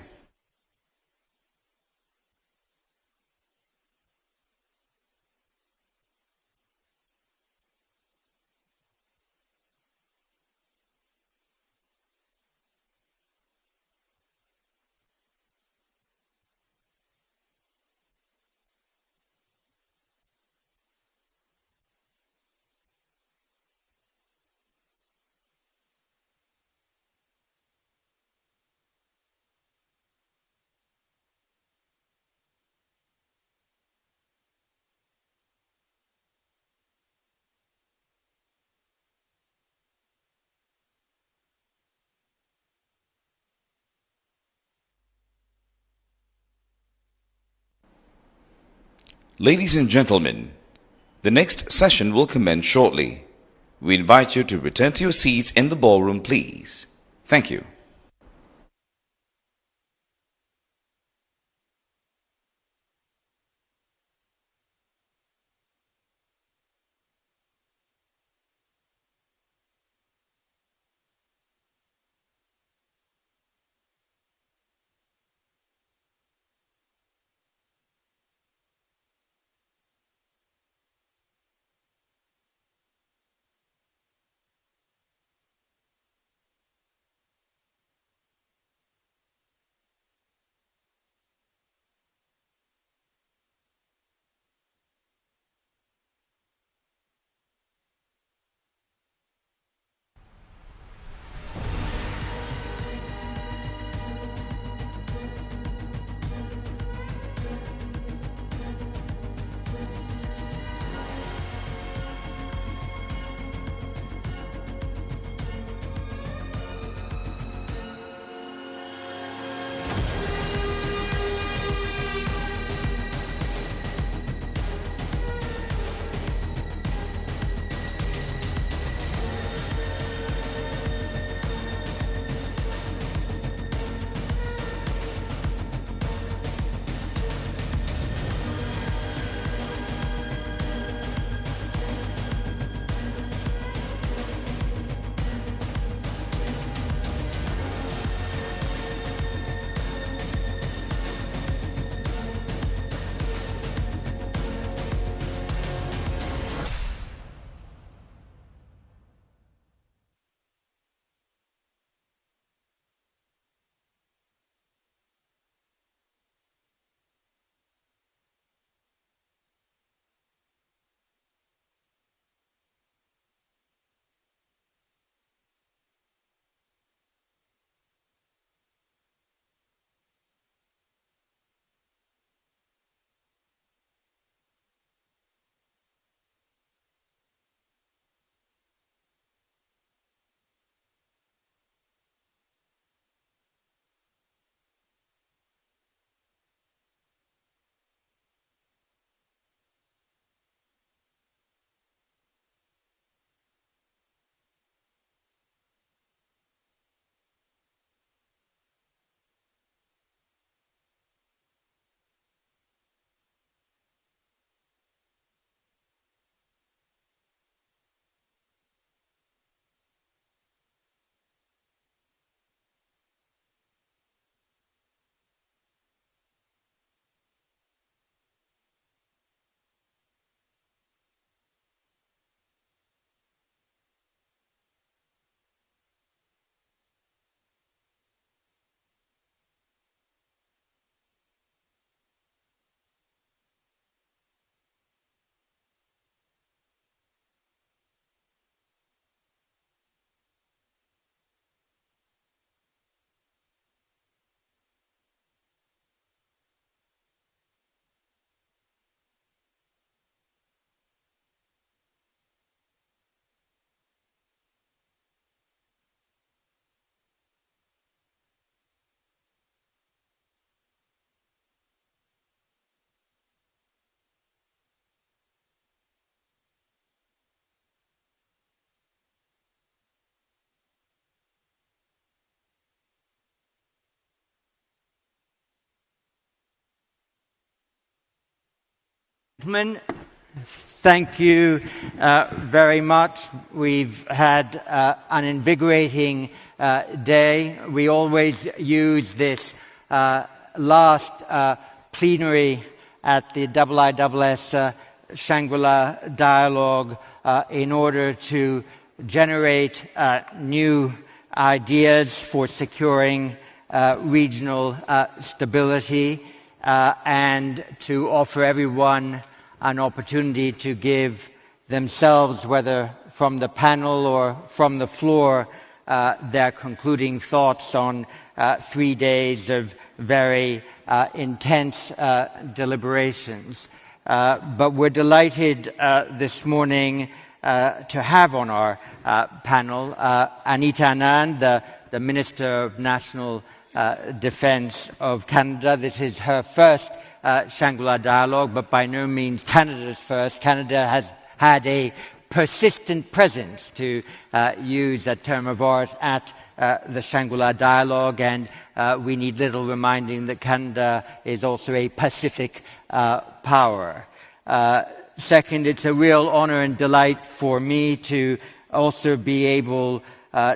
Ladies and gentlemen, the next session will commence shortly. We invite you to return to your seats in the ballroom, please. Thank you. Gentlemen, Thank you very much. We've had an invigorating day. We always use this last plenary at the IISS Shangri-La Dialogue in order to generate new ideas for securing regional stability and to offer everyone an opportunity to give themselves, whether from the panel or from the floor, their concluding thoughts on 3 days of very intense deliberations. But we're delighted this morning to have on our panel Anita Anand, the Minister of National Defence of Canada. This is her first Shangri-La Dialogue, but by no means Canada's first. Canada has had a persistent presence, to use a term of art, at the Shangri-La Dialogue, and we need little reminding that Canada is also a Pacific power. Second, it's a real honor and delight for me to also be able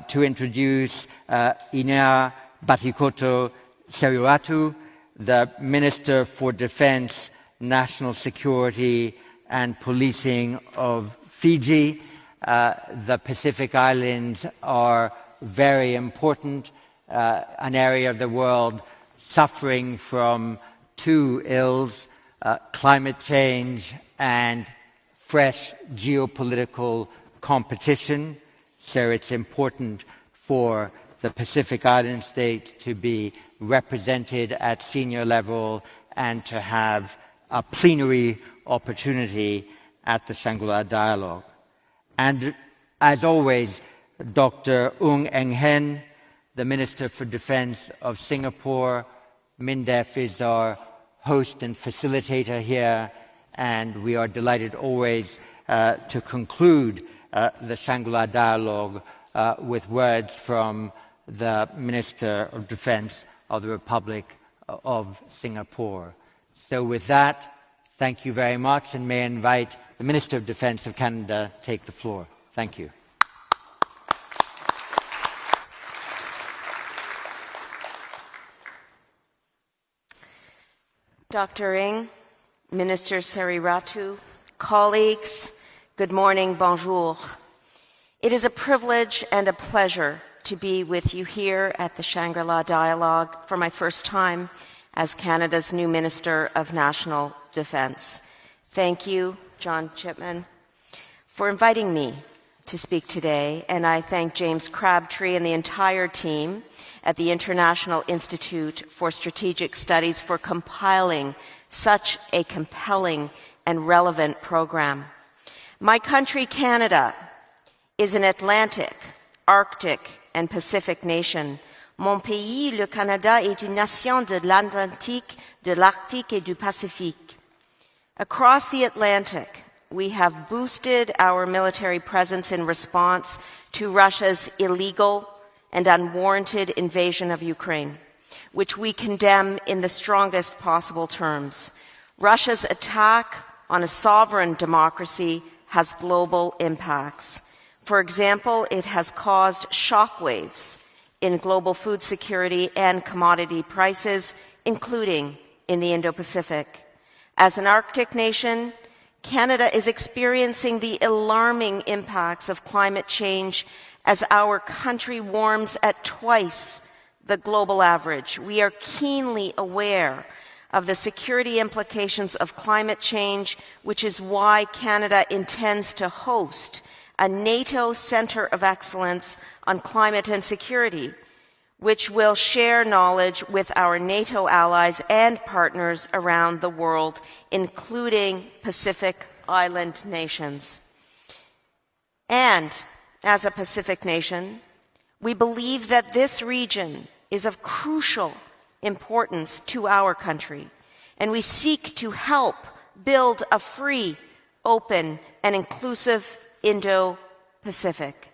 to introduce Ina Batikoto Seriratu, the Minister for Defense, National Security and Policing of Fiji. The Pacific Islands are very important, an area of the world suffering from two ills, climate change and fresh geopolitical competition. So it's important for the Pacific Island states to be represented at senior level and to have a plenary opportunity at the Shangri-La Dialogue. And as always, Dr. Ung Eng Hen, the Minister for Defense of Singapore. MINDEF is our host and facilitator here, and we are delighted always to conclude the Shangri-La Dialogue with words from the Minister of Defense of the Republic of Singapore. So with that, thank you very much, and may I invite the Minister of Defense of Canada to take the floor. Thank you. Dr. Ng, Minister Seriratu, colleagues, good morning, bonjour. It is a privilege and a pleasure to be with you here at the Shangri-La Dialogue for my first time as Canada's new Minister of National Defense. Thank you, John Chipman, for inviting me to speak today, and I thank James Crabtree and the entire team at the International Institute for Strategic Studies for compiling such a compelling and relevant program. My country, Canada, is an Atlantic, Arctic, and Pacific nation. Mon pays, le Canada, est une nation de l'Atlantique, de l'Arctique et du Pacifique. Across the Atlantic, we have boosted our military presence in response to Russia's illegal and unwarranted invasion of Ukraine, which we condemn in the strongest possible terms. Russia's attack on a sovereign democracy has global impacts. For example, it has caused shockwaves in global food security and commodity prices, including in the Indo-Pacific. As an Arctic nation, Canada is experiencing the alarming impacts of climate change as our country warms at twice the global average. We are keenly aware of the security implications of climate change, which is why Canada intends to host a NATO Center of Excellence on Climate and Security, which will share knowledge with our NATO allies and partners around the world, including Pacific Island nations. And as a Pacific nation, we believe that this region is of crucial importance to our country, and we seek to help build a free, open, and inclusive Indo-Pacific.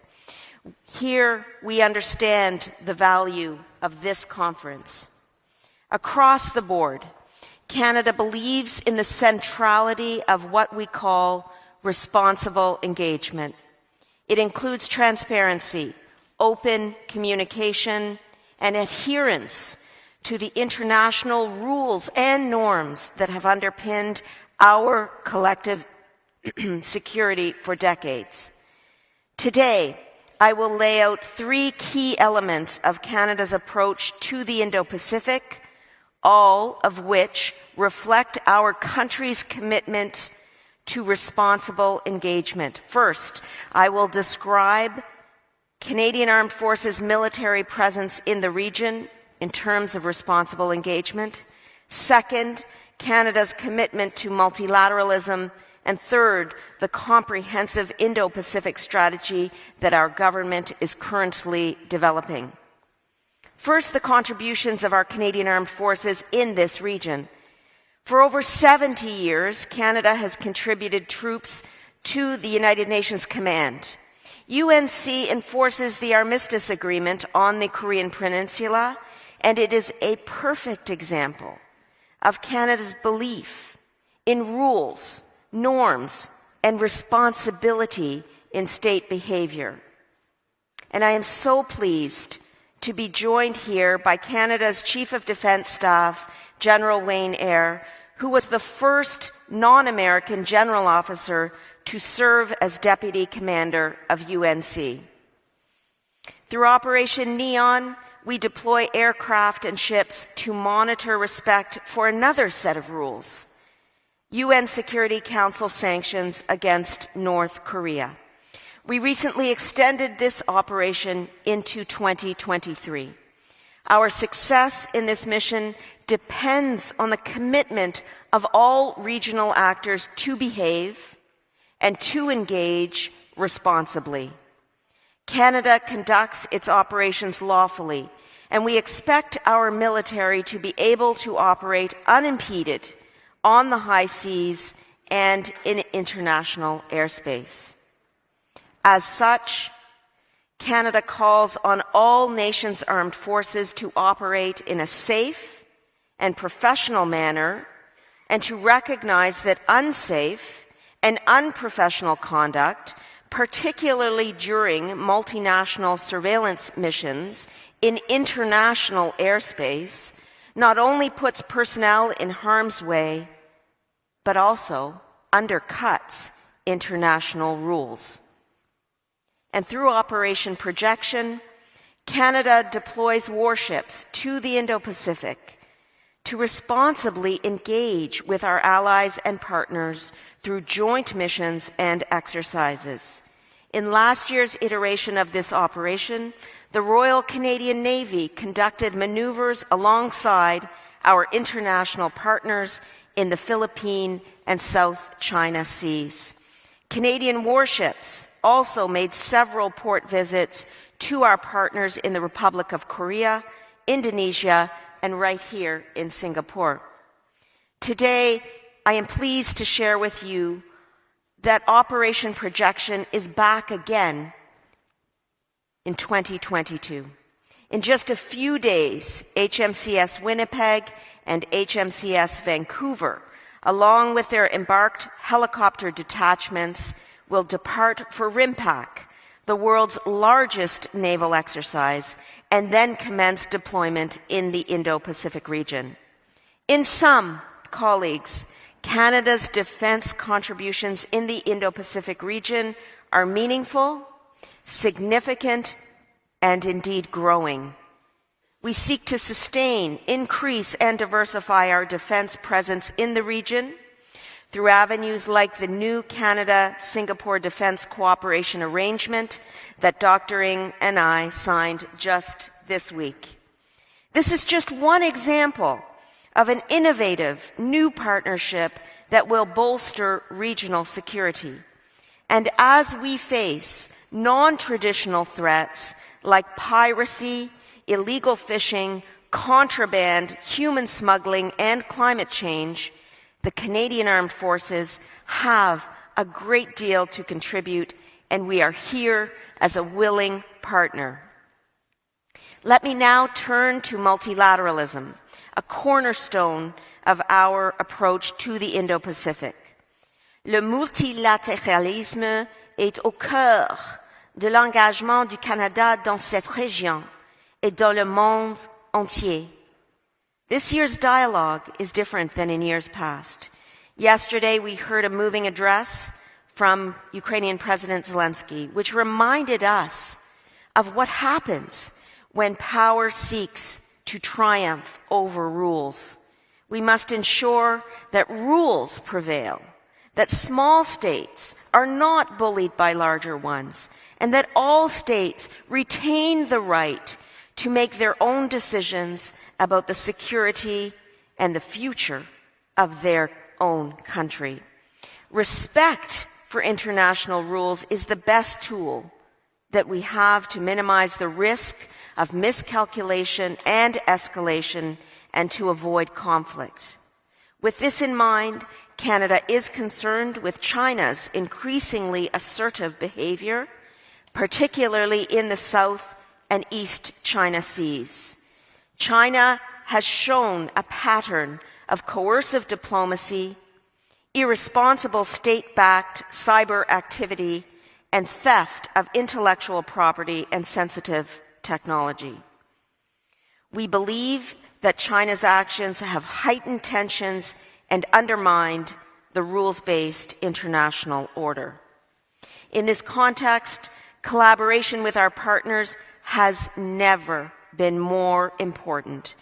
Here we understand the value of this conference. Across the board, Canada believes in the centrality of what we call responsible engagement. It includes transparency, open communication, and adherence to the international rules and norms that have underpinned our collective security for decades. Today, I will lay out 3 key elements of Canada's approach to the Indo-Pacific, all of which reflect our country's commitment to responsible engagement. First, I will describe Canadian Armed Forces military presence in the region in terms of responsible engagement. Second, Canada's commitment to multilateralism. And third, the comprehensive Indo-Pacific strategy that our government is currently developing. First, the contributions of our Canadian Armed Forces in this region. For over 70 years, Canada has contributed troops to the United Nations Command. UNC enforces the Armistice Agreement on the Korean Peninsula, and it is a perfect example of Canada's belief in rules, norms, and responsibility in state behavior. And I am so pleased to be joined here by Canada's Chief of Defence Staff, General Wayne Eyre, who was the first non-American general officer to serve as Deputy Commander of UNC. Through Operation Neon, we deploy aircraft and ships to monitor respect for another set of rules: UN Security Council sanctions against North Korea. We recently extended this operation into 2023. Our success in this mission depends on the commitment of all regional actors to behave and to engage responsibly. Canada conducts its operations lawfully, and we expect our military to be able to operate unimpeded on the high seas and in international airspace. As such, Canada calls on all nations' armed forces to operate in a safe and professional manner and to recognize that unsafe and unprofessional conduct, particularly during multinational surveillance missions in international airspace, not only puts personnel in harm's way, but also undercuts international rules. And through Operation Projection, Canada deploys warships to the Indo-Pacific to responsibly engage with our allies and partners through joint missions and exercises. In last year's iteration of this operation, the Royal Canadian Navy conducted maneuvers alongside our international partners in the Philippine and South China Seas. Canadian warships also made several port visits to our partners in the Republic of Korea, Indonesia, and right here in Singapore. Today, I am pleased to share with you that Operation Projection is back again in 2022. In just a few days, HMCS Winnipeg and HMCS Vancouver, along with their embarked helicopter detachments, will depart for RIMPAC, the world's largest naval exercise, and then commence deployment in the Indo-Pacific region. In sum, colleagues, Canada's defense contributions in the Indo-Pacific region are meaningful, significant, and indeed growing. We seek to sustain, increase, and diversify our defense presence in the region through avenues like the new Canada-Singapore Defense Cooperation Arrangement that Dr. Ng and I signed just this week. This is just one example of an innovative new partnership that will bolster regional security. And as we face non-traditional threats like piracy, illegal fishing, contraband, human smuggling, and climate change, the Canadian Armed Forces have a great deal to contribute, and we are here as a willing partner. Let me now turn to multilateralism, a cornerstone of our approach to the Indo-Pacific. Le multilatéralisme est au cœur de l'engagement du Canada dans cette région et dans le monde entier. This year's dialogue is different than in years past. Yesterday, we heard a moving address from Ukrainian President Zelensky, which reminded us of what happens when power seeks to triumph over rules. We must ensure that rules prevail, that small states are not bullied by larger ones, and that all states retain the right to make their own decisions about the security and the future of their own country. Respect for international rules is the best tool that we have to minimize the risk of miscalculation and escalation and to avoid conflict. With this in mind, Canada is concerned with China's increasingly assertive behavior, particularly in the South and East China Seas. China has shown a pattern of coercive diplomacy, irresponsible state-backed cyber activity, and theft of intellectual property and sensitive technology. We believe that China's actions have heightened tensions and undermined the rules-based international order. In this context, collaboration with our partners has never been more important.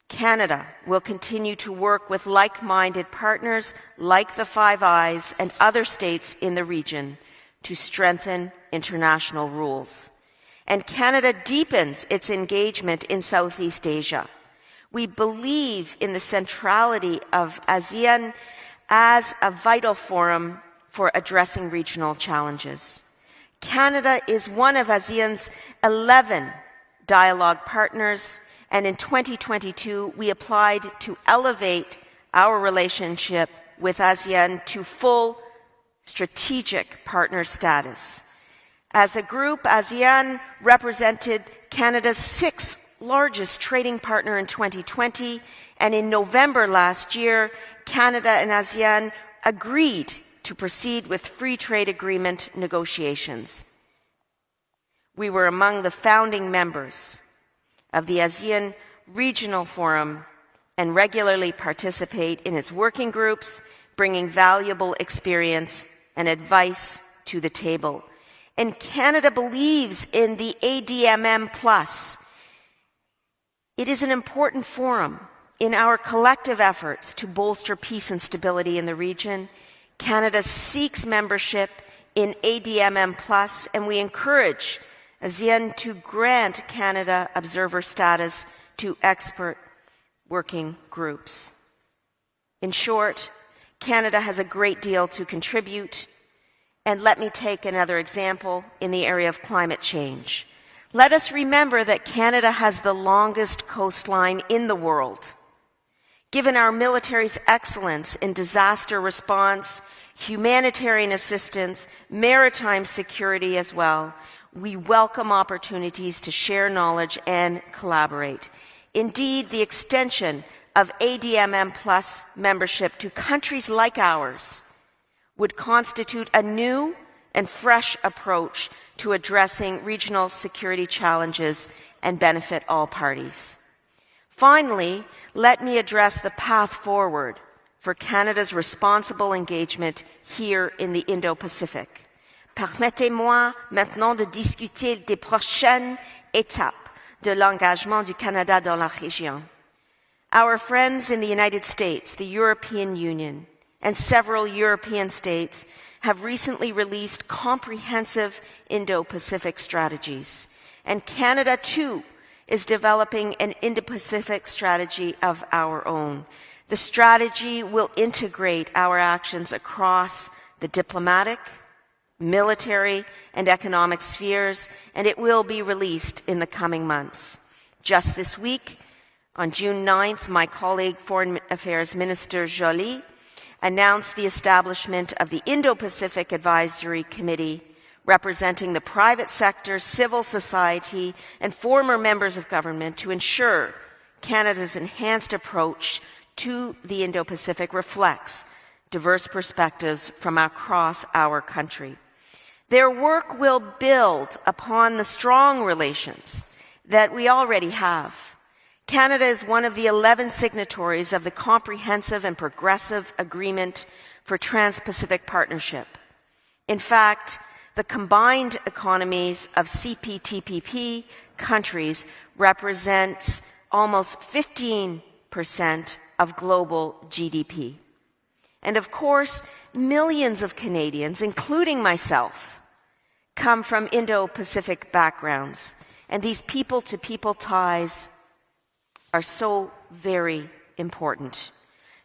Canada will continue to work with like-minded partners like the Five Eyes and other states in the region to strengthen international rules. And Canada deepens its engagement in Southeast Asia. We believe in the centrality of ASEAN as a vital forum for addressing regional challenges. Canada is one of ASEAN's 11 dialogue partners, and in 2022, we applied to elevate our relationship with ASEAN to full strategic partner status. As a group, ASEAN represented Canada's sixth largest trading partner in 2020, and in November last year, Canada and ASEAN agreed to proceed with free trade agreement negotiations. We were among the founding members of the ASEAN Regional Forum and regularly participate in its working groups, bringing valuable experience and advice to the table. And Canada believes in the ADMM+. It is an important forum in our collective efforts to bolster peace and stability in the region. Canada seeks membership in ADMM+, and we encourage ASEAN to grant Canada observer status to expert working groups. In short, Canada has a great deal to contribute, and let me take another example in the area of climate change. Let us remember that Canada has the longest coastline in the world. Given our military's excellence in disaster response, humanitarian assistance, maritime security as well, we welcome opportunities to share knowledge and collaborate. Indeed, the extension of ADMM+ membership to countries like ours would constitute a new and fresh approach to addressing regional security challenges and benefit all parties. Finally, let me address the path forward for Canada's responsible engagement here in the Indo-Pacific. Permettez-moi maintenant de discuter des prochaines étapes de l'engagement du Canada dans la région. Our friends in the United States, the European Union, and several European states have recently released comprehensive Indo-Pacific strategies. And Canada, too, is developing an Indo-Pacific strategy of our own. The strategy will integrate our actions across the diplomatic, military, and economic spheres, and it will be released in the coming months. Just this week, on June 9th, my colleague, Foreign Affairs Minister Joly, announced the establishment of the Indo-Pacific Advisory Committee, representing the private sector, civil society, and former members of government to ensure Canada's enhanced approach to the Indo-Pacific reflects diverse perspectives from across our country. Their work will build upon the strong relations that we already have. Canada is one of the 11 signatories of the Comprehensive and Progressive Agreement for Trans-Pacific Partnership. In fact, the combined economies of CPTPP countries represents almost 15% of global GDP. And of course, millions of Canadians, including myself, come from Indo-Pacific backgrounds, and these people-to-people ties are so very important.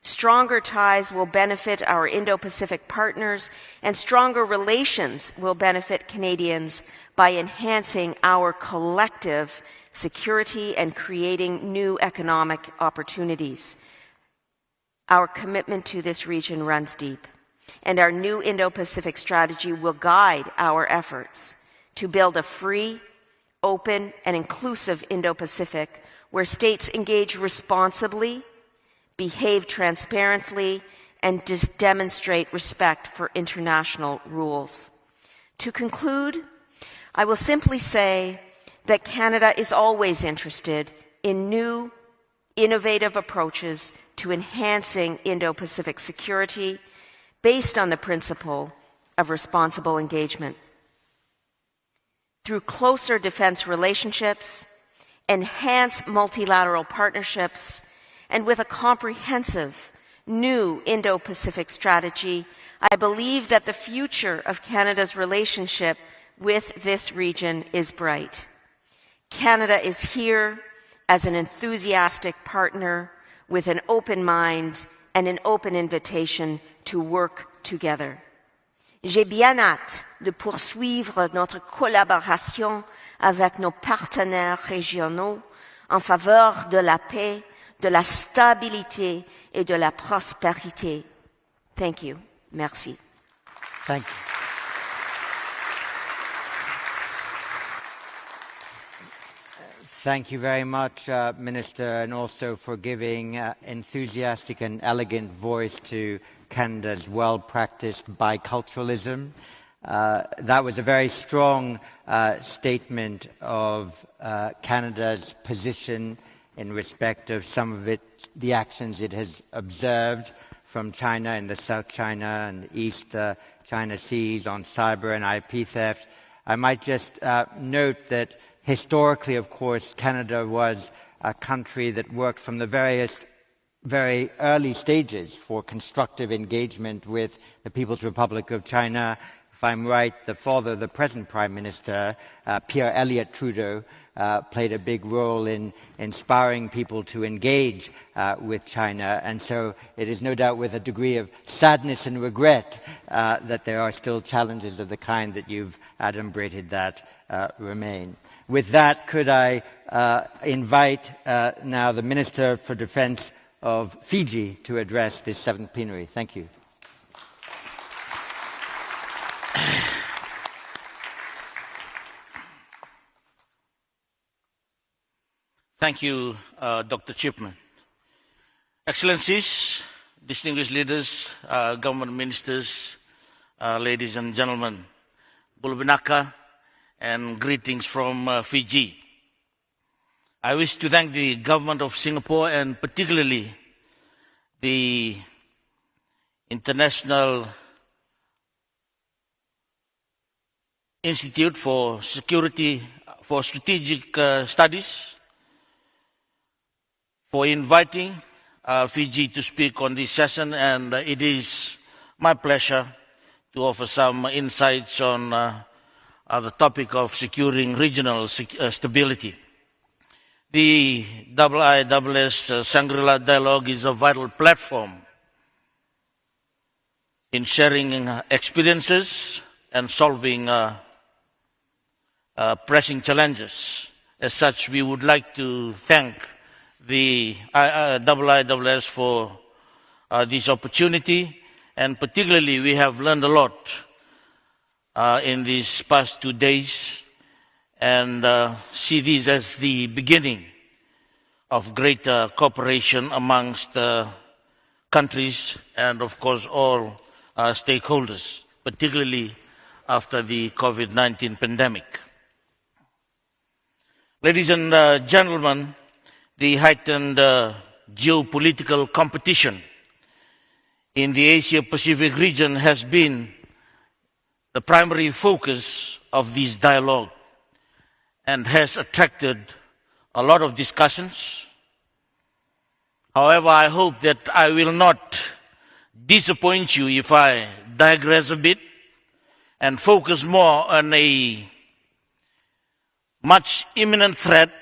Stronger ties will benefit our Indo-Pacific partners, and stronger relations will benefit Canadians by enhancing our collective security and creating new economic opportunities. Our commitment to this region runs deep, and our new Indo-Pacific strategy will guide our efforts to build a free, open, and inclusive Indo-Pacific where states engage responsibly, behave transparently, and demonstrate respect for international rules. To conclude, I will simply say that Canada is always interested in new, innovative approaches to enhancing Indo-Pacific security based on the principle of responsible engagement. Through closer defense relationships, enhanced multilateral partnerships, and with a comprehensive new Indo-Pacific strategy, I believe that the future of Canada's relationship with this region is bright. Canada is here as an enthusiastic partner with an open mind and an open invitation to work together. J'ai bien hâte de poursuivre notre collaboration avec nos partenaires régionaux en faveur de la paix, de la stabilité et de la prospérité. Thank you. Merci. Thank you. Thank you very much, Minister, and also for giving enthusiastic and elegant voice to Canada's well-practiced biculturalism. That was a very strong statement of Canada's position in respect of some of the actions it has observed from China in the South China and East China Seas on cyber and IP theft. I might just note that historically, of course, Canada was a country that worked from the very early stages for constructive engagement with the People's Republic of China. If I'm right, the father of the present Prime Minister, Pierre Elliott Trudeau, played a big role in inspiring people to engage with China. And so it is no doubt with a degree of sadness and regret that there are still challenges of the kind that you've adumbrated that remain. With that, could I invite now the Minister for Defence of Fiji to address this seventh plenary. Thank you. Thank you, Dr. Chipman. Excellencies, distinguished leaders, government ministers, ladies and gentlemen, Bulbinaka, and greetings from Fiji. I wish to thank the government of Singapore and particularly the International Institute for Strategic Studies for inviting Fiji to speak on this session, and it is my pleasure to offer some insights on the topic of securing regional stability. The IISS Shangri-La Dialogue is a vital platform in sharing experiences and solving pressing challenges. As such, we would like to thank the IISS for this opportunity, and particularly we have learned a lot in these past 2 days, and see this as the beginning of greater cooperation amongst countries and, of course, all stakeholders, particularly after the COVID-19 pandemic. Ladies and gentlemen, the heightened geopolitical competition in the Asia-Pacific region has been the primary focus of this dialogue and has attracted a lot of discussions. However, I hope that I will not disappoint you if I digress a bit and focus more on a much imminent threat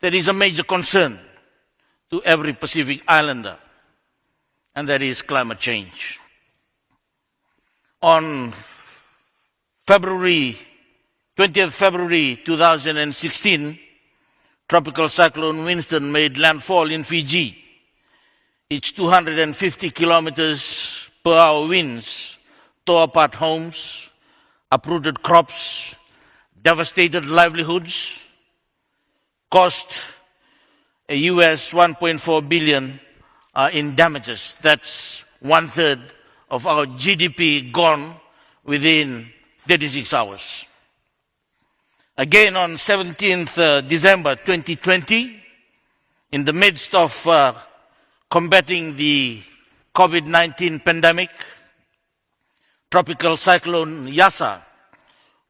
that is a major concern to every Pacific Islander, and that is climate change. On 20th February 2016, Tropical Cyclone Winston made landfall in Fiji. Its 250 kilometers per hour winds tore apart homes, uprooted crops, devastated livelihoods, cost a US $1.4 billion in damages. That's 1/3 of our GDP gone within 36 hours. Again, on 17th December 2020, in the midst of combating the COVID-19 pandemic, Tropical Cyclone Yasa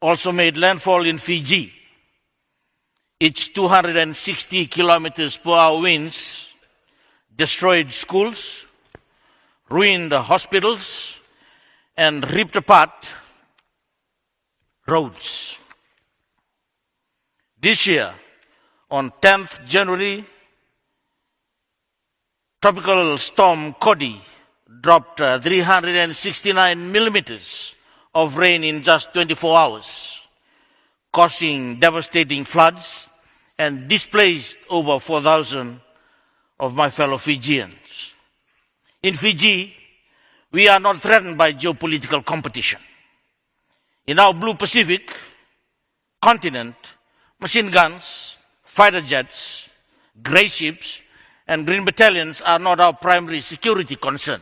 also made landfall in Fiji. Its 260 kilometers per hour winds destroyed schools, ruined hospitals, and ripped apart roads. This year, on 10th January, Tropical Storm Cody dropped 369 millimeters of rain in just 24 hours, causing devastating floods and displaced over 4,000 of my fellow Fijians. In Fiji, we are not threatened by geopolitical competition. In our blue Pacific continent, machine guns, fighter jets, grey ships, and green battalions are not our primary security concern.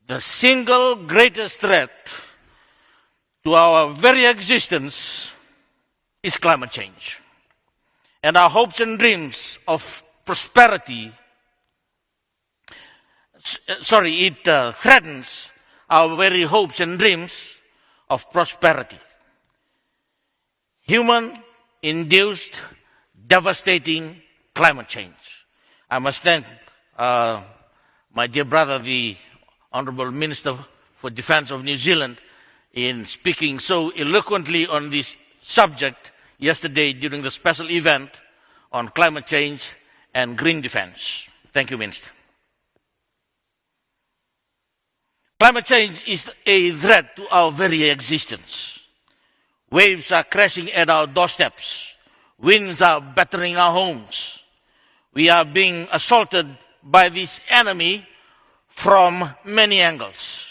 The single greatest threat to our very existence is climate change. And our hopes and dreams of prosperity, it threatens our very hopes and dreams of prosperity. Human-induced, devastating climate change. I must thank my dear brother, the Honourable Minister for Defence of New Zealand, in speaking so eloquently on this subject yesterday during the special event on climate change and green defence. Thank you, Minister. Climate change is a threat to our very existence. Waves are crashing at our doorsteps. Winds are battering our homes. We are being assaulted by this enemy from many angles.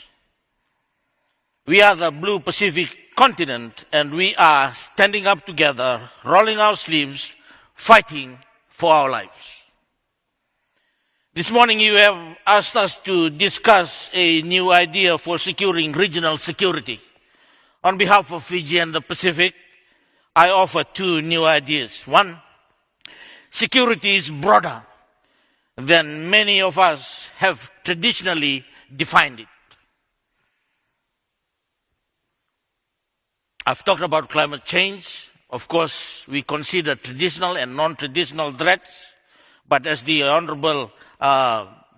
We are the blue Pacific continent, and we are standing up together, rolling our sleeves, fighting for our lives. This morning you have asked us to discuss a new idea for securing regional security. On behalf of Fiji and the Pacific, I offer two new ideas. One, security is broader than many of us have traditionally defined it. I've talked about climate change. Of course, we consider traditional and non-traditional threats. But as the Honourable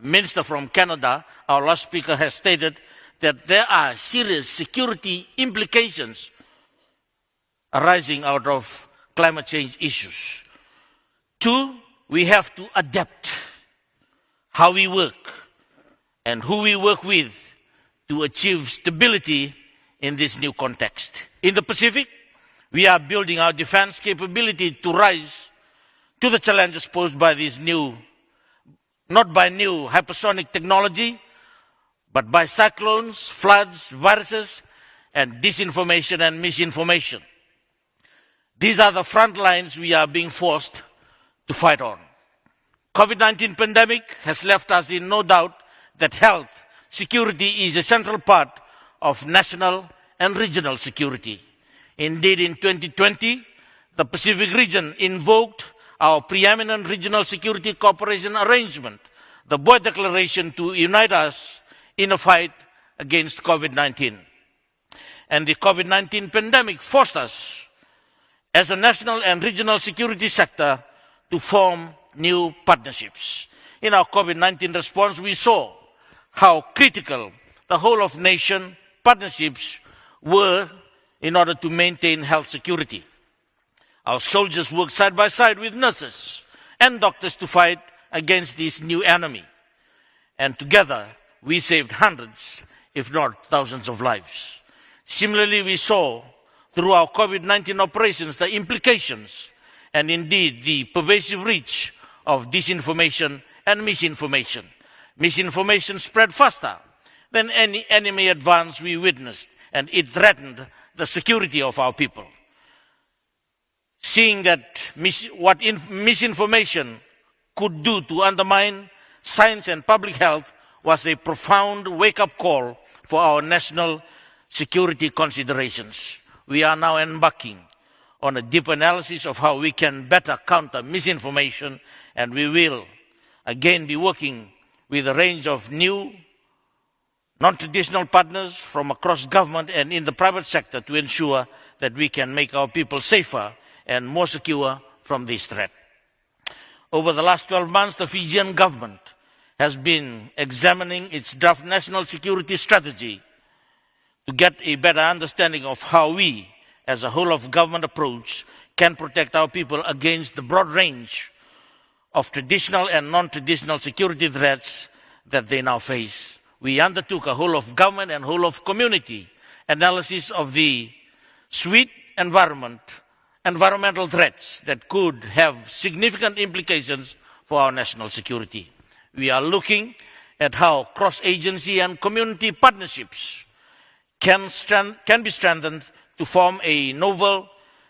Minister from Canada, our last speaker, has stated, that there are serious security implications arising out of climate change issues. Two, we have to adapt how we work and who we work with to achieve stability in this new context. In the Pacific, we are building our defense capability to rise to the challenges posed by this new, not by new hypersonic technology, but by cyclones, floods, viruses, and disinformation and misinformation. These are the front lines we are being forced to fight on. COVID-19 pandemic has left us in no doubt that health security is a central part of national and regional security. Indeed, in 2020, the Pacific region invoked our preeminent regional security cooperation arrangement, the Boe Declaration, to unite us in a fight against COVID-19. And the COVID-19 pandemic forced us, as a national and regional security sector, to form new partnerships. In our COVID-19 response, we saw how critical the whole of nation partnerships were in order to maintain health security. Our soldiers worked side by side with nurses and doctors to fight against this new enemy. And together, we saved hundreds, if not thousands of lives. Similarly, we saw through our COVID-19 operations the implications and indeed the pervasive reach of disinformation and misinformation. Misinformation spread faster than any enemy advance we witnessed, and it threatened the security of our people. Seeing that what misinformation could do to undermine science and public health was a profound wake-up call for our national security considerations. We are now embarking on a deep analysis of how we can better counter misinformation, and we will again be working with a range of new non-traditional partners from across government and in the private sector to ensure that we can make our people safer and more secure from this threat. Over the last 12 months, the Fijian government has been examining its draft national security strategy to get a better understanding of how we, as a whole of government approach, can protect our people against the broad range of traditional and non-traditional security threats that they now face. We undertook a whole of government and whole of community analysis of the suite environmental threats that could have significant implications for our national security. We are looking at how cross-agency and community partnerships can be strengthened to form a novel,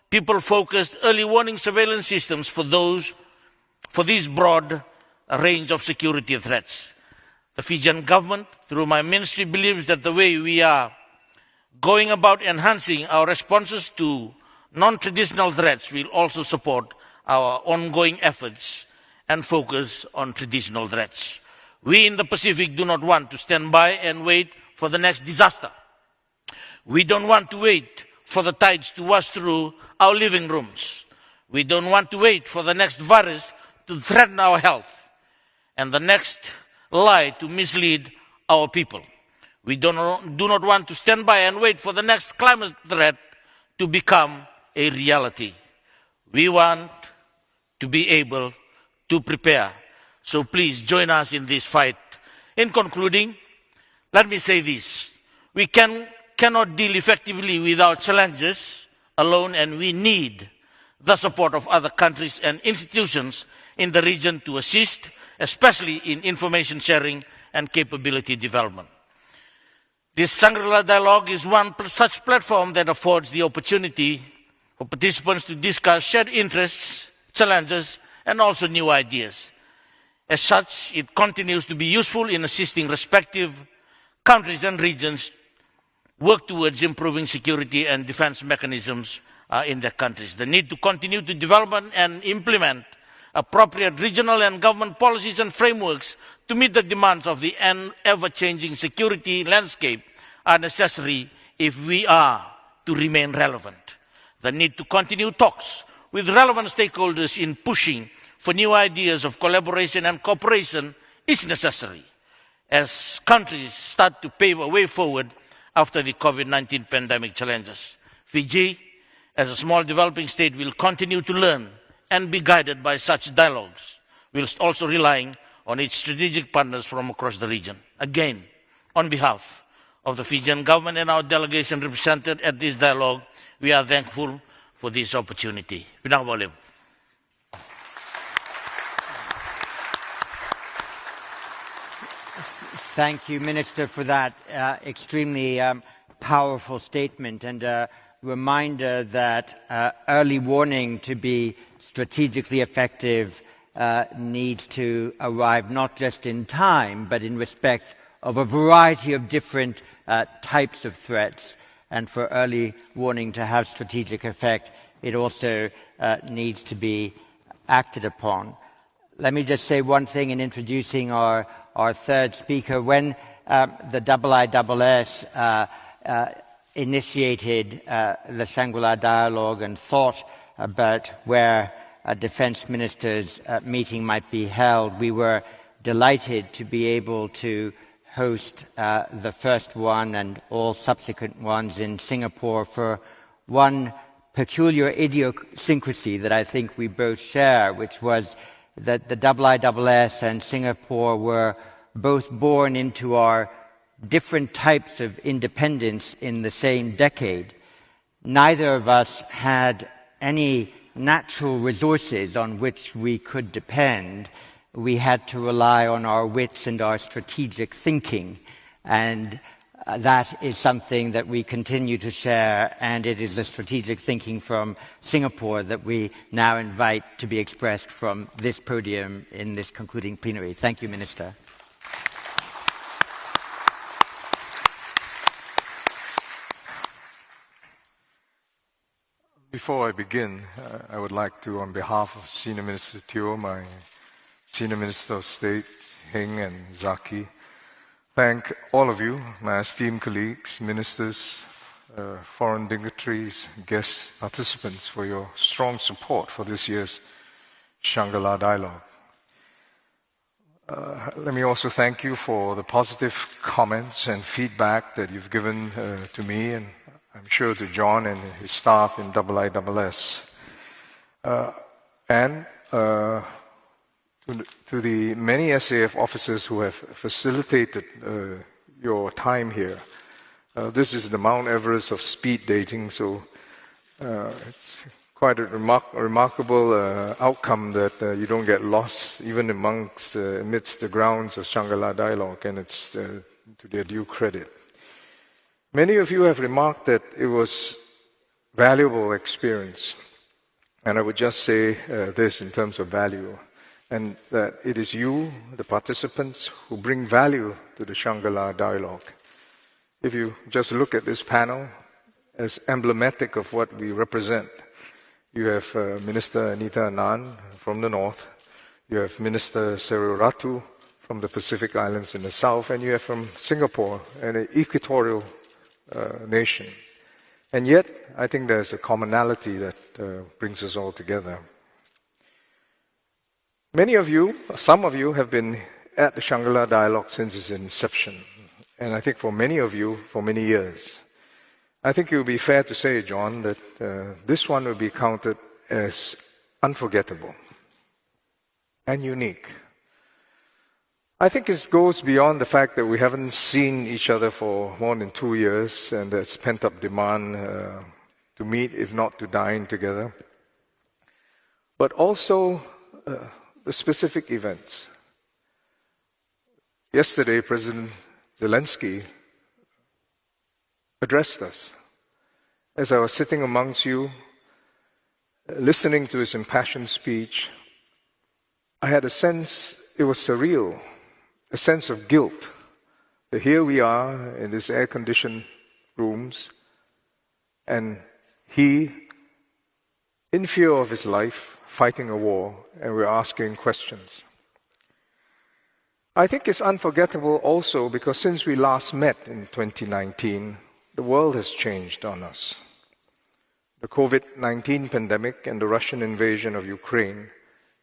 people-focused early warning surveillance systems for this broad range of security threats. The Fijian government, through my ministry, believes that the way we are going about enhancing our responses to non-traditional threats will also support our ongoing efforts and focus on traditional threats. We in the Pacific do not want to stand by and wait for the next disaster. We don't want to wait for the tides to wash through our living rooms. We don't want to wait for the next virus to threaten our health and the next lie to mislead our people. We do not want to stand by and wait for the next climate threat to become a reality. We want to be able to prepare. So please join us in this fight. In concluding, let me say this. We cannot deal effectively with our challenges alone, and we need the support of other countries and institutions in the region to assist, especially in information sharing and capability development. This Shangri-La Dialogue is one such platform that affords the opportunity for participants to discuss shared interests, challenges, and also new ideas. As such, it continues to be useful in assisting respective countries and regions work towards improving security and defense mechanisms in their countries. The need to continue to develop and implement appropriate regional and government policies and frameworks to meet the demands of the ever-changing security landscape are necessary if we are to remain relevant. The need to continue talks with relevant stakeholders in pushing for new ideas of collaboration and cooperation is necessary as countries start to pave a way forward after the COVID-19 pandemic challenges. Fiji, as a small developing state, will continue to learn and be guided by such dialogues, whilst also relying on its strategic partners from across the region. Again, on behalf of the Fijian government and our delegation represented at this dialogue, we are thankful for this opportunity. Thank you, Minister, for that extremely powerful statement and a reminder that early warning to be strategically effective needs to arrive not just in time, but in respect of a variety of different types of threats. And for early warning to have strategic effect, it also needs to be acted upon. Let me just say one thing in introducing our third speaker. When the IISS initiated the Shangri-La Dialogue and thought about where a defense ministers' meeting might be held, we were delighted to be able to host the first one and all subsequent ones in Singapore for one peculiar idiosyncrasy that I think we both share, which was that the IISS and Singapore were both born into our different types of independence in the same decade. Neither of us had any natural resources on which we could depend. We had to rely on our wits and our strategic thinking, and that is something that we continue to share, and it is the strategic thinking from Singapore that we now invite to be expressed from this podium in this concluding plenary. Thank you, Minister. Before I begin, I would like to, on behalf of Senior Minister Teo, my Senior Minister of State, Heng and Zaki, thank all of you, my esteemed colleagues, ministers, foreign dignitaries, guest participants, for your strong support for this year's Shangri-La Dialogue. Let me also thank you for the positive comments and feedback that you've given to me, and I'm sure to John and his staff in IISS. And to the many SAF officers who have facilitated your time here. This is the Mount Everest of speed dating, so it's quite a remarkable outcome that you don't get lost even amidst the grounds of Shangri-La Dialogue, and it's to their due credit. Many of you have remarked that it was valuable experience, and I would just say this in terms of value, and that it is you, the participants, who bring value to the Shangri-La Dialogue. If you just look at this panel as emblematic of what we represent, you have Minister Anita Anand from the north, you have Minister Seri Ratu from the Pacific Islands in the south, and you have from Singapore, an equatorial nation. And yet, I think there's a commonality that brings us all together. Many of you, some of you, have been at the Shangri-La Dialogue since its inception, and I think for many of you, for many years. I think it would be fair to say, John, that this one will be counted as unforgettable and unique. I think it goes beyond the fact that we haven't seen each other for more than 2 years, and there's pent-up demand to meet, if not to dine together, but also the specific events. Yesterday, President Zelensky addressed us. As I was sitting amongst you, listening to his impassioned speech, I had a sense, it was surreal, a sense of guilt, that here we are in these air-conditioned rooms, and he, in fear of his life, fighting a war, and we're asking questions. I think it's unforgettable also because since we last met in 2019, the world has changed on us. The COVID-19 pandemic and the Russian invasion of Ukraine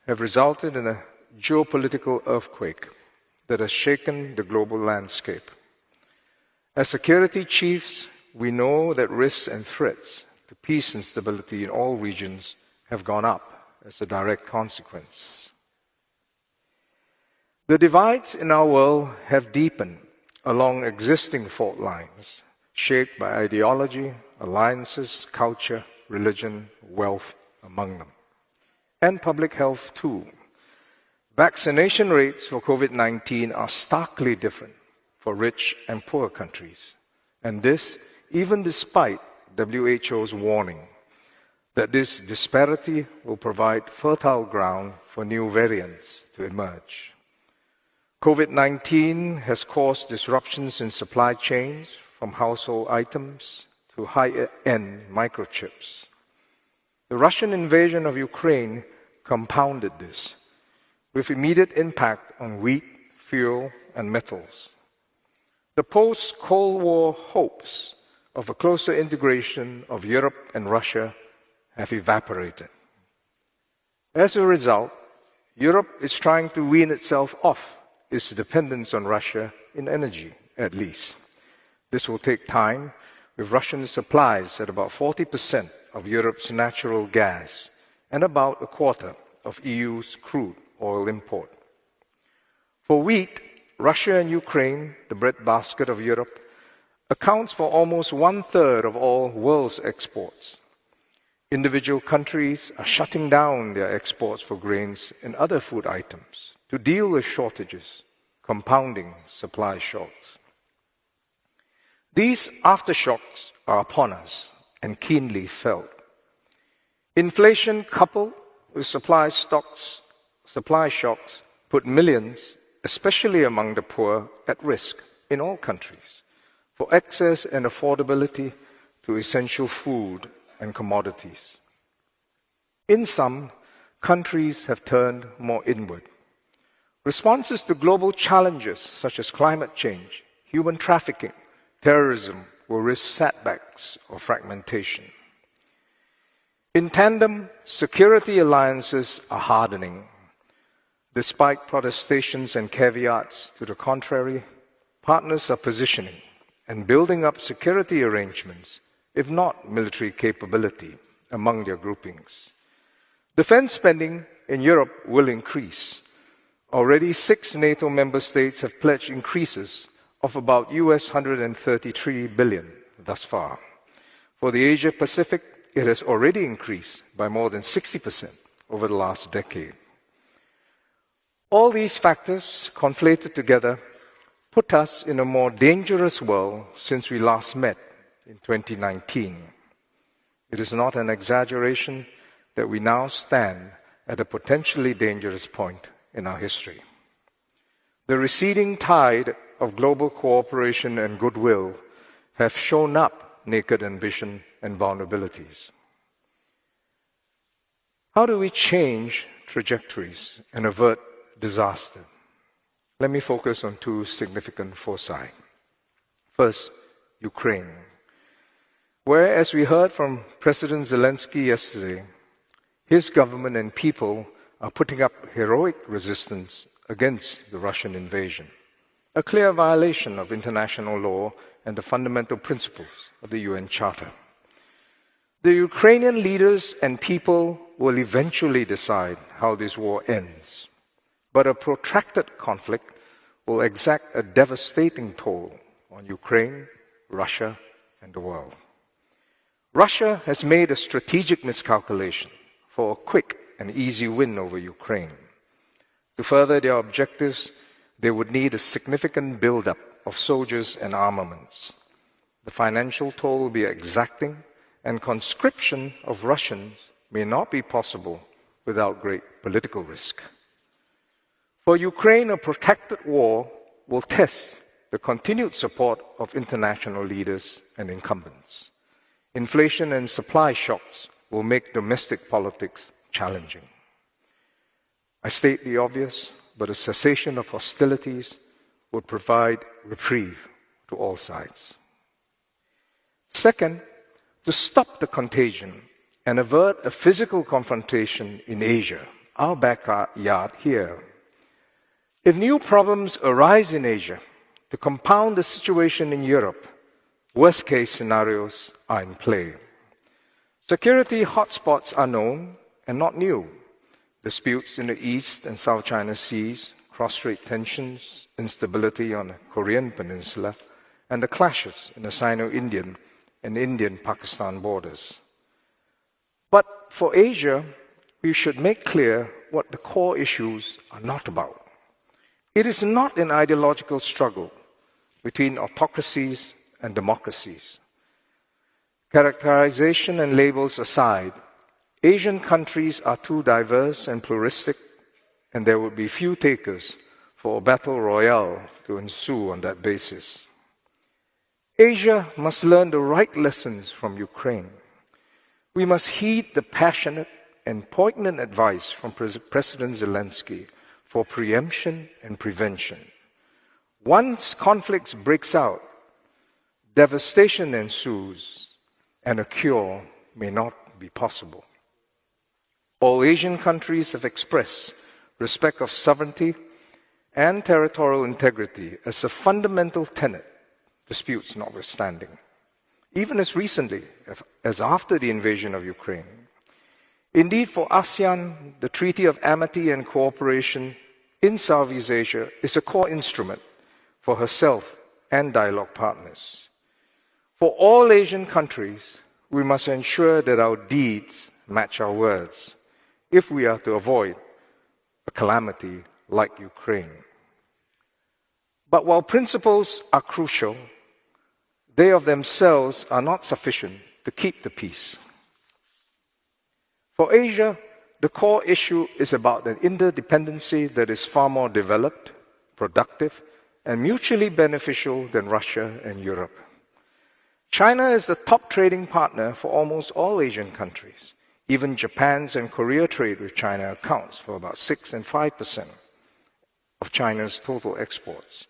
have resulted in a geopolitical earthquake that has shaken the global landscape. As security chiefs, we know that risks and threats to peace and stability in all regions have gone up as a direct consequence. The divides in our world have deepened along existing fault lines, shaped by ideology, alliances, culture, religion, wealth among them, and public health too. Vaccination rates for COVID-19 are starkly different for rich and poor countries, and this even despite WHO's warning that this disparity will provide fertile ground for new variants to emerge. COVID-19 has caused disruptions in supply chains, from household items to high-end microchips. The Russian invasion of Ukraine compounded this, with immediate impact on wheat, fuel, and metals. The post-Cold War hopes of a closer integration of Europe and Russia have evaporated. As a result, Europe is trying to wean itself off its dependence on Russia in energy, at least. This will take time, with Russian supplies at about 40% of Europe's natural gas and about a quarter of EU's crude oil import. For wheat, Russia and Ukraine, the breadbasket of Europe, accounts for almost 1/3 of all world's exports. Individual countries are shutting down their exports for grains and other food items to deal with shortages, compounding supply shocks. These aftershocks are upon us and keenly felt. Inflation coupled with supply shocks put millions, especially among the poor, at risk in all countries for access and affordability to essential food and commodities. In some, countries have turned more inward. Responses to global challenges such as climate change, human trafficking, terrorism will risk setbacks or fragmentation. In tandem, security alliances are hardening. Despite protestations and caveats to the contrary, partners are positioning and building up security arrangements, if not military capability, among their groupings. Defense spending in Europe will increase. Already 6 NATO member states have pledged increases of about US $133 billion thus far. For the Asia Pacific, it has already increased by more than 60% over the last decade. All these factors conflated together put us in a more dangerous world since we last met in 2019. It is not an exaggeration that we now stand at a potentially dangerous point in our history. The receding tide of global cooperation and goodwill have shown up naked ambition and vulnerabilities. How do we change trajectories and avert disaster? Let me focus on 2 significant foci. First, Ukraine, where, as we heard from President Zelensky yesterday, his government and people are putting up heroic resistance against the Russian invasion, a clear violation of international law and the fundamental principles of the UN Charter. The Ukrainian leaders and people will eventually decide how this war ends, but a protracted conflict will exact a devastating toll on Ukraine, Russia, and the world. Russia has made a strategic miscalculation for a quick and easy win over Ukraine. To further their objectives, they would need a significant buildup of soldiers and armaments. The financial toll will be exacting, and conscription of Russians may not be possible without great political risk. For Ukraine, a protracted war will test the continued support of international leaders and incumbents. Inflation and supply shocks will make domestic politics challenging. I state the obvious, but a cessation of hostilities would provide reprieve to all sides. Second, to stop the contagion and avert a physical confrontation in Asia, our backyard here. If new problems arise in Asia to compound the situation in Europe, worst-case scenarios are in play. Security hotspots are known and not new. Disputes in the East and South China Seas, cross-strait tensions, instability on the Korean Peninsula, and the clashes in the Sino-Indian and Indian-Pakistan borders. But for Asia, we should make clear what the core issues are not about. It is not an ideological struggle between autocracies and democracies. Characterization and labels aside, Asian countries are too diverse and pluralistic, and there would be few takers for a battle royale to ensue on that basis. Asia must learn the right lessons from Ukraine. We must heed the passionate and poignant advice from President Zelensky for preemption and prevention. Once conflicts breaks out, devastation ensues, and a cure may not be possible. All Asian countries have expressed respect of sovereignty and territorial integrity as a fundamental tenet, disputes notwithstanding, even as recently as after the invasion of Ukraine. Indeed, for ASEAN, the Treaty of Amity and Cooperation in Southeast Asia is a core instrument for herself and dialogue partners. For all Asian countries, we must ensure that our deeds match our words if we are to avoid a calamity like Ukraine. But while principles are crucial, they of themselves are not sufficient to keep the peace. For Asia, the core issue is about an interdependency that is far more developed, productive, and mutually beneficial than Russia and Europe. China is the top trading partner for almost all Asian countries. Even Japan's and Korea trade with China accounts for about 6 and 5% of China's total exports,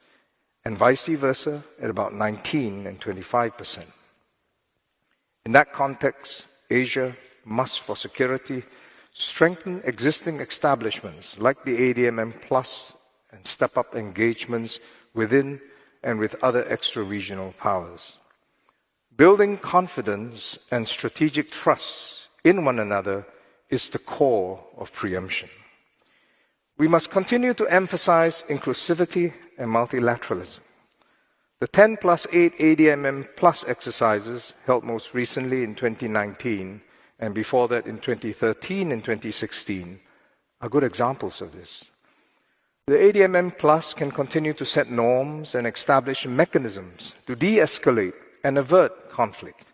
and vice versa at about 19 and 25%. In that context, Asia must, for security, strengthen existing establishments like the ADMM Plus and step up engagements within and with other extra-regional powers. Building confidence and strategic trust in one another is the core of preemption. We must continue to emphasize inclusivity and multilateralism. The 10+8 ADMM Plus exercises held most recently in 2019 and before that in 2013 and 2016 are good examples of this. The ADMM Plus can continue to set norms and establish mechanisms to de-escalate and avert conflict.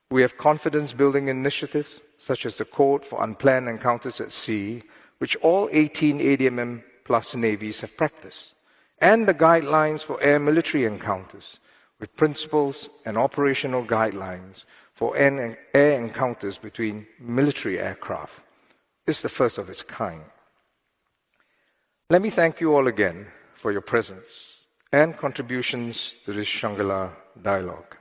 We have confidence-building initiatives, such as the Code for Unplanned Encounters at Sea, which all 18 ADMM Plus navies have practiced, and the guidelines for air military encounters, with principles and operational guidelines for air encounters between military aircraft. It's the first of its kind. Let me thank you all again for your presence and contributions to this Shangri-La dialogue.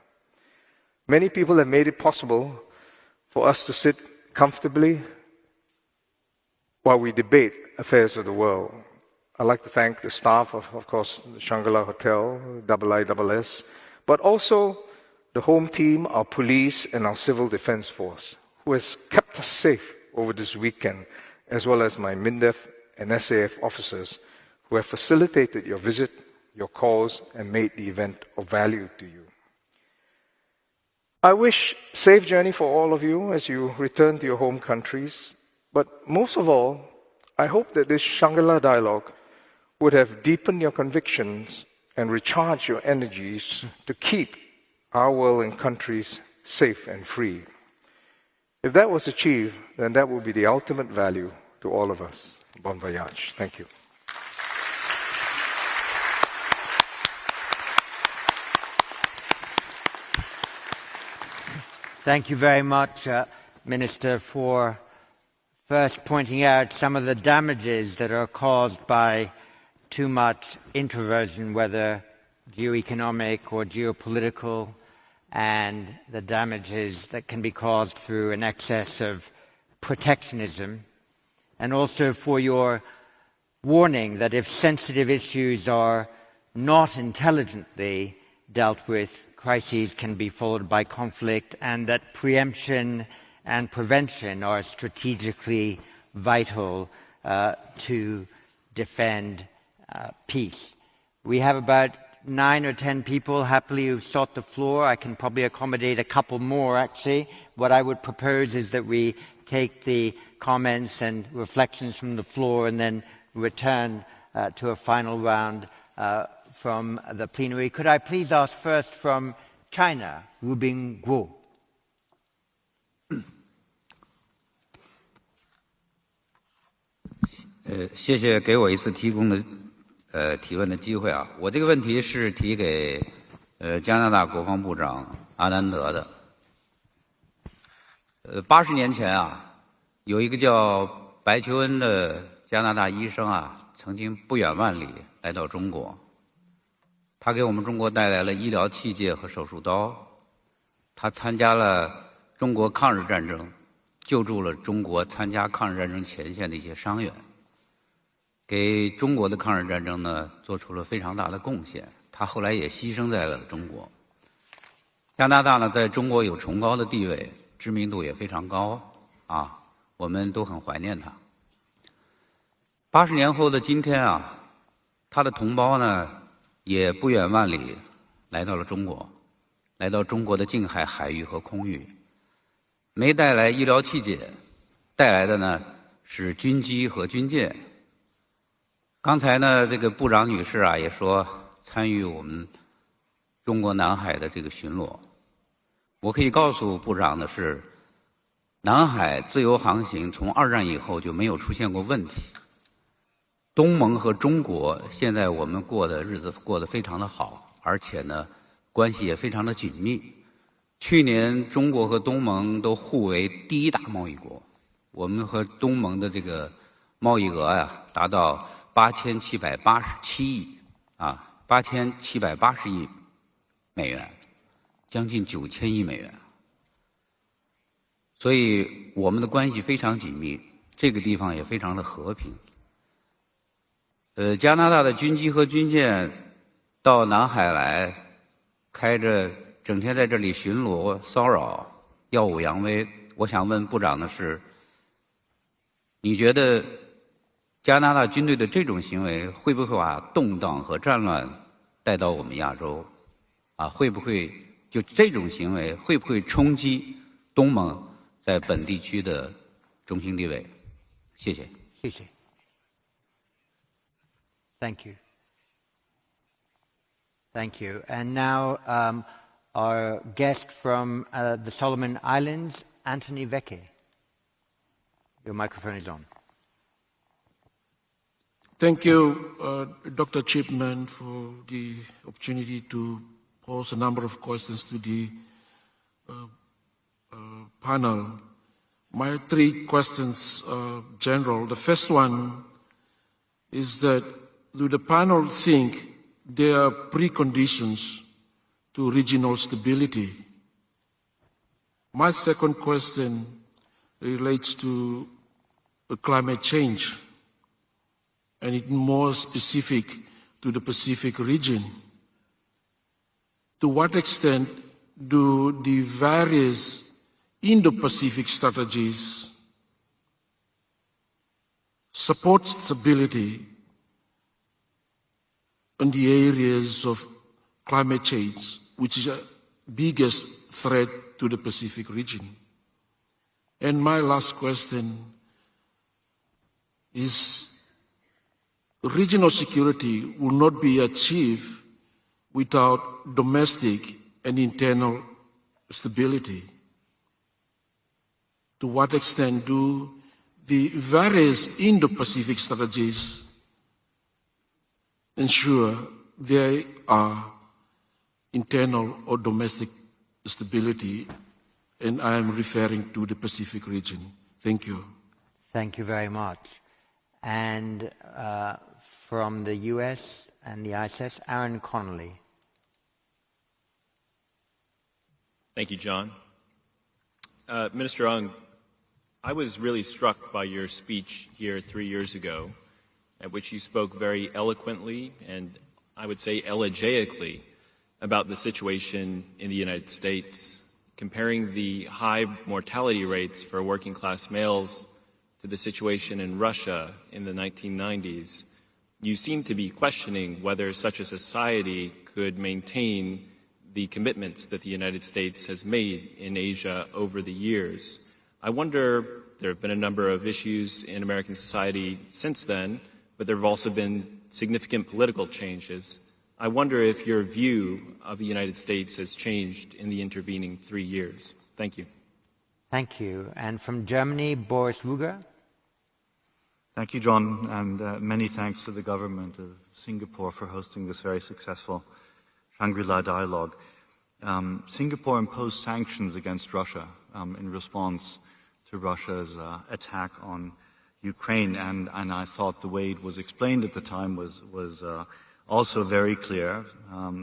Many people have made it possible for us to sit comfortably while we debate affairs of the world. I'd like to thank the staff of course, the Shangri-La Hotel, IISS, but also the home team, our police, and our civil defense force, who has kept us safe over this weekend, as well as my MINDEF and SAF officers who have facilitated your visit, your calls, and made the event of value to you. I wish safe journey for all of you as you return to your home countries, but most of all, I hope that this Shangri-La dialogue would have deepened your convictions and recharged your energies to keep our world and countries safe and free. If that was achieved, then that would be the ultimate value to all of us. Bon voyage. Thank you. Thank you very much, Minister, for first pointing out some of the damages that are caused by too much introversion, whether geoeconomic or geopolitical, and the damages that can be caused through an excess of protectionism, and also for your warning that if sensitive issues are not intelligently dealt with, crises can be followed by conflict, and that preemption and prevention are strategically vital to defend peace. We have about 9 or 10 people happily who've sought the floor. I can probably accommodate a couple more, actually. What I would propose is that we take the comments and reflections from the floor and then return to a final round from the plenary. Could I please ask first from China, Wu Bing Guo? 谢谢给我一次提供的提问的机会啊。我这个问题是提给加拿大国防部长阿南德的。80年前啊，有一个叫白求恩的加拿大医生啊，曾经不远万里来到中国，他给我们中国带来了医疗器械和手术刀，他参加了中国抗日战争，救助了中国参加抗日战争前线的一些伤员，给中国的抗日战争呢做出了非常大的贡献。他后来也牺牲在了中国。加拿大呢在中国有崇高的地位，知名度也非常高啊，我们都很怀念他。80年后的今天啊，他的同胞呢也不远万里来到了中国，来到中国的近海海域和空域，没带来医疗器械，带来的呢是军机和军舰。刚才呢这个部长女士啊也说参与我们中国南海的这个巡逻。我可以告诉部长的是，南海自由航行从2战以后就没有出现过问题。东盟和中国现在我们过的日子过得非常的好，而且呢关系也非常的紧密。去年中国和东盟都互为第1大贸易国，我们和东盟的这个贸易额呀达到8787亿啊，8780亿美元，将近9000亿美元。所以我们的关系非常紧密，这个地方也非常的和平。加拿大的军机和军舰到南海来，开着整天在这里巡逻骚扰，耀武扬威。我想问部长的是，你觉得加拿大军队的这种行为会不会把动荡和战乱带到我们亚洲？啊，会不会就这种行为会不会冲击东盟在本地区的中心地位？谢谢。谢谢。Thank you. Thank you. And now our guest from the Solomon Islands, Anthony Vecchi. Your microphone is on. Thank you, Dr. Chipman, for the opportunity to pose a number of questions to the panel. My 3 questions, General. The first one is that do the panel think there are preconditions to regional stability? My second question relates to climate change, and it's more specific to the Pacific region. To what extent do the various Indo-Pacific strategies support stability in the areas of climate change, which is the biggest threat to the Pacific region? And my last question is, regional security will not be achieved without domestic and internal stability. To what extent do the various Indo-Pacific strategies ensure there are internal or domestic stability? And I am referring to the Pacific region. Thank you. Thank you very much. And from the US and the ISS, Aaron Connolly. Thank you, John. Minister Ung, I was really struck by your speech here 3 years ago, at which you spoke very eloquently and I would say elegiacally about the situation in the United States, comparing the high mortality rates for working class males to the situation in Russia in the 1990s. You seem to be questioning whether such a society could maintain the commitments that the United States has made in Asia over the years. I wonder, there have been a number of issues in American society since then, but there have also been significant political changes. I wonder if your view of the United States has changed in the intervening 3 years. Thank you. Thank you. And from Germany, Boris Wuger. Thank you, John, and many thanks to the government of Singapore for hosting this very successful Shangri-La dialogue. Singapore imposed sanctions against Russia in response to Russia's attack on Ukraine, and I thought the way it was explained at the time was also very clear.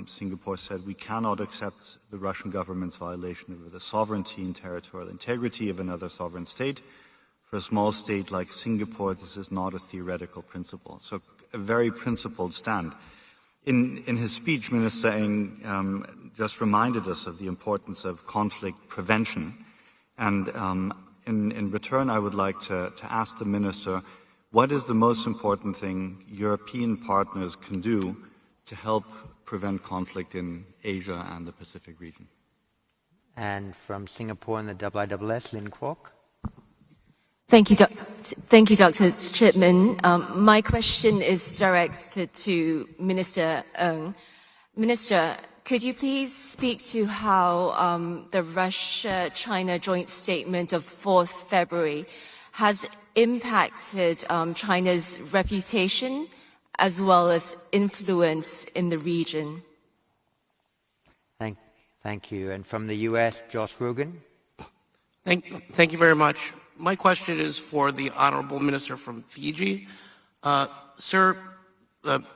Singapore said we cannot accept the Russian government's violation of the sovereignty and territorial integrity of another sovereign state. For a small state like Singapore, this is not a theoretical principle. So a very principled stand. In his speech, Minister Ng just reminded us of the importance of conflict prevention. And in return, I would like to ask the Minister, what is the most important thing European partners can do to help prevent conflict in Asia and the Pacific region? And from Singapore and the IISS, Lin Kwok. Thank you, Dr. Chipman. My question is directed to Minister Ng. Minister, could you please speak to how the Russia-China joint statement of 4th February has impacted China's reputation as well as influence in the region? Thank you. And from the U.S., Josh Rogan. Thank you very much. My question is for the Honorable Minister from Fiji. Sir,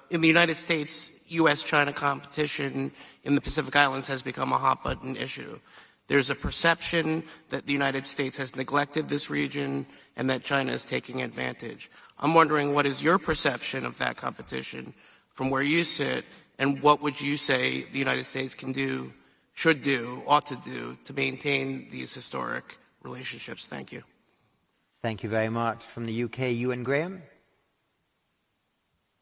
in the United States, U.S.-China competition in the Pacific Islands has become a hot-button issue. There's a perception that the United States has neglected this region and that China is taking advantage. I'm wondering, what is your perception of that competition from where you sit, and what would you say the United States can do, should do, ought to do to maintain these historic relationships? Thank you. Thank you very much. From the UK, Ewan Graham.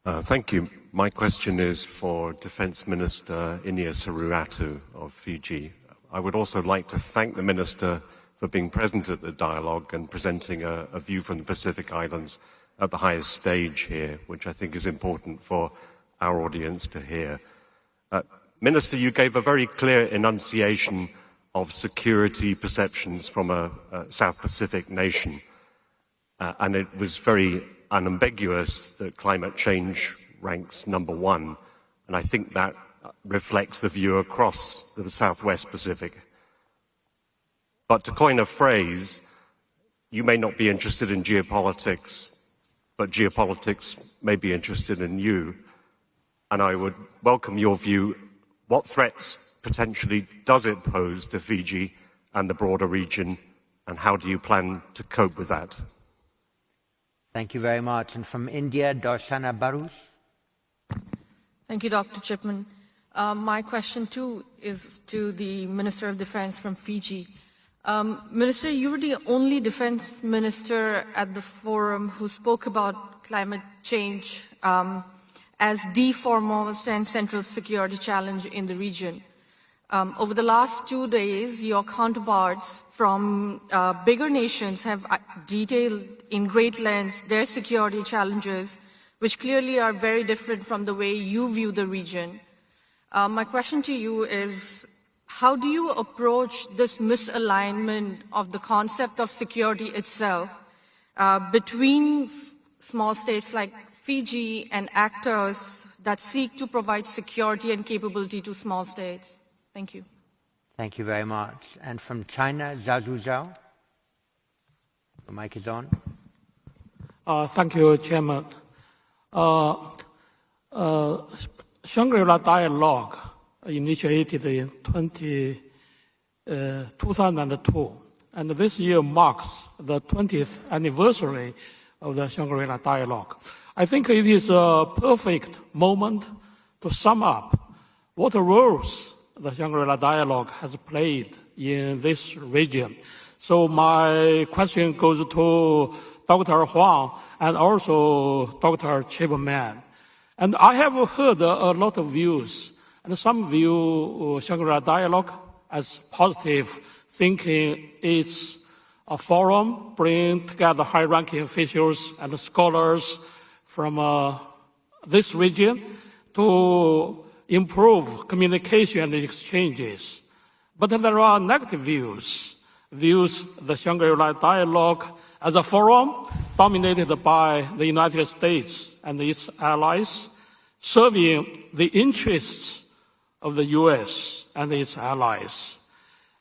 Thank you. My question is for Defence Minister Inia Saruatu of Fiji. I would also like to thank the Minister for being present at the dialogue and presenting a view from the Pacific Islands at the highest stage here, which I think is important for our audience to hear. Minister, you gave a very clear enunciation of security perceptions from a South Pacific nation. And it was very unambiguous that climate change ranks #1. And I think that reflects the view across the Southwest Pacific. But to coin a phrase, you may not be interested in geopolitics, but geopolitics may be interested in you. And I would welcome your view. What threats potentially does it pose to Fiji and the broader region, and how do you plan to cope with that? Thank you very much. And from India, Darshana Baruch. Thank you, Dr. Chipman. My question, too, is to the Minister of Defense from Fiji. Minister, you were the only defense minister at the forum who spoke about climate change as the foremost and central security challenge in the region. Over the last 2 days, your counterparts from bigger nations have detailed in great length their security challenges, which clearly are very different from the way you view the region. My question to you is, how do you approach this misalignment of the concept of security itself between small states like Fiji and actors that seek to provide security and capability to small states? Thank you. Thank you very much. And from China, Zhao Zhuzhao. The mic is on. Thank you, Chairman. Shangri-La Dialogue initiated in 2002, and this year marks the 20th anniversary of the Shangri-La Dialogue. I think it is a perfect moment to sum up what roles the Shangri-La Dialogue has played in this region. So my question goes to Dr. Huang and also Dr. Chipman. And I have heard a lot of views, and some view Shangri-La Dialogue as positive, thinking it's a forum bringing together high-ranking officials and scholars from this region to improve communication and exchanges. But there are negative views the Shangri-La Dialogue as a forum dominated by the United States and its allies, serving the interests of the U.S. and its allies.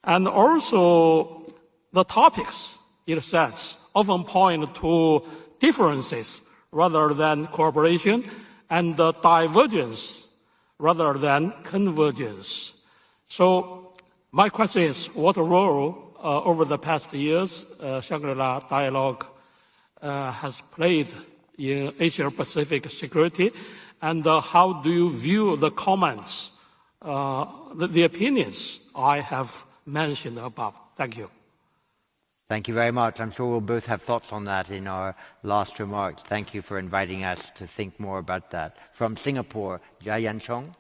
And also, the topics it sets often point to differences rather than cooperation, and divergence rather than convergence. So my question is, what role over the past years Shangri-La Dialogue has played in Asia-Pacific security, and how do you view the comments, the opinions I have mentioned above? Thank you. Thank you very much. I'm sure we'll both have thoughts on that in our last remarks. Thank you for inviting us to think more about that. From Singapore, Jia Yanchong.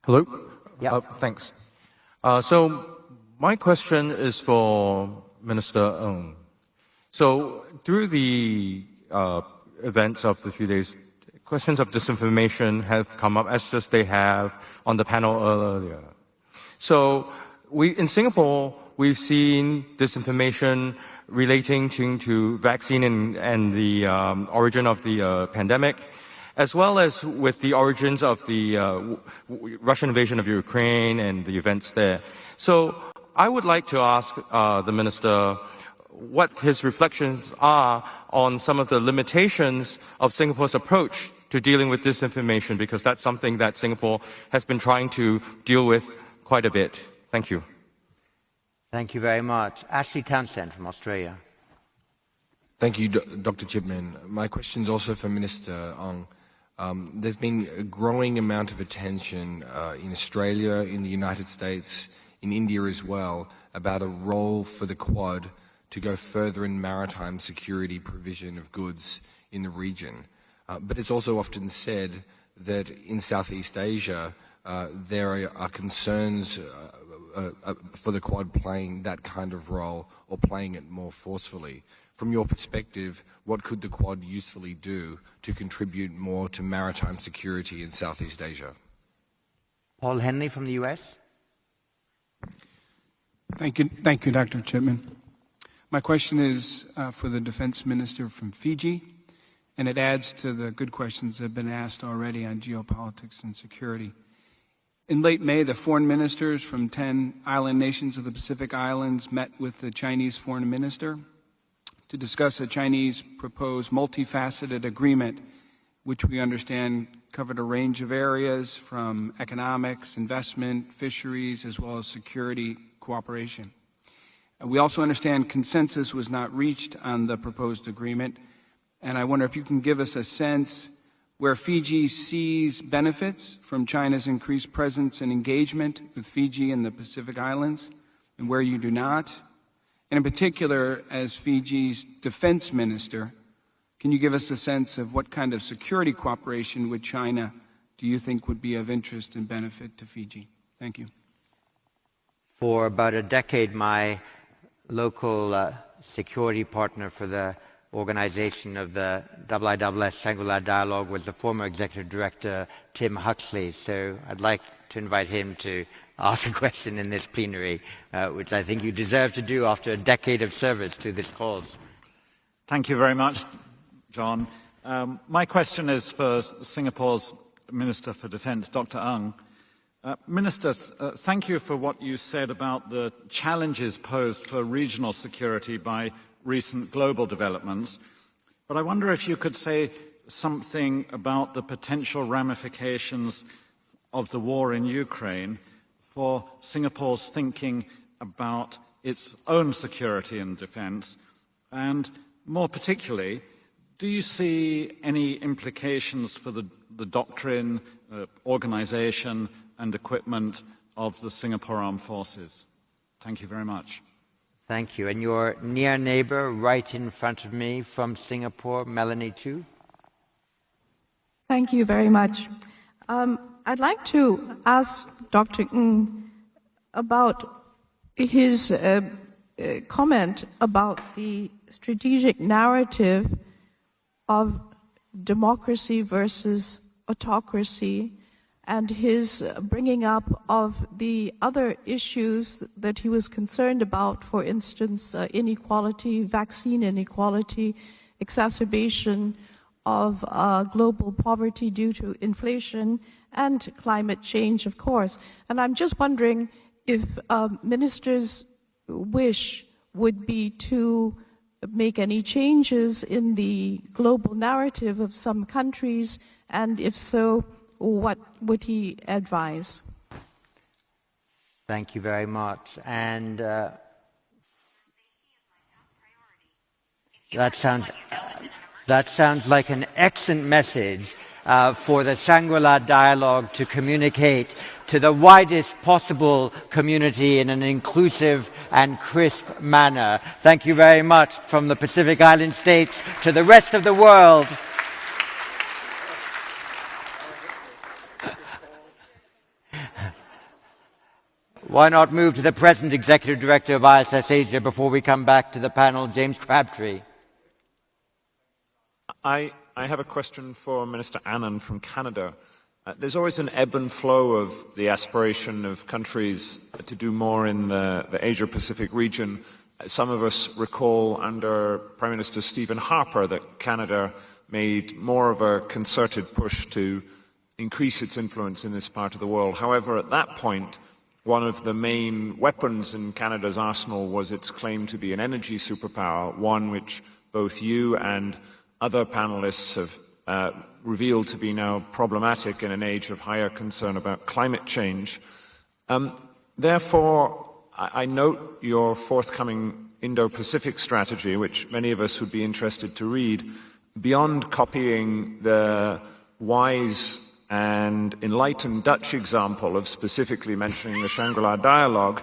Hello. Yeah. Thanks. So my question is for Minister Ng. So through the events of the few days, questions of disinformation have come up, as just they have on the panel earlier. So in Singapore, we've seen disinformation relating to vaccine and the origin of the pandemic, as well as with the origins of the Russian invasion of Ukraine and the events there. So I would like to ask the Minister what his reflections are on some of the limitations of Singapore's approach to dealing with disinformation, because that's something that Singapore has been trying to deal with quite a bit. Thank you. Thank you very much. Ashley Townsend from Australia. Thank you, Dr. Chipman. My question is also for Minister Ng. There's been a growing amount of attention in Australia, in the United States, in India as well, about a role for the Quad to go further in maritime security provision of goods in the region. But it's also often said that in Southeast Asia, there are concerns for the Quad playing that kind of role or playing it more forcefully. From your perspective, what could the Quad usefully do to contribute more to maritime security in Southeast Asia? Paul Henley from the US. Thank you, Dr. Chipman. My question is for the Defense Minister from Fiji, and it adds to the good questions that have been asked already on geopolitics and security. In late May, the foreign ministers from 10 island nations of the Pacific Islands met with the Chinese foreign minister to discuss a Chinese proposed multifaceted agreement, which we understand covered a range of areas from economics, investment, fisheries, as well as security cooperation. We also understand consensus was not reached on the proposed agreement, and I wonder if you can give us a sense where Fiji sees benefits from China's increased presence and engagement with Fiji and the Pacific Islands, and where you do not. And in particular, as Fiji's defense minister, can you give us a sense of what kind of security cooperation with China do you think would be of interest and benefit to Fiji? Thank you. For about a decade, my local security partner for the organization of the IISS Shangri-La Dialogue was the former executive director, Tim Huxley. So I'd like to invite him to ask a question in this plenary, which I think you deserve to do after a decade of service to this cause. Thank you very much, John. My question is for Singapore's Minister for Defence, Dr. Ng. Minister, thank you for what you said about the challenges posed for regional security by recent global developments, but I wonder if you could say something about the potential ramifications of the war in Ukraine for Singapore's thinking about its own security and defence, and more particularly, do you see any implications for the doctrine, organisation and equipment of the Singapore Armed Forces? Thank you very much. Thank you. And your near neighbor right in front of me from Singapore, Melanie Chu. Thank you very much. I'd like to ask Dr. Ng about his comment about the strategic narrative of democracy versus autocracy and his bringing up of the other issues that he was concerned about, for instance, inequality, vaccine inequality, exacerbation of global poverty due to inflation, and climate change, of course. And I'm just wondering if ministers' wish would be to make any changes in the global narrative of some countries, and if so, what would he advise? Thank you very much. And that sounds like an excellent message for the Shangri-La dialogue to communicate to the widest possible community in an inclusive and crisp manner. Thank you very much from the Pacific Island states to the rest of the world. Why not move to the present Executive Director of ISS Asia before we come back to the panel, James Crabtree? I have a question for Minister Anand from Canada. There's always an ebb and flow of the aspiration of countries to do more in the Asia-Pacific region. Some of us recall under Prime Minister Stephen Harper that Canada made more of a concerted push to increase its influence in this part of the world. However, at that point, one of the main weapons in Canada's arsenal was its claim to be an energy superpower, one which both you and other panelists have revealed to be now problematic in an age of higher concern about climate change. Therefore, I note your forthcoming Indo-Pacific strategy, which many of us would be interested to read. Beyond copying the wise and enlightened Dutch example of specifically mentioning the Shangri-La dialogue,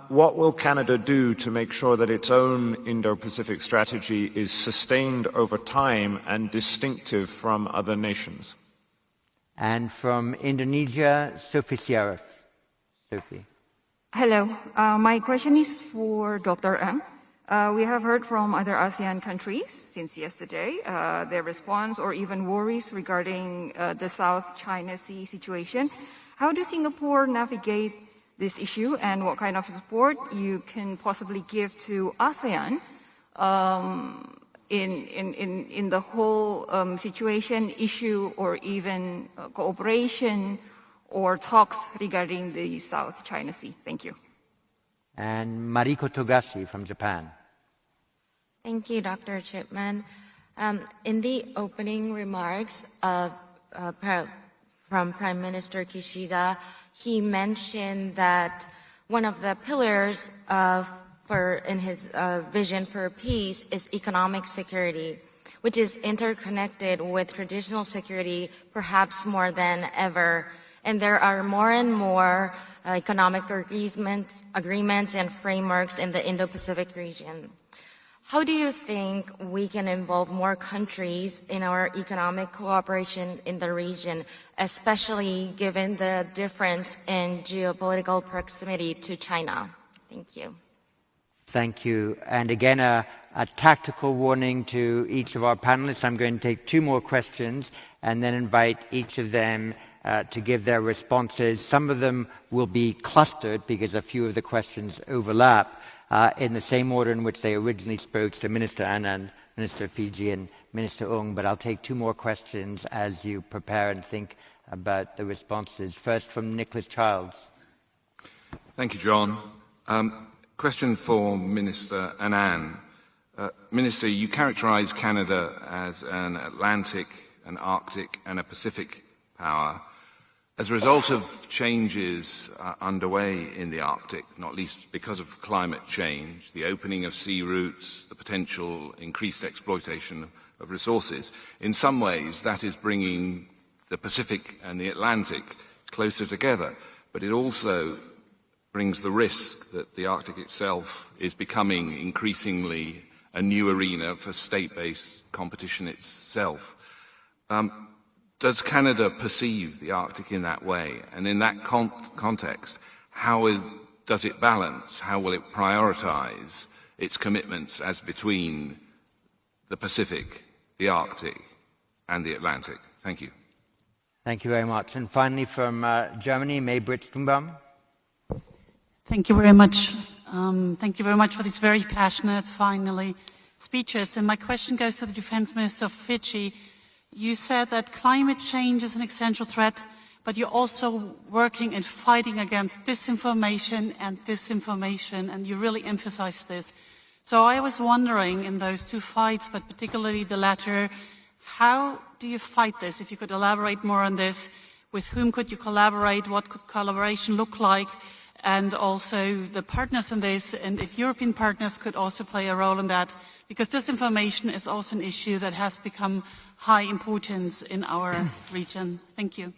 what will Canada do to make sure that its own Indo-Pacific strategy is sustained over time and distinctive from other nations? And from Indonesia, Sophie Sharif. Sophie. Hello. My question is for Dr. Ng. We have heard from other ASEAN countries since yesterday their response or even worries regarding the South China Sea situation. How does Singapore navigate this issue, and what kind of support you can possibly give to ASEAN in the whole situation, issue, or even cooperation or talks regarding the South China Sea? Thank you. And Mariko Togashi from Japan. Thank you, Dr. Chipman. In the opening remarks from Prime Minister Kishida, he mentioned that one of the pillars in his vision for peace is economic security, which is interconnected with traditional security perhaps more than ever. And there are more and more economic agreements and frameworks in the Indo-Pacific region. How do you think we can involve more countries in our economic cooperation in the region, especially given the difference in geopolitical proximity to China? Thank you. Thank you. And again, a tactical warning to each of our panelists. I'm going to take two more questions and then invite each of them to give their responses. Some of them will be clustered because a few of the questions overlap in the same order in which they originally spoke, to Minister Anand, Minister Fiji, and Minister Ung. But I'll take two more questions as you prepare and think about the responses. First from Nicholas Childs. Thank you, John. Question for Minister Anand. Minister, you characterize Canada as an Atlantic, an Arctic, and a Pacific power. As a result of changes underway in the Arctic, not least because of climate change, the opening of sea routes, the potential increased exploitation of resources, in some ways that is bringing the Pacific and the Atlantic closer together. But it also brings the risk that the Arctic itself is becoming increasingly a new arena for state-based competition itself. Does Canada perceive the Arctic in that way? And in that context, does it balance? How will it prioritize its commitments as between the Pacific, the Arctic, and the Atlantic? Thank you. Thank you very much. And finally from Germany, May-Britt Stumbaum. Thank you very much. Thank you very much for these very passionate, finally, speeches. And my question goes to the Defense Minister of Fiji. You said that climate change is an existential threat, but you're also working and fighting against disinformation, and you really emphasized this. So I was wondering, in those two fights, but particularly the latter, how do you fight this? If you could elaborate more on this, with whom could you collaborate? What could collaboration look like? And also the partners in this, and if European partners could also play a role in that, because disinformation is also an issue that has become high importance in our region. Thank you.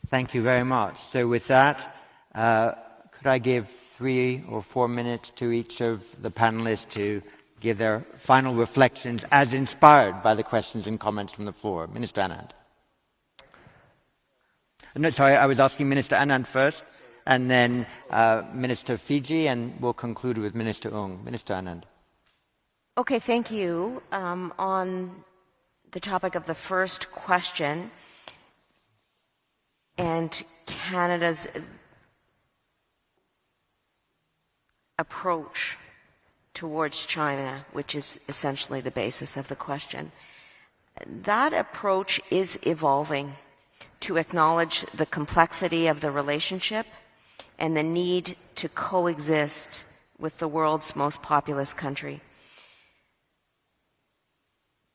Thank you very much. So with that, could I give 3 or 4 minutes to each of the panelists to give their final reflections as inspired by the questions and comments from the floor? Minister Anand. No, sorry, I was asking Minister Anand first, and then Minister Fiji, and we'll conclude with Minister Ung. Minister Anand. Okay, thank you. On the topic of the first question and Canada's approach towards China, which is essentially the basis of the question. That approach is evolving to acknowledge the complexity of the relationship and the need to coexist with the world's most populous country.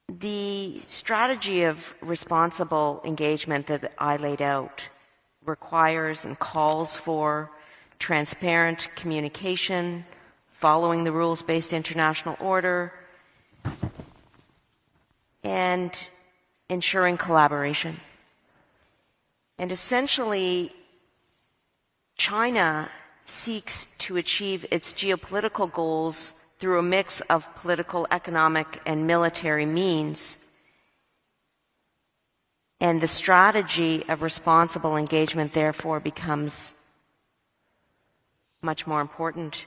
The strategy of responsible engagement that I laid out requires and calls for transparent communication, following the rules-based international order, and ensuring collaboration. And essentially, China seeks to achieve its geopolitical goals through a mix of political, economic, and military means. And the strategy of responsible engagement, therefore, becomes much more important.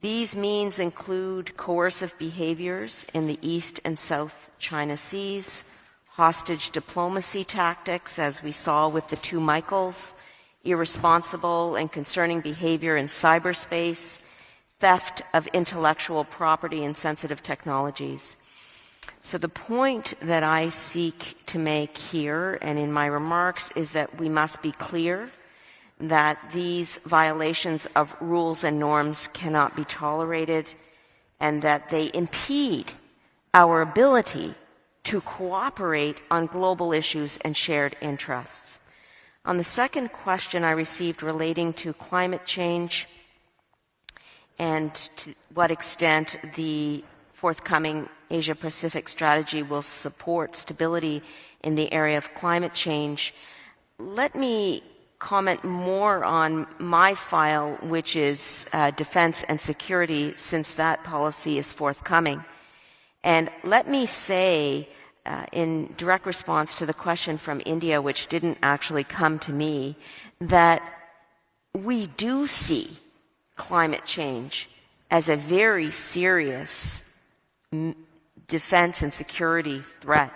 These means include coercive behaviors in the East and South China Seas, hostage diplomacy tactics, as we saw with the two Michaels, irresponsible and concerning behavior in cyberspace, theft of intellectual property and sensitive technologies. So the point that I seek to make here and in my remarks is that we must be clear that these violations of rules and norms cannot be tolerated and that they impede our ability to cooperate on global issues and shared interests. On the second question I received relating to climate change and to what extent the forthcoming Asia-Pacific strategy will support stability in the area of climate change, let me comment more on my file, which is defense and security, since that policy is forthcoming. And let me say, in direct response to the question from India, which didn't actually come to me, that we do see climate change as a very serious defense and security threat.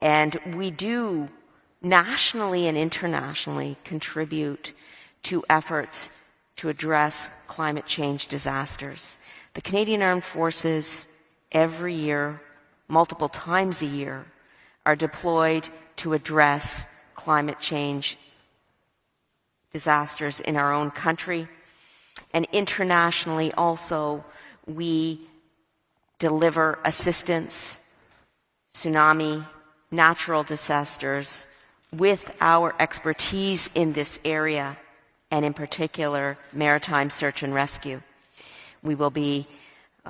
And we do nationally and internationally contribute to efforts to address climate change disasters. The Canadian Armed Forces every year, multiple times a year, are deployed to address climate change disasters in our own country. And internationally also, we deliver assistance, tsunami, natural disasters, with our expertise in this area, and in particular, maritime search and rescue. We will be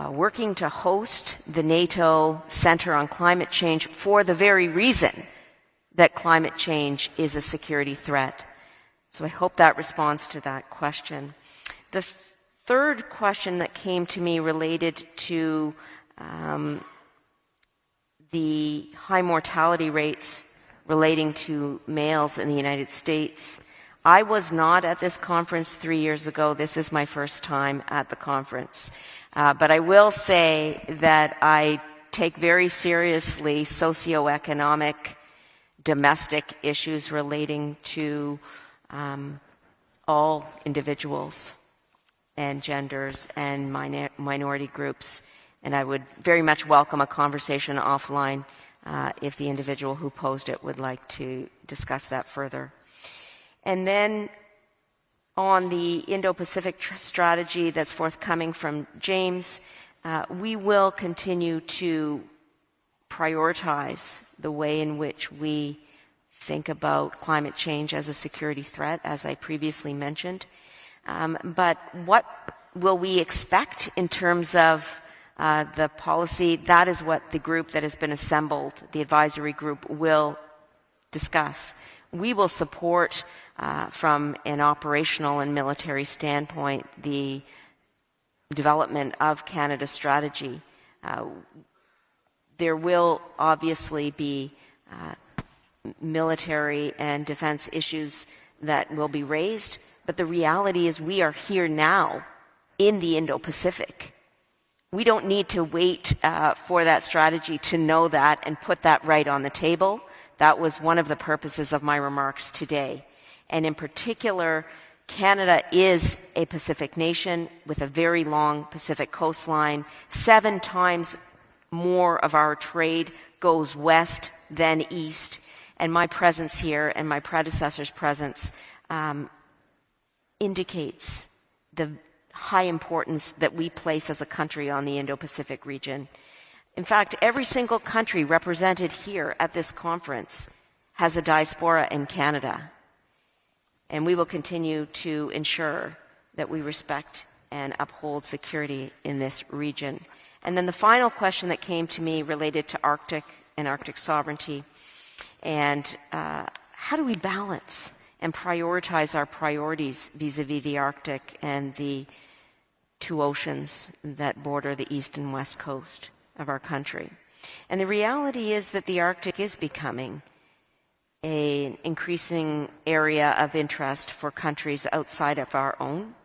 working to host the NATO Center on Climate Change for the very reason that climate change is a security threat. So I hope that responds to that question. The third question that came to me related to the high mortality rates relating to males in the United States. I was not at this conference 3 years ago. This is my first time at the conference. But I will say that I take very seriously socioeconomic domestic issues relating to all individuals and genders and minority groups. And I would very much welcome a conversation offline if the individual who posed it would like to discuss that further. And then on the Indo-Pacific strategy that's forthcoming from James, we will continue to prioritize the way in which we think about climate change as a security threat, as I previously mentioned. But what will we expect in terms of the policy? That is what the group that has been assembled, the advisory group, will discuss. We will support, from an operational and military standpoint, the development of Canada's strategy. There will obviously be military and defense issues that will be raised, but the reality is we are here now in the Indo-Pacific. We don't need to wait for that strategy to know that and put that right on the table. That was one of the purposes of my remarks today. And in particular, Canada is a Pacific nation with a very long Pacific coastline. 7 times more of our trade goes west than east. And my presence here and my predecessor's presence indicates the high importance that we place as a country on the Indo-Pacific region. In fact, every single country represented here at this conference has a diaspora in Canada. And we will continue to ensure that we respect and uphold security in this region. And then the final question that came to me related to Arctic and Arctic sovereignty. And how do we balance and prioritize our priorities vis-a-vis the Arctic and the 2 oceans that border the east and west coast of our country? And the reality is that the Arctic is becoming an increasing area of interest for countries outside of our own,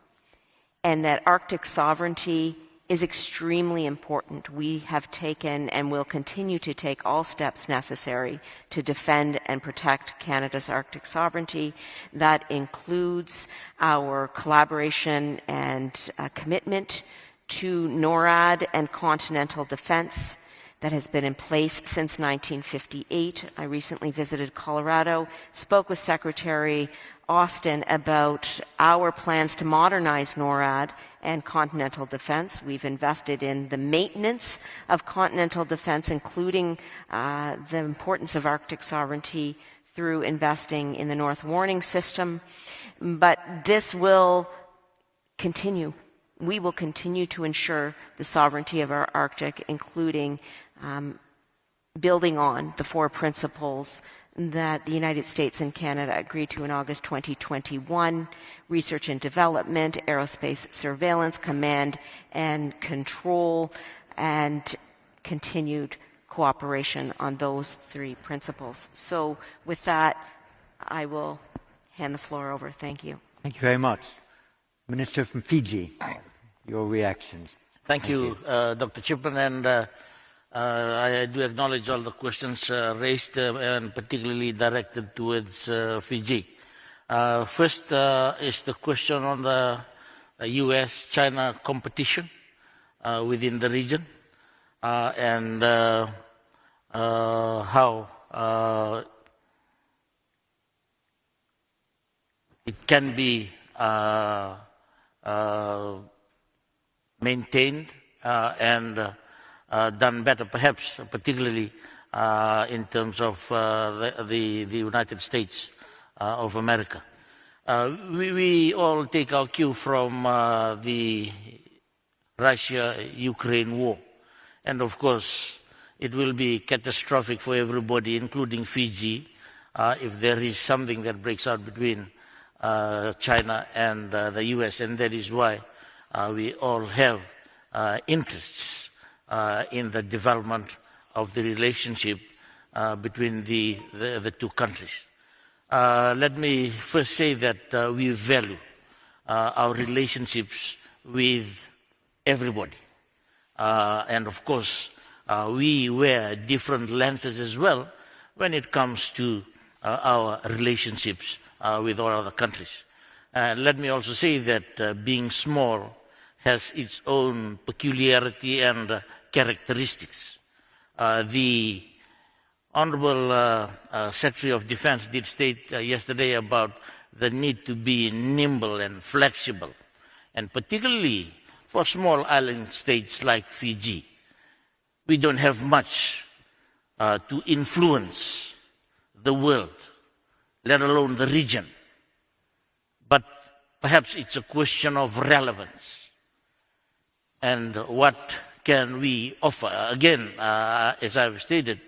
and that Arctic sovereignty is extremely important. We have taken and will continue to take all steps necessary to defend and protect Canada's Arctic sovereignty. That includes our collaboration and commitment to NORAD and continental defense that has been in place since 1958. I recently visited Colorado, spoke with Secretary Austin about our plans to modernize NORAD and continental defense. We've invested in the maintenance of continental defense, including the importance of Arctic sovereignty through investing in the North Warning System. But this will continue. We will continue to ensure the sovereignty of our Arctic, including building on the 4 principles that the United States and Canada agreed to in August 2021: research and development, aerospace surveillance, command and control, and continued cooperation on those 3 principles. So with that, I will hand the floor over. Thank you. Thank you very much. Minister from Fiji, your reactions. Thank you, Dr. Chipman, and I do acknowledge all the questions raised and particularly directed towards Fiji. First is the question on the US-China competition within the region and how it can be maintained and done better, perhaps, particularly in terms of the United States of America. We all take our cue from the Russia-Ukraine war. And of course, it will be catastrophic for everybody, including Fiji, if there is something that breaks out between China and the US. And that is why we all have interests in the development of the relationship between the 2 countries. Let me first say that we value our relationships with everybody. And of course, we wear different lenses as well when it comes to our relationships with all other countries. Let me also say that being small has its own peculiarity and characteristics. The Honorable Secretary of Defense did state yesterday about the need to be nimble and flexible, and particularly for small island states like Fiji. We don't have much to influence the world, let alone the region. But perhaps it's a question of relevance. And what can we offer? Again, as I've stated,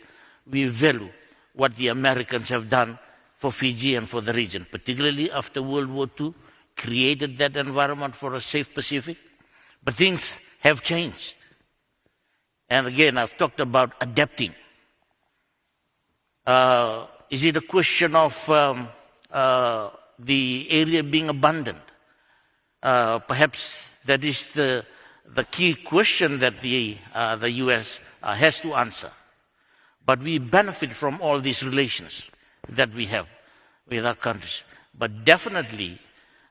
we value what the Americans have done for Fiji and for the region, particularly after World War II, created that environment for a safe Pacific. But things have changed. And again, I've talked about adapting. Is it a question of the area being abandoned? Perhaps that is the key question that the U.S. has to answer. But we benefit from all these relations that we have with our countries. But definitely,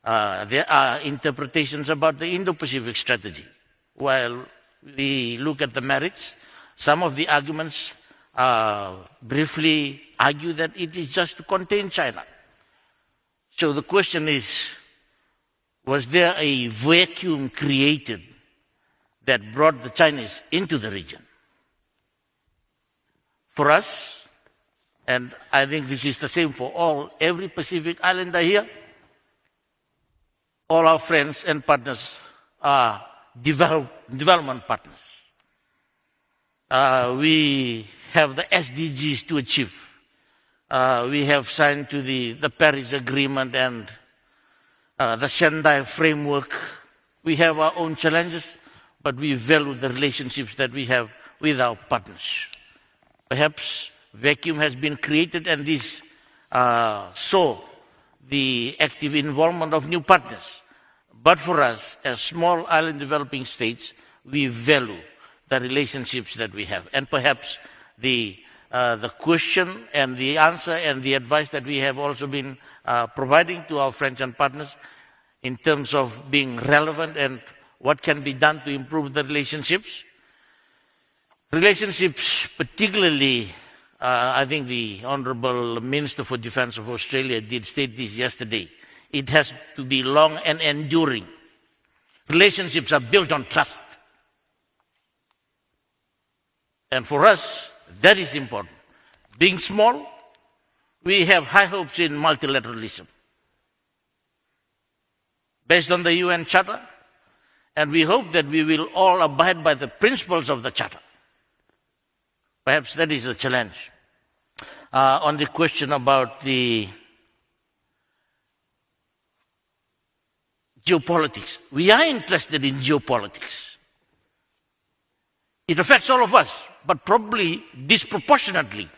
there are interpretations about the Indo-Pacific strategy. While we look at the merits, some of the arguments briefly argue that it is just to contain China. So the question is, was there a vacuum created that brought the Chinese into the region? For us, and I think this is the same for every Pacific Islander here, all our friends and partners are development partners. We have the SDGs to achieve. We have signed to the Paris Agreement and the Shanghai Framework. We have our own challenges, but we value the relationships that we have with our partners. Perhaps vacuum has been created, and this saw the active involvement of new partners. But for us, as small island developing states, we value the relationships that we have. And perhaps the question and the answer and the advice that we have also been providing to our friends and partners in terms of being relevant and what can be done to improve the relationships. Relationships, particularly, I think the Honourable Minister for Defence of Australia did state this yesterday. It has to be long and enduring. Relationships are built on trust. And for us, that is important. Being small, we have high hopes in multilateralism. Based on the UN Charter, and we hope that we will all abide by the principles of the Charter. Perhaps that is a challenge. On the question about the geopolitics, we are interested in geopolitics. It affects all of us, but probably disproportionately.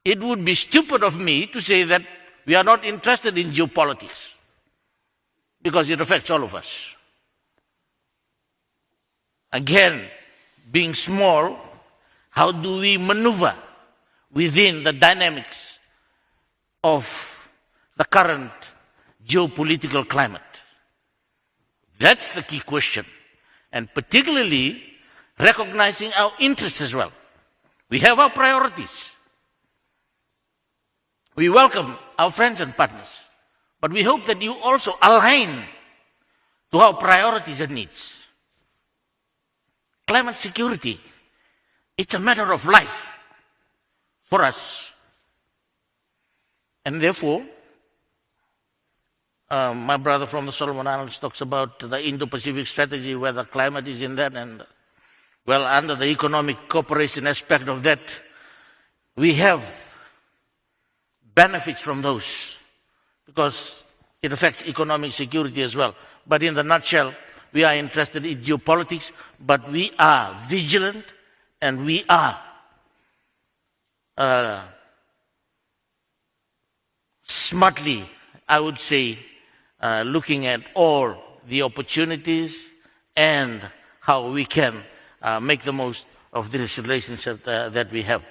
It would be stupid of me to say that we are not interested in geopolitics, because it affects all of us. Again, being small, how do we maneuver within the dynamics of the current geopolitical climate? That's the key question. And particularly recognizing our interests as well. We have our priorities. We welcome our friends and partners. But we hope that you also align to our priorities and needs. Climate security, it's a matter of life for us. And therefore, my brother from the Solomon Islands talks about the Indo-Pacific strategy, where the climate is in that, and well, under the economic cooperation aspect of that, we have benefits from those, because it affects economic security as well. But in the nutshell, we are interested in geopolitics, but we are vigilant, and we are smartly, I would say, looking at all the opportunities and how we can make the most of this relationship that we have.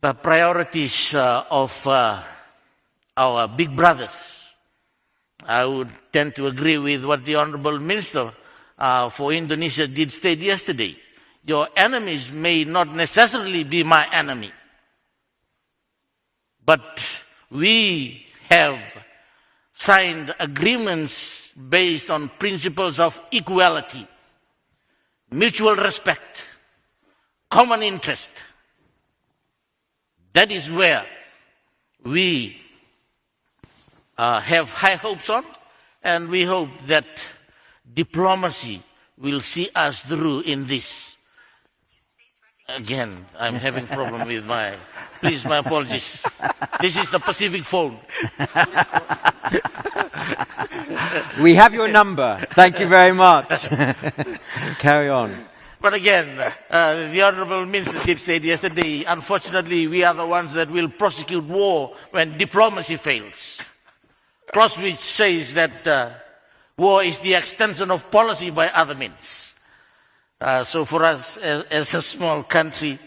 the priorities of our big brothers. I would tend to agree with what the Honorable Minister for Indonesia did state yesterday. Your enemies may not necessarily be my enemy, but we have signed agreements based on principles of equality, mutual respect, common interest. That is where we have high hopes on, and we hope that diplomacy will see us through in this. Again, I'm having a problem with my, please, my apologies. This is the Pacific phone. We have your number. Thank you very much. Carry on. But again, the Honorable Minister did say yesterday, unfortunately, we are the ones that will prosecute war when diplomacy fails. Clausewitz says that war is the extension of policy by other means. So for us, as a small country,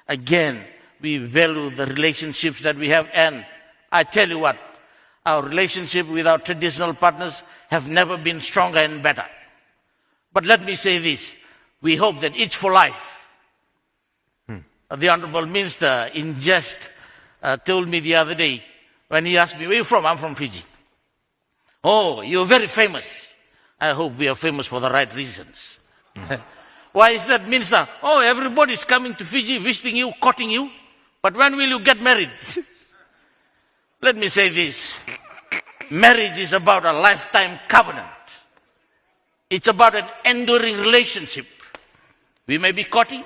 again, we value the relationships that we have. And I tell you what, our relationship with our traditional partners have never been stronger and better. But let me say this. We hope that it's for life. The Honorable Minister in jest told me the other day, when he asked me, where are you from? I'm from Fiji. Oh, you're very famous. I hope we are famous for the right reasons. Why is that, Minister? Oh, everybody's coming to Fiji, visiting you, courting you. But when will you get married? Let me say this. Marriage is about a lifetime covenant. It's about an enduring relationship. We may be courting,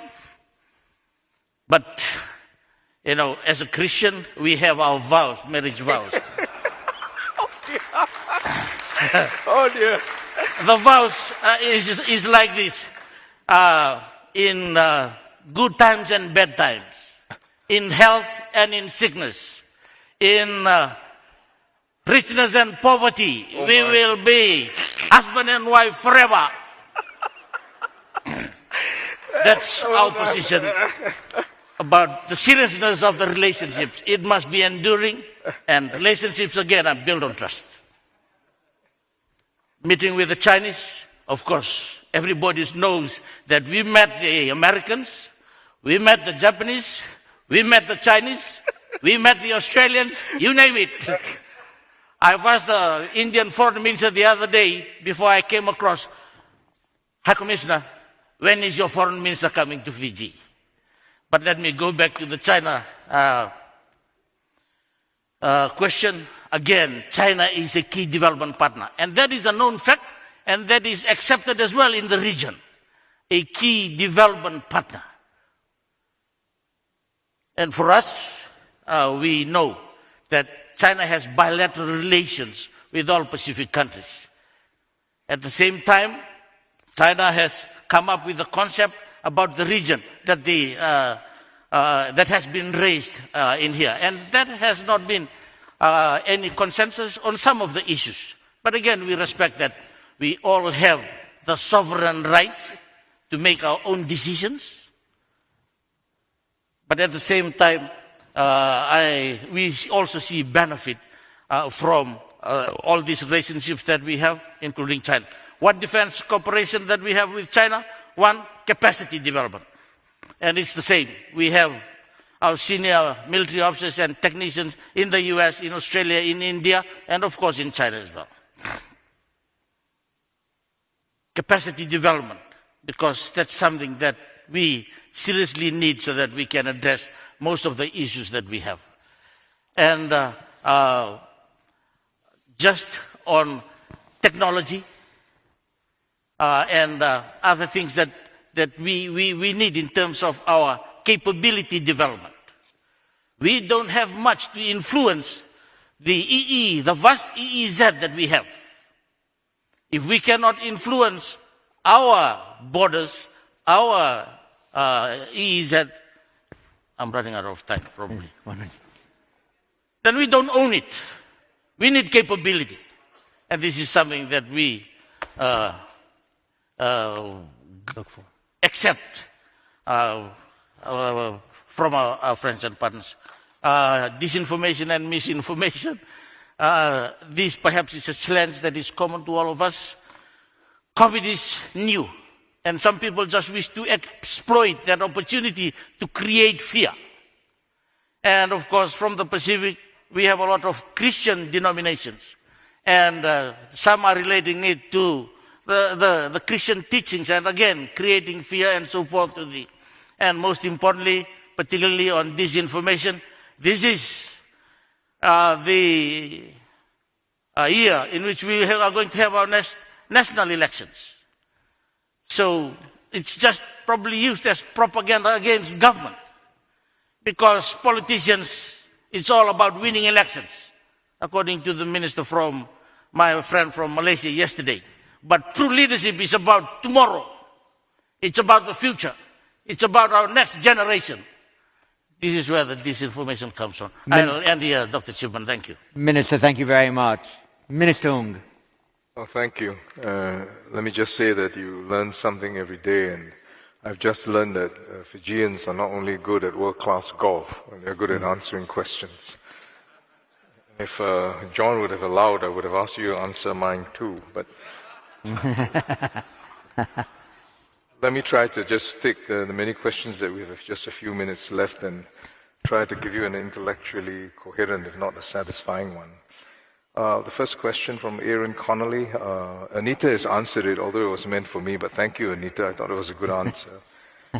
but, you know, as a Christian, we have our vows, marriage vows. Oh dear. The vows is like this. In good times and bad times, in health and in sickness, in richness and poverty, we will be husband and wife forever. That's our position about the seriousness of the relationships. It must be enduring, and relationships, again, are built on trust. Meeting with the Chinese, of course, everybody knows that we met the Americans, we met the Japanese, we met the Chinese, we met the Australians, you name it. I asked the Indian Foreign Minister the other day, before I came across, High Commissioner, when is your Foreign Minister coming to Fiji? But let me go back to the China question. Again, China is a key development partner. And that is a known fact, and that is accepted as well in the region. A key development partner. And for us, we know that China has bilateral relations with all Pacific countries. At the same time, China has come up with a concept about the region that, that has been raised in here. And that has not been any consensus on some of the issues. But again, we respect that we all have the sovereign rights to make our own decisions. But at the same time, we also see benefit from all these relationships that we have, including China. What defense cooperation that we have with China? One, capacity development. And it's the same. We have our senior military officers and technicians in the US, in Australia, in India, and of course in China as well. Capacity development, because that's something that we seriously need so that we can address most of the issues that we have. And just on technology and other things that we need in terms of our capability development. We don't have much to influence the the vast EEZ that we have. If we cannot influence our borders, our EEZ, I'm running out of time probably, then we don't own it. We need capability. And this is something that we accept from our friends and partners. Disinformation and misinformation. This perhaps is a challenge that is common to all of us. COVID is new, and some people just wish to exploit that opportunity to create fear. And of course, from the Pacific, we have a lot of Christian denominations, and some are relating it to the Christian teachings, and again, creating fear and so forth. And most importantly, particularly on disinformation, this is the year in which we are going to have our national elections. So it's just probably used as propaganda against government, because politicians, it's all about winning elections, according to the minister from my friend from Malaysia yesterday. But true leadership is about tomorrow. It's about the future. It's about our next generation. This is where the disinformation comes from. I'll end here, Dr. Chipman. Thank you. Minister, thank you very much. Minister Ung. Oh, thank you. Let me just say that you learn something every day, and I've just learned that Fijians are not only good at world-class golf, they're good at answering questions. If John would have allowed, I would have asked you to answer mine too, but let me try to just take the many questions that we have just a few minutes left and try to give you an intellectually coherent, if not a satisfying one. The first question from Aaron Connolly. Anita has answered it, although it was meant for me, but thank you, Anita. I thought it was a good answer.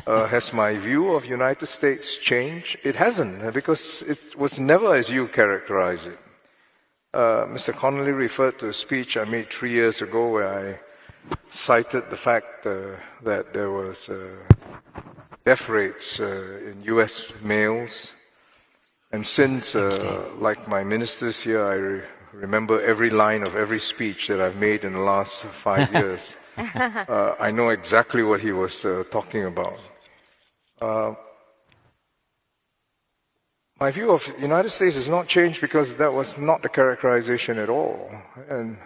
Has my view of United States changed? It hasn't, because it was never as you characterize it. Mr. Connolly referred to a speech I made 3 years ago where I cited the fact that there was death rates in U.S. males. And since, like my ministers here, I remember every line of every speech that I've made in the last 5 years. I know exactly what he was talking about. My view of the United States has not changed because that was not the characterization at all. And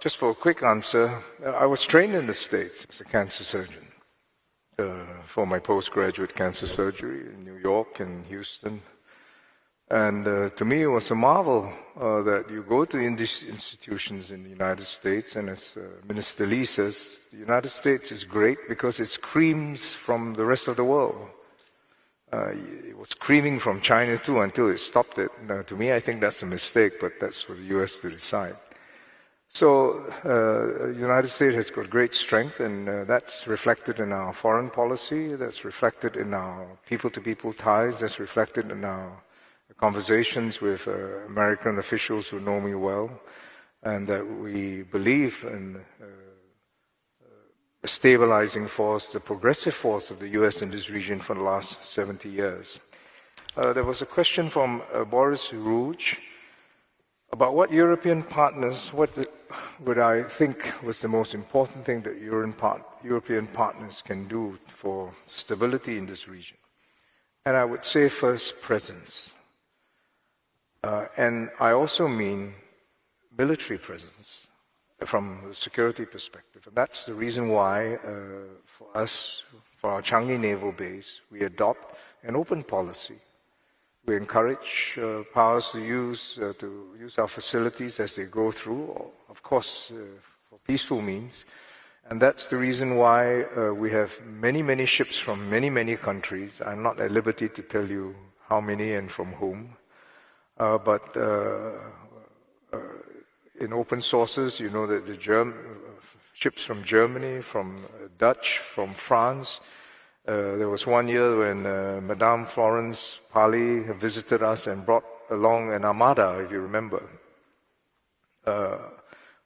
just for a quick answer, I was trained in the States as a cancer surgeon for my postgraduate cancer surgery in New York and Houston. And to me, it was a marvel that you go to these institutions in the United States, and as Minister Lee says, the United States is great because it creams from the rest of the world. It was creaming from China too until it stopped it. Now, to me, I think that's a mistake, but that's for the U.S. to decide. So the United States has got great strength, and that's reflected in our foreign policy, that's reflected in our people-to-people ties, that's reflected in our conversations with American officials who know me well, and that we believe in a stabilizing force, the progressive force of the U.S. in this region for the last 70 years. There was a question from Boris Rouge about what European partners, would I think was the most important thing that European partners can do for stability in this region. And I would say first, presence. And I also mean military presence from a security perspective. And that's the reason why, for us, for our Changi Naval Base, we adopt an open policy. We encourage powers to use our facilities as they go through, of course, for peaceful means. And that's the reason why we have many, many ships from many, many countries. I'm not at liberty to tell you how many and from whom. But in open sources, you know that the ships from Germany, from Dutch, from France. There was one year when Madame Florence Pali visited us and brought along an armada, if you remember.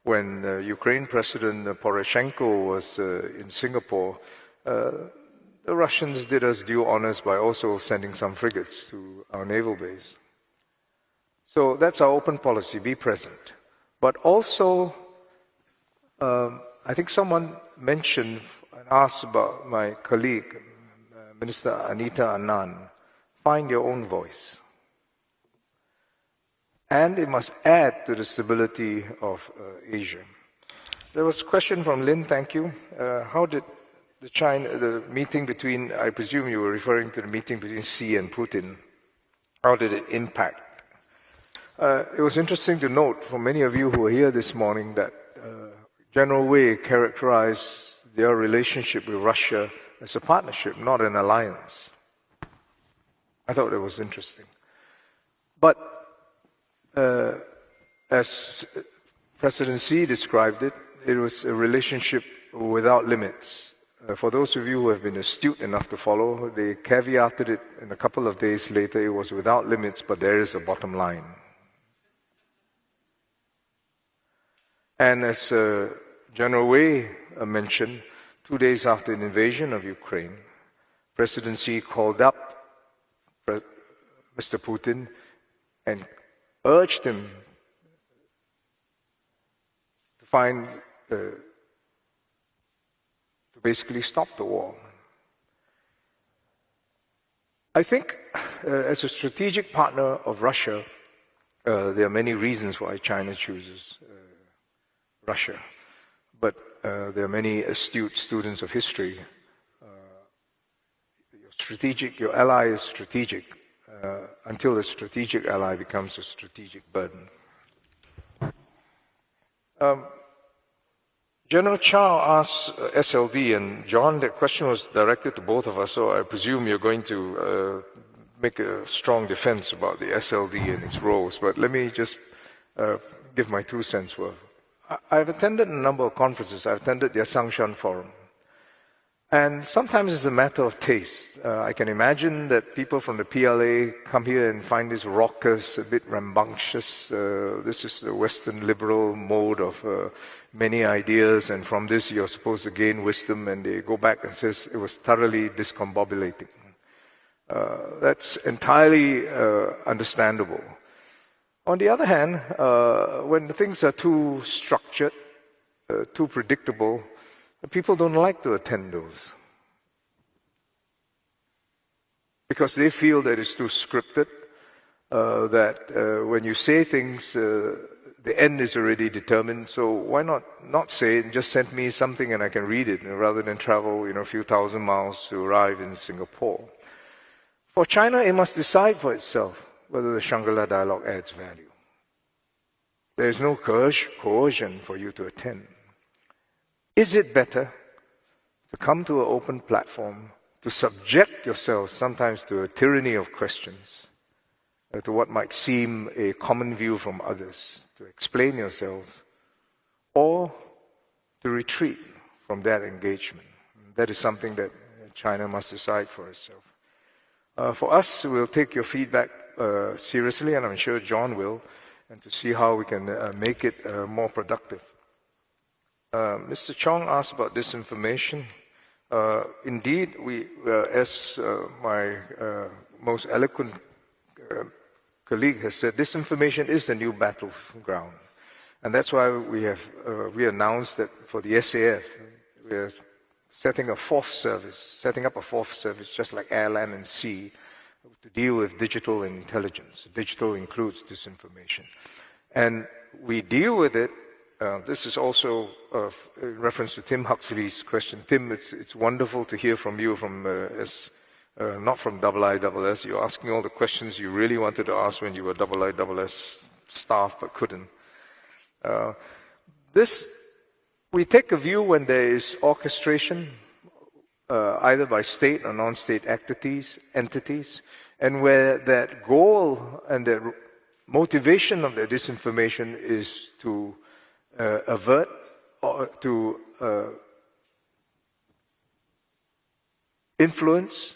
When Ukraine President Poroshenko was in Singapore, the Russians did us due honors by also sending some frigates to our naval base. So that's our open policy, be present. But also, I think someone mentioned and asked about my colleague, Minister Anita Anand, find your own voice. And it must add to the stability of Asia. There was a question from Lynn, thank you. How did the meeting between, I presume you were referring to the meeting between Xi and Putin. How did it impact? It was interesting to note for many of you who were here this morning that General Wei characterized their relationship with Russia as a partnership, not an alliance. I thought it was interesting. But as President Xi described it, it was a relationship without limits. For those of you who have been astute enough to follow, they caveated it, and a couple of days later it was without limits, but there is a bottom line. And as General Wei mentioned, 2 days after the invasion of Ukraine, President Xi called up Mr. Putin and urged him to find to basically stop the war. I think as a strategic partner of Russia, there are many reasons why China chooses Russia. But there are many astute students of history. Your ally is strategic until a strategic ally becomes a strategic burden. General Chow asked SLD, and John, the question was directed to both of us, so I presume you're going to make a strong defense about the SLD and its roles, but let me just give my 2 cents worth. I've attended a number of conferences. I've attended the Sangshan Forum. And sometimes it's a matter of taste. I can imagine that people from the PLA come here and find this raucous, a bit rambunctious. This is the Western liberal mode of many ideas, and from this you're supposed to gain wisdom, and they go back and says it was thoroughly discombobulating. That's entirely understandable. On the other hand, when things are too structured, too predictable, people don't like to attend those. Because they feel that it's too scripted, that when you say things, the end is already determined, so why not say it and just send me something and I can read it, rather than travel a few thousand miles to arrive in Singapore. For China, it must decide for itself whether the Shangri-La dialogue adds value. There is no coercion for you to attend. Is it better to come to an open platform, to subject yourselves sometimes to a tyranny of questions, to what might seem a common view from others, to explain yourselves, or to retreat from that engagement? That is something that China must decide for itself. For us, we'll take your feedback seriously, and I'm sure John will, and to see how we can make it more productive. Mr. Chong asked about disinformation. Indeed, as my most eloquent colleague has said, disinformation is the new battleground. And that's why we announced that for the SAF, we're setting up a fourth service, just like air, land, and sea, to deal with digital intelligence. Digital includes disinformation. And we deal with it. This is also in reference to Tim Huxley's question. Tim, it's wonderful to hear from you not from IISS. You're asking all the questions you really wanted to ask when you were IISS staff but couldn't. We take a view when there is orchestration, either by state or non-state entities, and where that goal and the motivation of the disinformation is to avert or to influence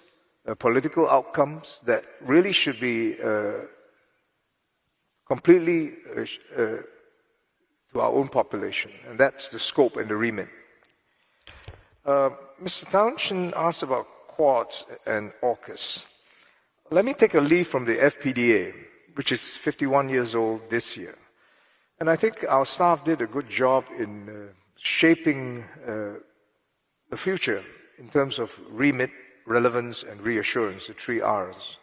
political outcomes that really should be completely to our own population, and that's the scope and the remit. Mr. Townshend asked about Quads and AUKUS. Let me take a leaf from the FPDA, which is 51 years old this year. And I think our staff did a good job in shaping the future in terms of remit, relevance, and reassurance, the 3 R's.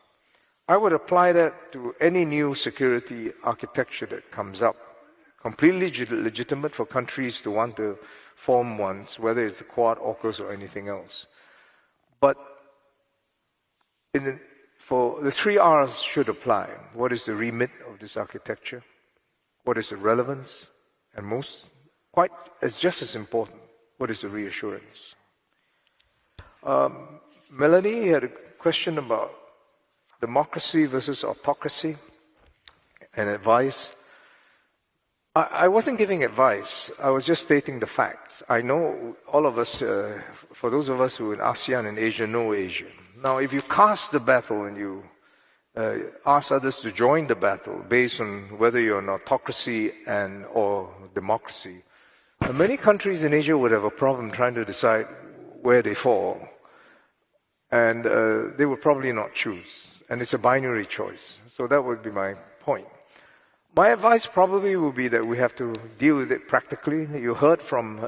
I would apply that to any new security architecture that comes up. Completely legitimate for countries to want to form ones, whether it's the Quad, AUKUS, or anything else. But for the 3 R's should apply. What is the remit of this architecture? What is the relevance? And just as important, what is the reassurance? Melanie had a question about democracy versus autocracy and advice. I wasn't giving advice. I was just stating the facts. I know all of us, for those of us who are in ASEAN and Asia, know Asia. Now, if you cast the battle and you ask others to join the battle based on whether you're an autocracy or democracy, many countries in Asia would have a problem trying to decide where they fall. And they would probably not choose. And it's a binary choice. So that would be my point. My advice probably would be that we have to deal with it practically. You heard from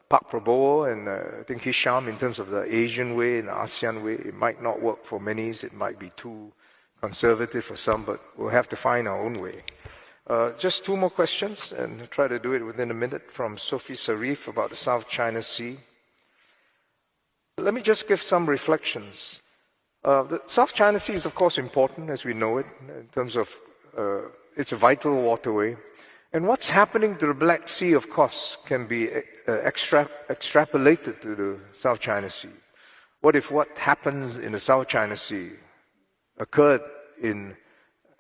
Pak Prabowo and I think Hisham in terms of the Asian way and the ASEAN way. It might not work for many. It might be too conservative for some, but we'll have to find our own way. Just 2 more questions, and try to do it within a minute, from Sophie Sarif about the South China Sea. Let me just give some reflections. The South China Sea is, of course, important as we know it, in terms of it's a vital waterway. And what's happening to the Black Sea, of course, can be extrapolated to the South China Sea. What if what happens in the South China Sea occurred in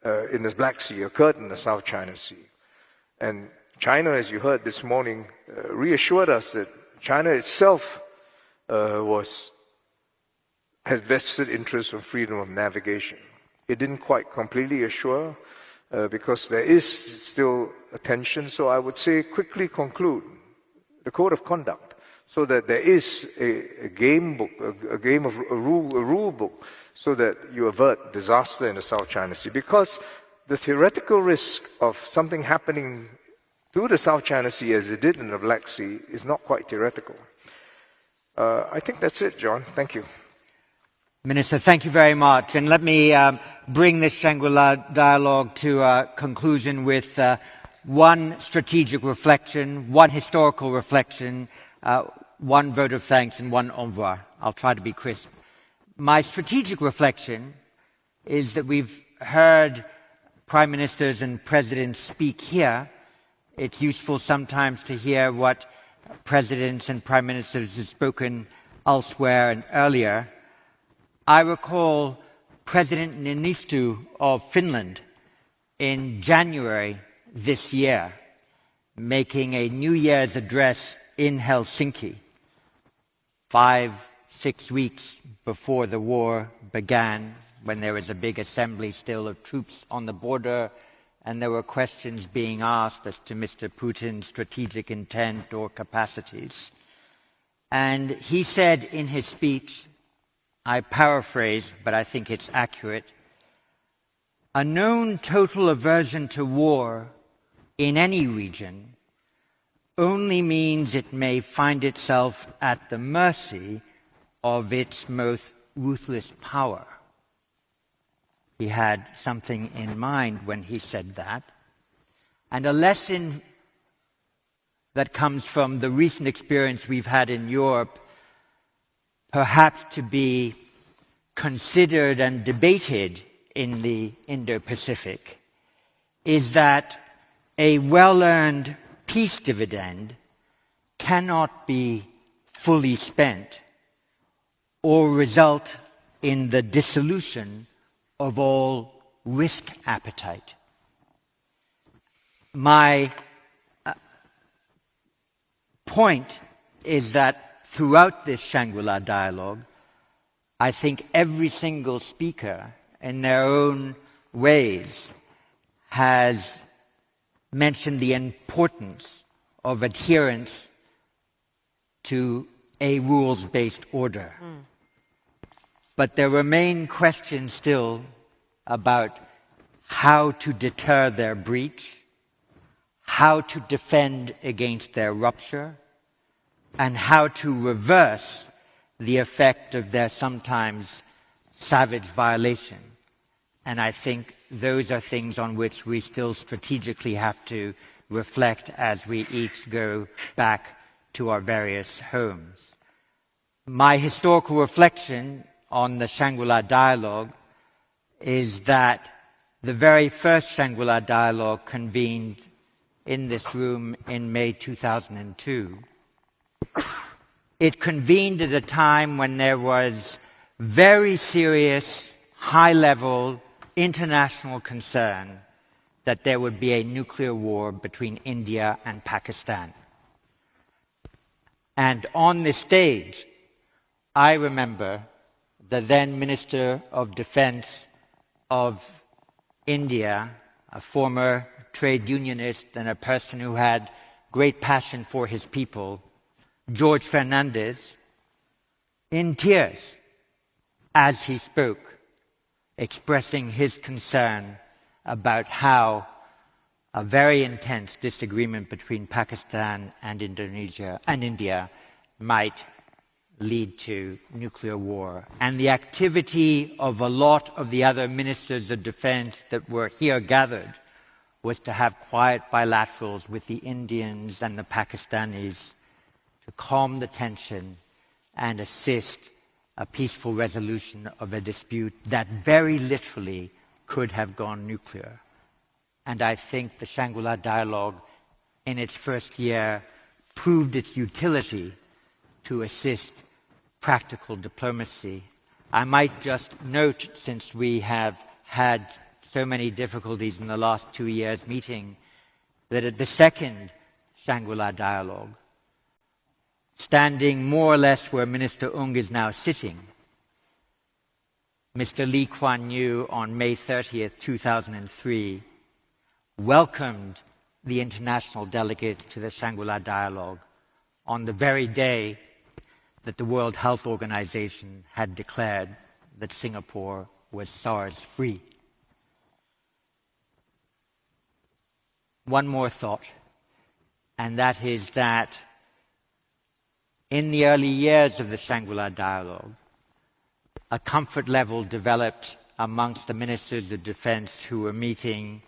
the Black Sea, occurred in the South China Sea? And China, as you heard this morning, reassured us that China itself has vested interest in freedom of navigation. It didn't quite completely assure because there is still a tension. So I would say quickly conclude the code of conduct so that there is a game book, a rule book, so that you avert disaster in the South China Sea. Because the theoretical risk of something happening to the South China Sea as it did in the Black Sea is not quite theoretical. I think that's it, John. Thank you. Minister, thank you very much. And let me bring this Shangri-La dialogue to a conclusion with one strategic reflection, one historical reflection, one vote of thanks, and one au revoir. I'll try to be crisp. My strategic reflection is that we've heard prime ministers and presidents speak here. It's useful sometimes to hear what presidents and prime ministers have spoken elsewhere and earlier. I recall President Niinisto of Finland in January this year making a New Year's address in Helsinki, 5-6 weeks before the war began, when there was a big assembly still of troops on the border, and there were questions being asked as to Mr. Putin's strategic intent or capacities. And he said in his speech, I paraphrase, but I think it's accurate, a known total aversion to war in any region only means it may find itself at the mercy of its most ruthless power. He had something in mind when he said that. And a lesson that comes from the recent experience we've had in Europe, perhaps to be considered and debated in the Indo-Pacific, is that a well-earned peace dividend cannot be fully spent or result in the dissolution of all risk appetite. My point is that throughout this Shangri-La dialogue, I think every single speaker, in their own ways, has mentioned the importance of adherence to a rules-based order. But there remain questions still about how to deter their breach, how to defend against their rupture, and how to reverse the effect of their sometimes savage violation. And I think those are things on which we still strategically have to reflect as we each go back to our various homes. My historical reflection on the Shangri-La Dialogue is that the very first Shangri-La Dialogue convened in this room in May 2002. It convened at a time when there was very serious, high-level international concern that there would be a nuclear war between India and Pakistan. And on this stage, I remember the then Minister of Defense of India, a former trade unionist and a person who had great passion for his people, George Fernandez, in tears as he spoke, expressing his concern about how a very intense disagreement between Pakistan and India might lead to nuclear war. And the activity of a lot of the other ministers of defense that were here gathered was to have quiet bilaterals with the Indians and the Pakistanis to calm the tension and assist a peaceful resolution of a dispute that very literally could have gone nuclear. And I think the Shangri-La Dialogue, in its first year, proved its utility to assist practical diplomacy. I might just note, since we have had so many difficulties in the last 2 years meeting, that at the second Shangri-La Dialogue, standing more or less where Minister Ung is now sitting, Mr. Lee Kuan Yew on May 30th, 2003, welcomed the international delegates to the Shangri-La Dialogue on the very day that the World Health Organization had declared that Singapore was SARS-free. One more thought, and that is that in the early years of the Shangri-La Dialogue, a comfort level developed amongst the ministers of defense who were meeting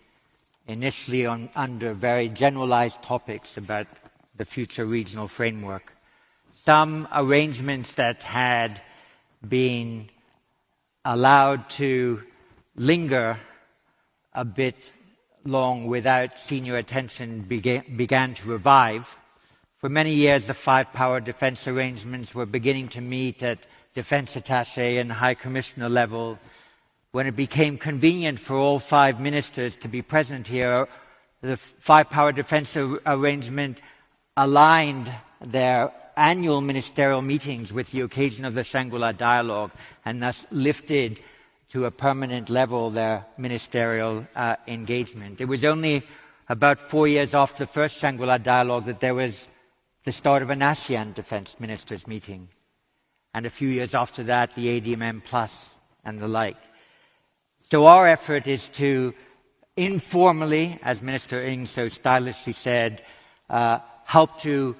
initially under very generalized topics about the future regional framework. Some arrangements that had been allowed to linger a bit long without senior attention began to revive. For many years, the five-power defense arrangements were beginning to meet at defense attaché and high commissioner level. When it became convenient for all five ministers to be present here, the five-power defense arrangement aligned their annual ministerial meetings with the occasion of the Shangri-La Dialogue and thus lifted to a permanent level their ministerial engagement. It was only about 4 years after the first Shangri-La Dialogue that there was the start of an ASEAN defense ministers meeting, and a few years after that the ADMM Plus and the like. So our effort is to informally, as Minister Ng so stylishly said, help to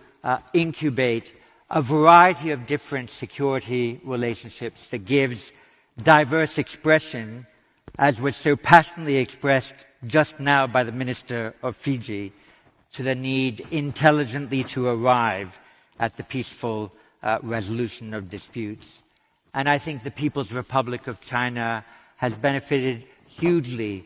incubate a variety of different security relationships that gives diverse expression, as was so passionately expressed just now by the Minister of Fiji, to the need intelligently to arrive at the peaceful resolution of disputes. And I think the People's Republic of China has benefited hugely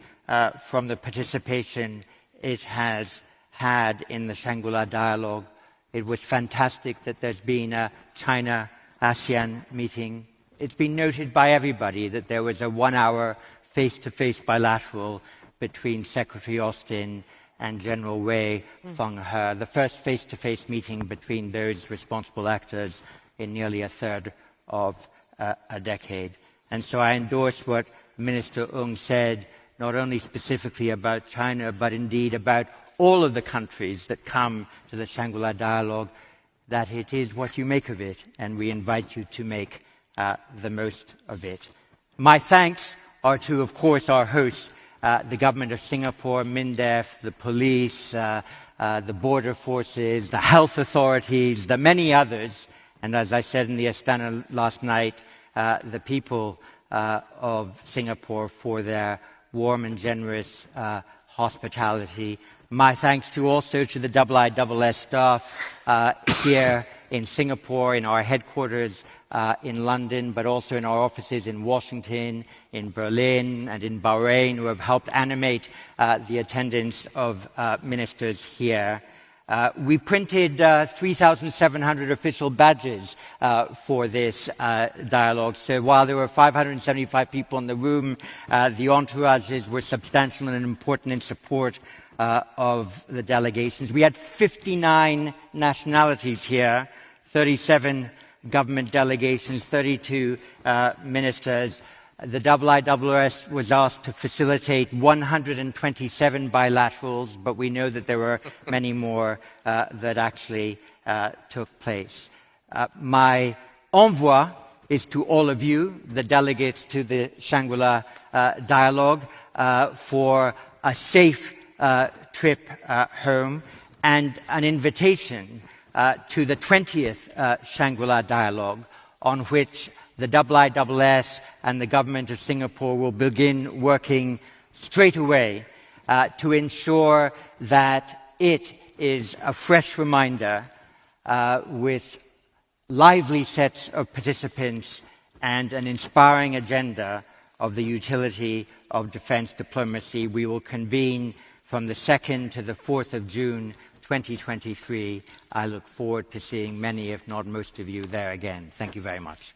from the participation it has had in the Shangri-La Dialogue. It was fantastic that there's been a China-ASEAN meeting. It's been noted by everybody that there was a 1-hour face-to-face bilateral between Secretary Austin and General Wei Feng-he, the first face-to-face meeting between those responsible actors in nearly a third of a decade. And so I endorse what Minister Ung said, not only specifically about China, but indeed about all of the countries that come to the Shangri-La Dialogue, that it is what you make of it, and we invite you to make the most of it. My thanks are to, of course, our hosts, the government of Singapore, MINDEF, the police, the border forces, the health authorities, the many others, and as I said in the Astana last night, the people of Singapore for their warm and generous hospitality. My thanks also to the IISS staff here in Singapore, in our headquarters in London, but also in our offices in Washington, in Berlin, and in Bahrain, who have helped animate the attendance of ministers here. We printed 3,700 official badges for this dialogue. So while there were 575 people in the room, the entourages were substantial and important in support of the delegations. We had 59 nationalities here, 37 government delegations, 32 ministers. The IISS was asked to facilitate 127 bilaterals, but we know that there were many more that actually took place. My envoi is to all of you, the delegates to the Shangri-La Dialogue, for a safe trip home, and an invitation to the 20th Shangri-La Dialogue, on which the IISS and the government of Singapore will begin working straight away to ensure that it is a fresh reminder with lively sets of participants and an inspiring agenda of the utility of defense diplomacy. We will convene from the 2nd to the 4th of June 2023. I look forward to seeing many, if not most of you, there again. Thank you very much.